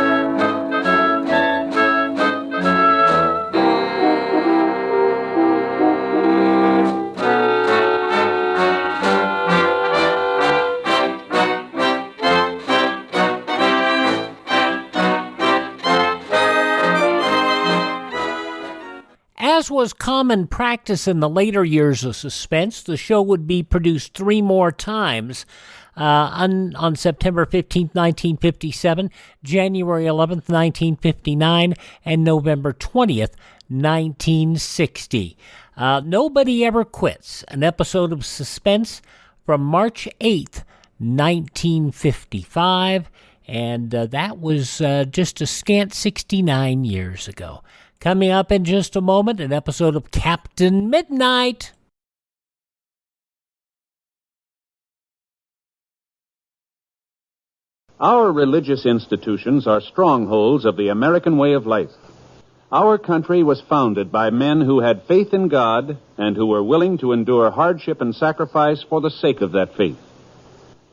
As was common practice in the later years of Suspense, the show would be produced 3 more times on September 15th, 1957, January 11th, 1959, and November 20th, 1960. Nobody Ever Quits, an episode of Suspense from March 8th, 1955, and that was just a scant 69 years ago. Coming up in just a moment, an episode of Captain Midnight. Our religious institutions are strongholds of the American way of life. Our country was founded by men who had faith in God and who were willing to endure hardship and sacrifice for the sake of that faith.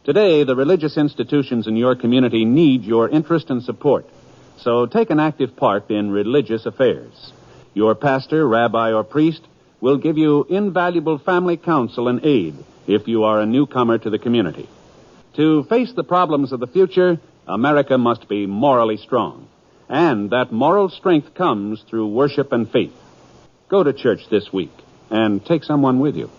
Today, the religious institutions in your community need your interest and support, so take an active part in religious affairs. Your pastor, rabbi, or priest will give you invaluable family counsel and aid if you are a newcomer to the community. To face the problems of the future, America must be morally strong. And that moral strength comes through worship and faith. Go to church this week and take someone with you.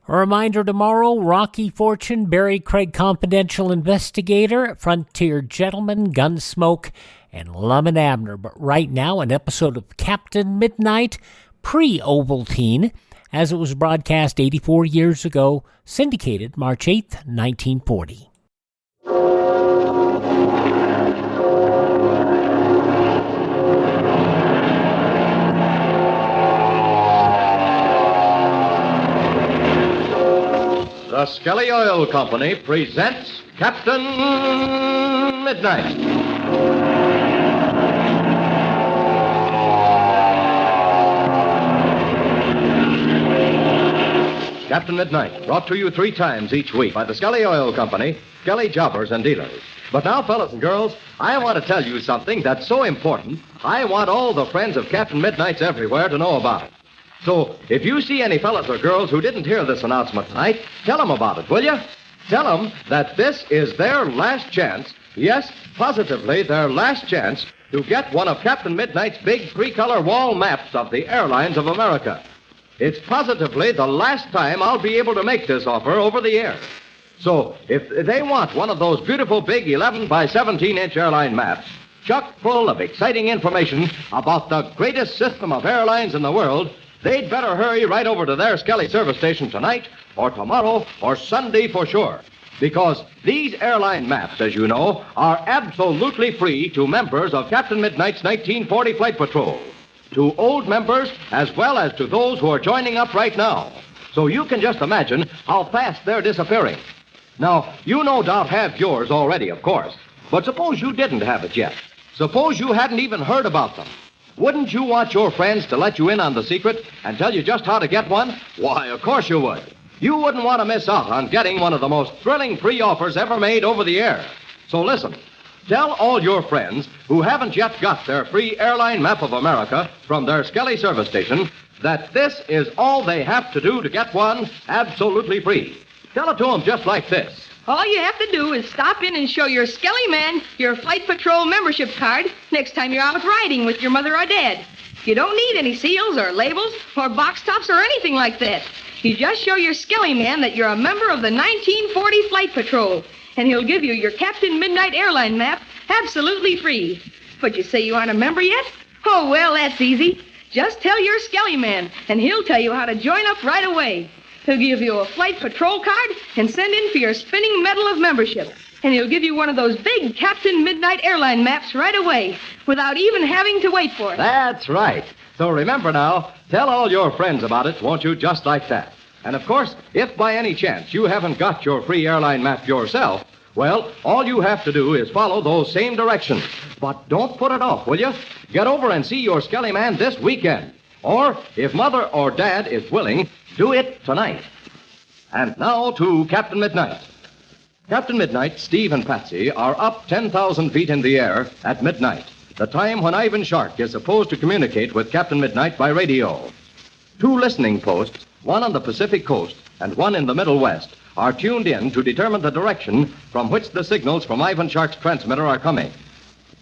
A reminder tomorrow, Rocky Fortune, Barry Craig Confidential Investigator, Frontier Gentleman, Gunsmoke, and Lum and Abner. But right now, an episode of Captain Midnight, pre-Ovaltine, as it was broadcast 84 years ago, syndicated March 8th, 1940. The Skelly Oil Company presents Captain Midnight. Captain Midnight, brought to you 3 times each week by the Skelly Oil Company, Skelly Jobbers and Dealers. But now, fellas and girls, I want to tell you something that's so important, I want all the friends of Captain Midnight's everywhere to know about it. So, if you see any fellas or girls who didn't hear this announcement tonight, tell them about it, will you? Tell them that this is their last chance, yes, positively their last chance, to get one of Captain Midnight's big 3-color wall maps of the airlines of America. It's positively the last time I'll be able to make this offer over the air. So, if they want one of those beautiful big 11 by 17-inch airline maps, chock full of exciting information about the greatest system of airlines in the world, they'd better hurry right over to their Skelly service station tonight, or tomorrow, or Sunday for sure. Because these airline maps, as you know, are absolutely free to members of Captain Midnight's 1940 Flight Patrol. To old members, as well as to those who are joining up right now. So you can just imagine how fast they're disappearing. Now, you no doubt have yours already, of course. But suppose you didn't have it yet. Suppose you hadn't even heard about them. Wouldn't you want your friends to let you in on the secret and tell you just how to get one? Why, of course you would. You wouldn't want to miss out on getting one of the most thrilling free offers ever made over the air. So listen. Tell all your friends who haven't yet got their free airline map of America from their Skelly service station that this is all they have to do to get one absolutely free. Tell it to them just like this. All you have to do is stop in and show your Skelly man your Flight Patrol membership card next time you're out riding with your mother or dad. You don't need any seals or labels or box tops or anything like that. You just show your Skelly man that you're a member of the 1940 Flight Patrol, and he'll give you your Captain Midnight airline map absolutely free. But you say you aren't a member yet? Oh, well, that's easy. Just tell your Skelly man, and he'll tell you how to join up right away. He'll give you a Flight Patrol card and send in for your spinning medal of membership. And he'll give you one of those big Captain Midnight airline maps right away, without even having to wait for it. That's right. So remember now, tell all your friends about it, won't you, just like that. And of course, if by any chance you haven't got your free airline map yourself, well, all you have to do is follow those same directions. But don't put it off, will you? Get over and see your Skelly man this weekend. Or, if Mother or Dad is willing, do it tonight. And now to Captain Midnight. Captain Midnight, Steve and Patsy are up 10,000 feet in the air at midnight, the time when Ivan Shark is supposed to communicate with Captain Midnight by radio. 2 listening posts, one on the Pacific coast and one in the Middle West, are tuned in to determine the direction from which the signals from Ivan Shark's transmitter are coming.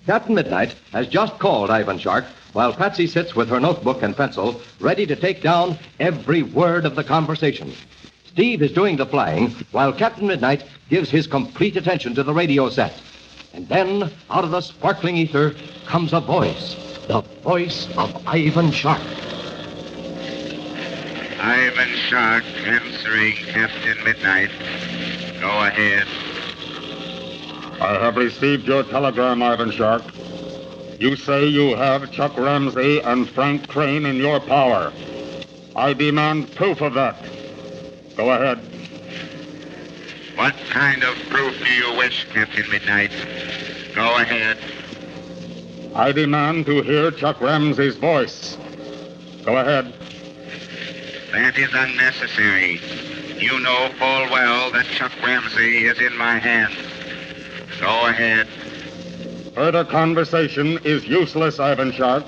Captain Midnight has just called Ivan Shark while Patsy sits with her notebook and pencil ready to take down every word of the conversation. Steve is doing the flying while Captain Midnight gives his complete attention to the radio set. And then, out of the sparkling ether, comes a voice. The voice of Ivan Shark. Ivan Shark answering Captain Midnight. Go ahead. I have received your telegram, Ivan Shark. You say you have Chuck Ramsey and Frank Crane in your power. I demand proof of that. Go ahead. What kind of proof do you wish, Captain Midnight? Go ahead. I demand to hear Chuck Ramsey's voice. Go ahead. That is unnecessary. You know full well that Chuck Ramsey is in my hands. Go ahead. Further conversation is useless, Ivan Shark,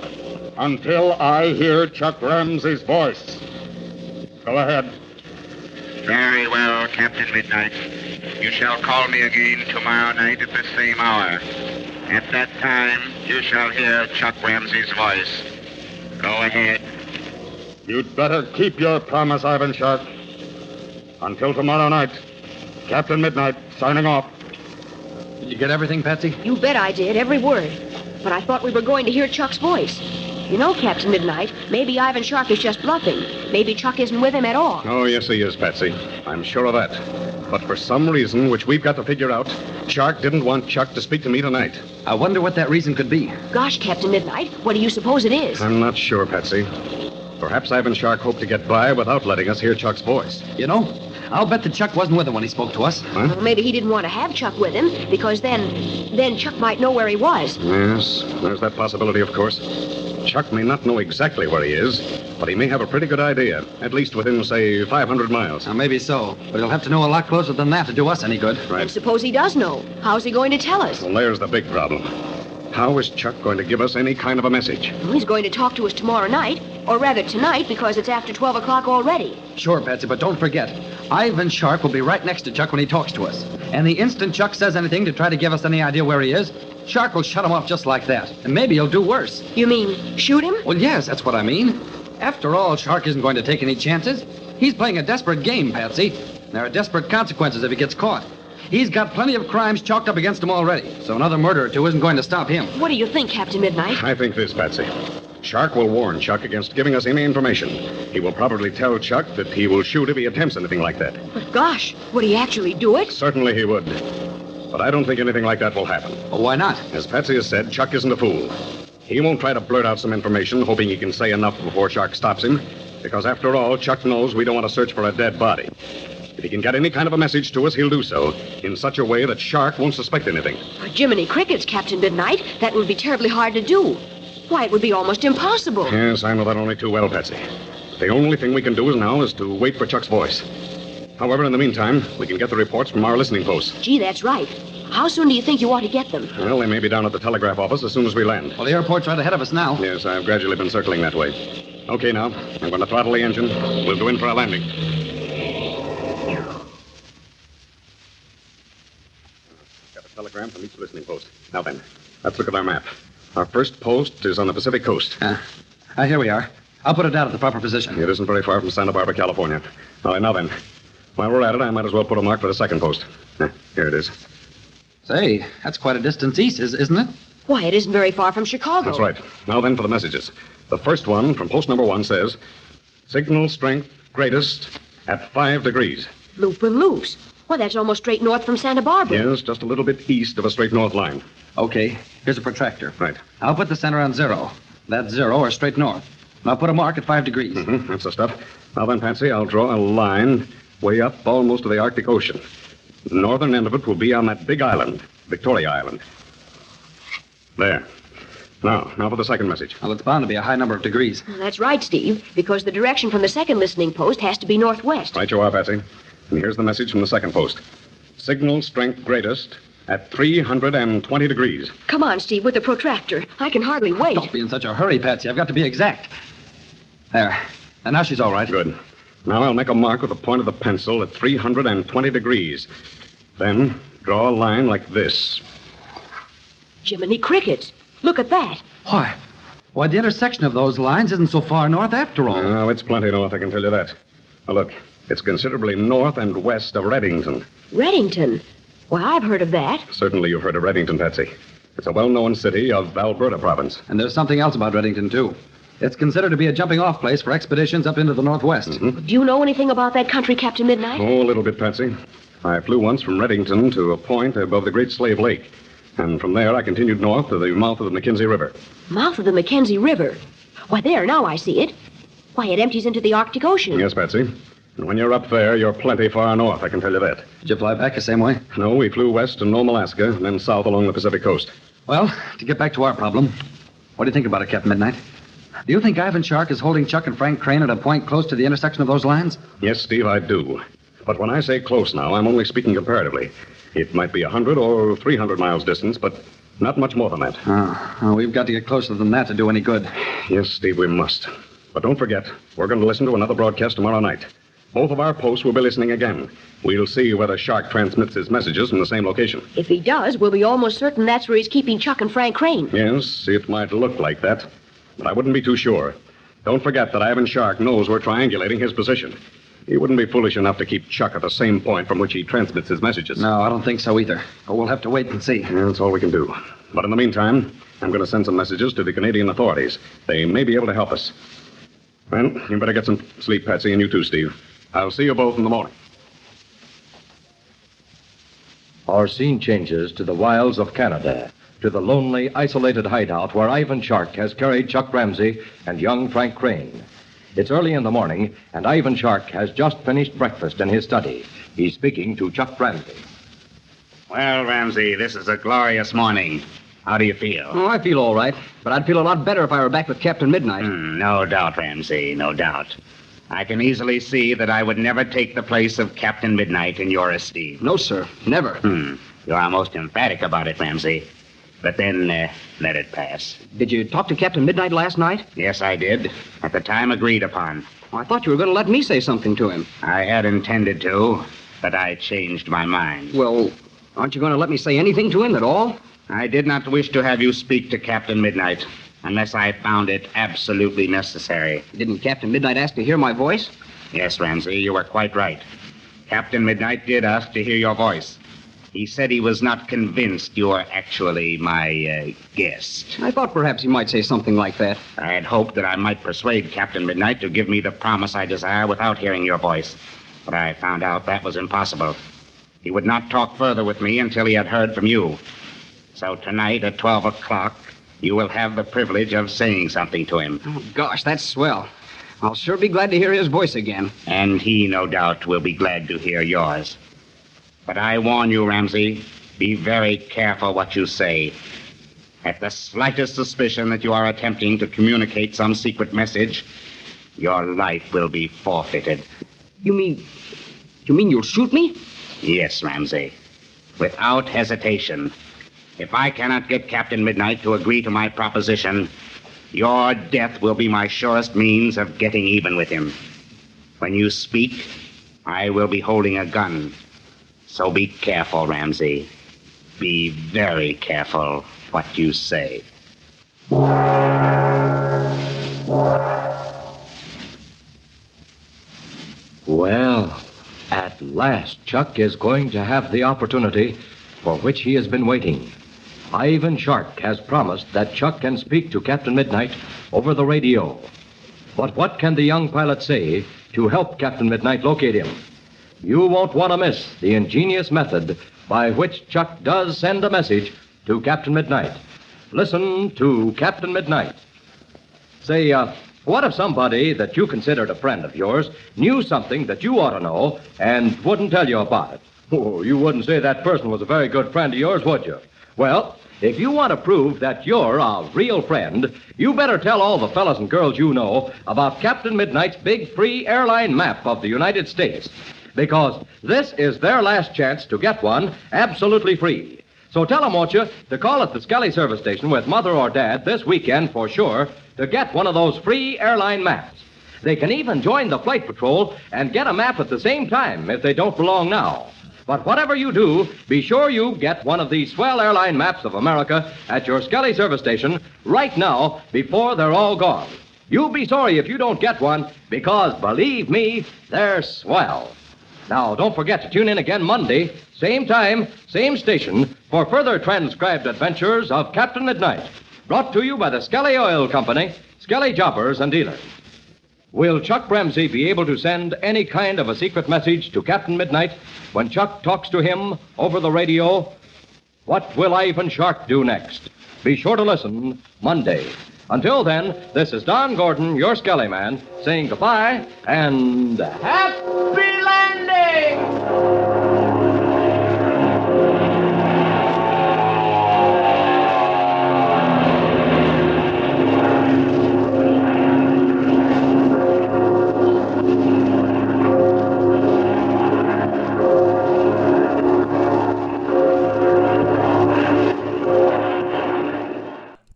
until I hear Chuck Ramsey's voice. Go ahead. Very well, Captain Midnight. You shall call me again tomorrow night at the same hour. At that time, you shall hear Chuck Ramsey's voice. Go ahead. You'd better keep your promise, Ivan Shark. Until tomorrow night, Captain Midnight signing off. Did you get everything, Patsy? You bet I did, every word. But I thought we were going to hear Chuck's voice. You know, Captain Midnight, maybe Ivan Shark is just bluffing. Maybe Chuck isn't with him at all. Oh, yes, he is, Patsy. I'm sure of that. But for some reason, which we've got to figure out, Shark didn't want Chuck to speak to me tonight. I wonder what that reason could be. Gosh, Captain Midnight, what do you suppose it is? I'm not sure, Patsy. Perhaps Ivan Shark hoped to get by without letting us hear Chuck's voice. You know, I'll bet that Chuck wasn't with him when he spoke to us. Huh? Well, maybe he didn't want to have Chuck with him, because then Chuck might know where he was. Yes, there's that possibility, of course. Chuck may not know exactly where he is, but he may have a pretty good idea, at least within, say, 500 miles. Now, maybe so, but he'll have to know a lot closer than that to do us any good. Right. And suppose he does know. How's he going to tell us? Well, there's the big problem. How is Chuck going to give us any kind of a message? Well, he's going to talk to us tomorrow night, or rather tonight, because it's after 12 o'clock already. Sure, Patsy, but don't forget, Ivan Shark will be right next to Chuck when he talks to us. And the instant Chuck says anything to try to give us any idea where he is, Shark will shut him off just like that. And maybe he'll do worse. You mean shoot him? Well, yes, that's what I mean. After all, Shark isn't going to take any chances. He's playing a desperate game, Patsy. There are desperate consequences if he gets caught. He's got plenty of crimes chalked up against him already, so another murder or two isn't going to stop him. What do you think, Captain Midnight? I think this, Patsy. Shark will warn Chuck against giving us any information. He will probably tell Chuck that he will shoot if he attempts anything like that. But gosh, would he actually do it? Certainly he would. But I don't think anything like that will happen. Well, why not? As Patsy has said, Chuck isn't a fool. He won't try to blurt out some information, hoping he can say enough before Shark stops him, because after all, Chuck knows we don't want to search for a dead body. If he can get any kind of a message to us, he'll do so in such a way that Shark won't suspect anything. Oh, Jiminy Crickets, Captain Midnight. That would be terribly hard to do. Why, it would be almost impossible. Yes, I know that only too well, Patsy. The only thing we can do now is to wait for Chuck's voice. However, in the meantime, we can get the reports from our listening posts. Gee, that's right. How soon do you think you ought to get them? Well, they may be down at the telegraph office as soon as we land. Well, the airport's right ahead of us now. Yes, I've gradually been circling that way. Okay, now, I'm going to throttle the engine. We'll go in for a landing. Got a telegram from each listening post. Now then, let's look at our map. Our first post is on the Pacific coast. Here we are. I'll put it down at the proper position. It isn't very far from Santa Barbara, California. All right, now then. While we're at it, I might as well put a mark for the second post. Here it is. Say, that's quite a distance east, isn't it? Why, it isn't very far from Chicago. That's right. Now then for the messages. The first one from post number 1 says, signal strength greatest at 5 degrees. Loop and loose. Well, that's almost straight north from Santa Barbara. Yes, just a little bit east of a straight north line. Okay, here's a protractor. Right. I'll put the center on 0. That's 0 or straight north. And I'll put a mark at 5 degrees. Mm-hmm. That's the stuff. Now then, Patsy, I'll draw a line way up almost to the Arctic Ocean. The northern end of it will be on that big island, Victoria Island. There. Now for the second message. Well, it's bound to be a high number of degrees. Well, that's right, Steve, because the direction from the second listening post has to be northwest. Right you are, Patsy. And here's the message from the second post. Signal strength greatest at 320 degrees. Come on, Steve, with the protractor. I can hardly wait. Don't be in such a hurry, Patsy. I've got to be exact. There. And now she's all right. Good. Now I'll make a mark with the point of the pencil at 320 degrees. Then draw a line like this. Jiminy Crickets. Look at that. Why, the intersection of those lines isn't so far north after all. No, it's plenty north, I can tell you that. Now, look, it's considerably north and west of Reddington. Reddington? Well, I've heard of that. Certainly you've heard of Reddington, Patsy. It's a well-known city of Alberta province. And there's something else about Reddington, too. It's considered to be a jumping-off place for expeditions up into the northwest. Mm-hmm. Do you know anything about that country, Captain Midnight? Oh, a little bit, Patsy. I flew once from Reddington to a point above the Great Slave Lake. And from there, I continued north to the mouth of the Mackenzie River. Mouth of the Mackenzie River? Why, there, now I see it. Why, it empties into the Arctic Ocean. Yes, Patsy. And when you're up there, you're plenty far north, I can tell you that. Did you fly back the same way? No, we flew west to Nome, Alaska, and then south along the Pacific coast. Well, to get back to our problem, what do you think about it, Captain Midnight? Do you think Ivan Shark is holding Chuck and Frank Crane at a point close to the intersection of those lines? Yes, Steve, I do. But when I say close now, I'm only speaking comparatively. It might be 100 or 300 miles distance, but not much more than that. Oh, we've got to get closer than that to do any good. Yes, Steve, we must. But don't forget, we're going to listen to another broadcast tomorrow night. Both of our posts will be listening again. We'll see whether Shark transmits his messages from the same location. If he does, we'll be almost certain that's where he's keeping Chuck and Frank Crane. Yes, it might look like that, but I wouldn't be too sure. Don't forget that Ivan Shark knows we're triangulating his position. He wouldn't be foolish enough to keep Chuck at the same point from which he transmits his messages. No, I don't think so either. But we'll have to wait and see. Yeah, that's all we can do. But in the meantime, I'm going to send some messages to the Canadian authorities. They may be able to help us. Well, you better get some sleep, Patsy, and you too, Steve. I'll see you both in the morning. Our scene changes to the wilds of Canada, to the lonely, isolated hideout where Ivan Shark has carried Chuck Ramsey and young Frank Crane. It's early in the morning, and Ivan Shark has just finished breakfast in his study. He's speaking to Chuck Ramsey. Well, Ramsey, this is a glorious morning. How do you feel? Oh, I feel all right, but I'd feel a lot better if I were back with Captain Midnight. No doubt, Ramsey, no doubt. I can easily see that I would never take the place of Captain Midnight in your esteem. No, sir, never. You are most emphatic about it, Ramsey. But then, let it pass. Did you talk to Captain Midnight last night? Yes, I did. At the time agreed upon. Well, I thought you were going to let me say something to him. I had intended to, but I changed my mind. Well, aren't you going to let me say anything to him at all? I did not wish to have you speak to Captain Midnight unless I found it absolutely necessary. Didn't Captain Midnight ask to hear my voice? Yes, Ramsey, you were quite right. Captain Midnight did ask to hear your voice. He said he was not convinced you were actually my guest. I thought perhaps he might say something like that. I had hoped that I might persuade Captain Midnight to give me the promise I desire without hearing your voice. But I found out that was impossible. He would not talk further with me until he had heard from you. So tonight at 12 o'clock, you will have the privilege of saying something to him. Oh, gosh, that's swell. I'll sure be glad to hear his voice again. And he, no doubt, will be glad to hear yours. But I warn you, Ramsey, be very careful what you say. At the slightest suspicion that you are attempting to communicate some secret message, your life will be forfeited. You mean you'll shoot me? Yes, Ramsey. Without hesitation. If I cannot get Captain Midnight to agree to my proposition, your death will be my surest means of getting even with him. When you speak, I will be holding a gun. So be careful, Ramsey. Be very careful what you say. Well, at last, Chuck is going to have the opportunity for which he has been waiting. Ivan Shark has promised that Chuck can speak to Captain Midnight over the radio. But what can the young pilot say to help Captain Midnight locate him? You won't want to miss the ingenious method by which Chuck does send a message to Captain Midnight. Listen to Captain Midnight. Say, what if somebody that you considered a friend of yours knew something that you ought to know and wouldn't tell you about it? Oh, you wouldn't say that person was a very good friend of yours, would you? Well, if you want to prove that you're a real friend, you better tell all the fellas and girls you know about Captain Midnight's big free airline map of the United States. Because this is their last chance to get one absolutely free. So tell them, won't you, to call at the Skelly service station with Mother or Dad this weekend for sure to get one of those free airline maps. They can even join the flight patrol and get a map at the same time if they don't belong now. But whatever you do, be sure you get one of these swell airline maps of America at your Skelly service station right now before they're all gone. You'll be sorry if you don't get one because, believe me, they're swell. Now, don't forget to tune in again Monday, same time, same station, for further transcribed adventures of Captain Midnight. Brought to you by the Skelly Oil Company, Skelly Jobbers and Dealers. Will Chuck Ramsey be able to send any kind of a secret message to Captain Midnight when Chuck talks to him over the radio? What will Ivan Shark do next? Be sure to listen Monday. Until then, this is Don Gordon, your Skelly Man, saying goodbye and happy landing!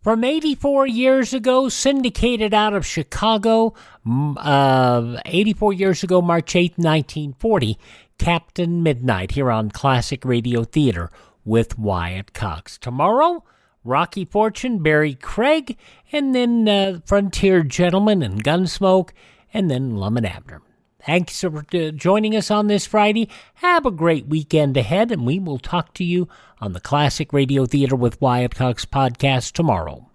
From 84 years ago, syndicated out of Chicago, 84 years ago, March 8th, 1940, Captain Midnight here on Classic Radio Theater with Wyatt Cox. Tomorrow, Rocky Fortune, Barry Craig, and then Frontier Gentleman and Gunsmoke, and then Lum and Abner. Thanks for joining us on this Friday. Have a great weekend ahead, and we will talk to you on the Classic Radio Theater with Wyatt Cox podcast tomorrow.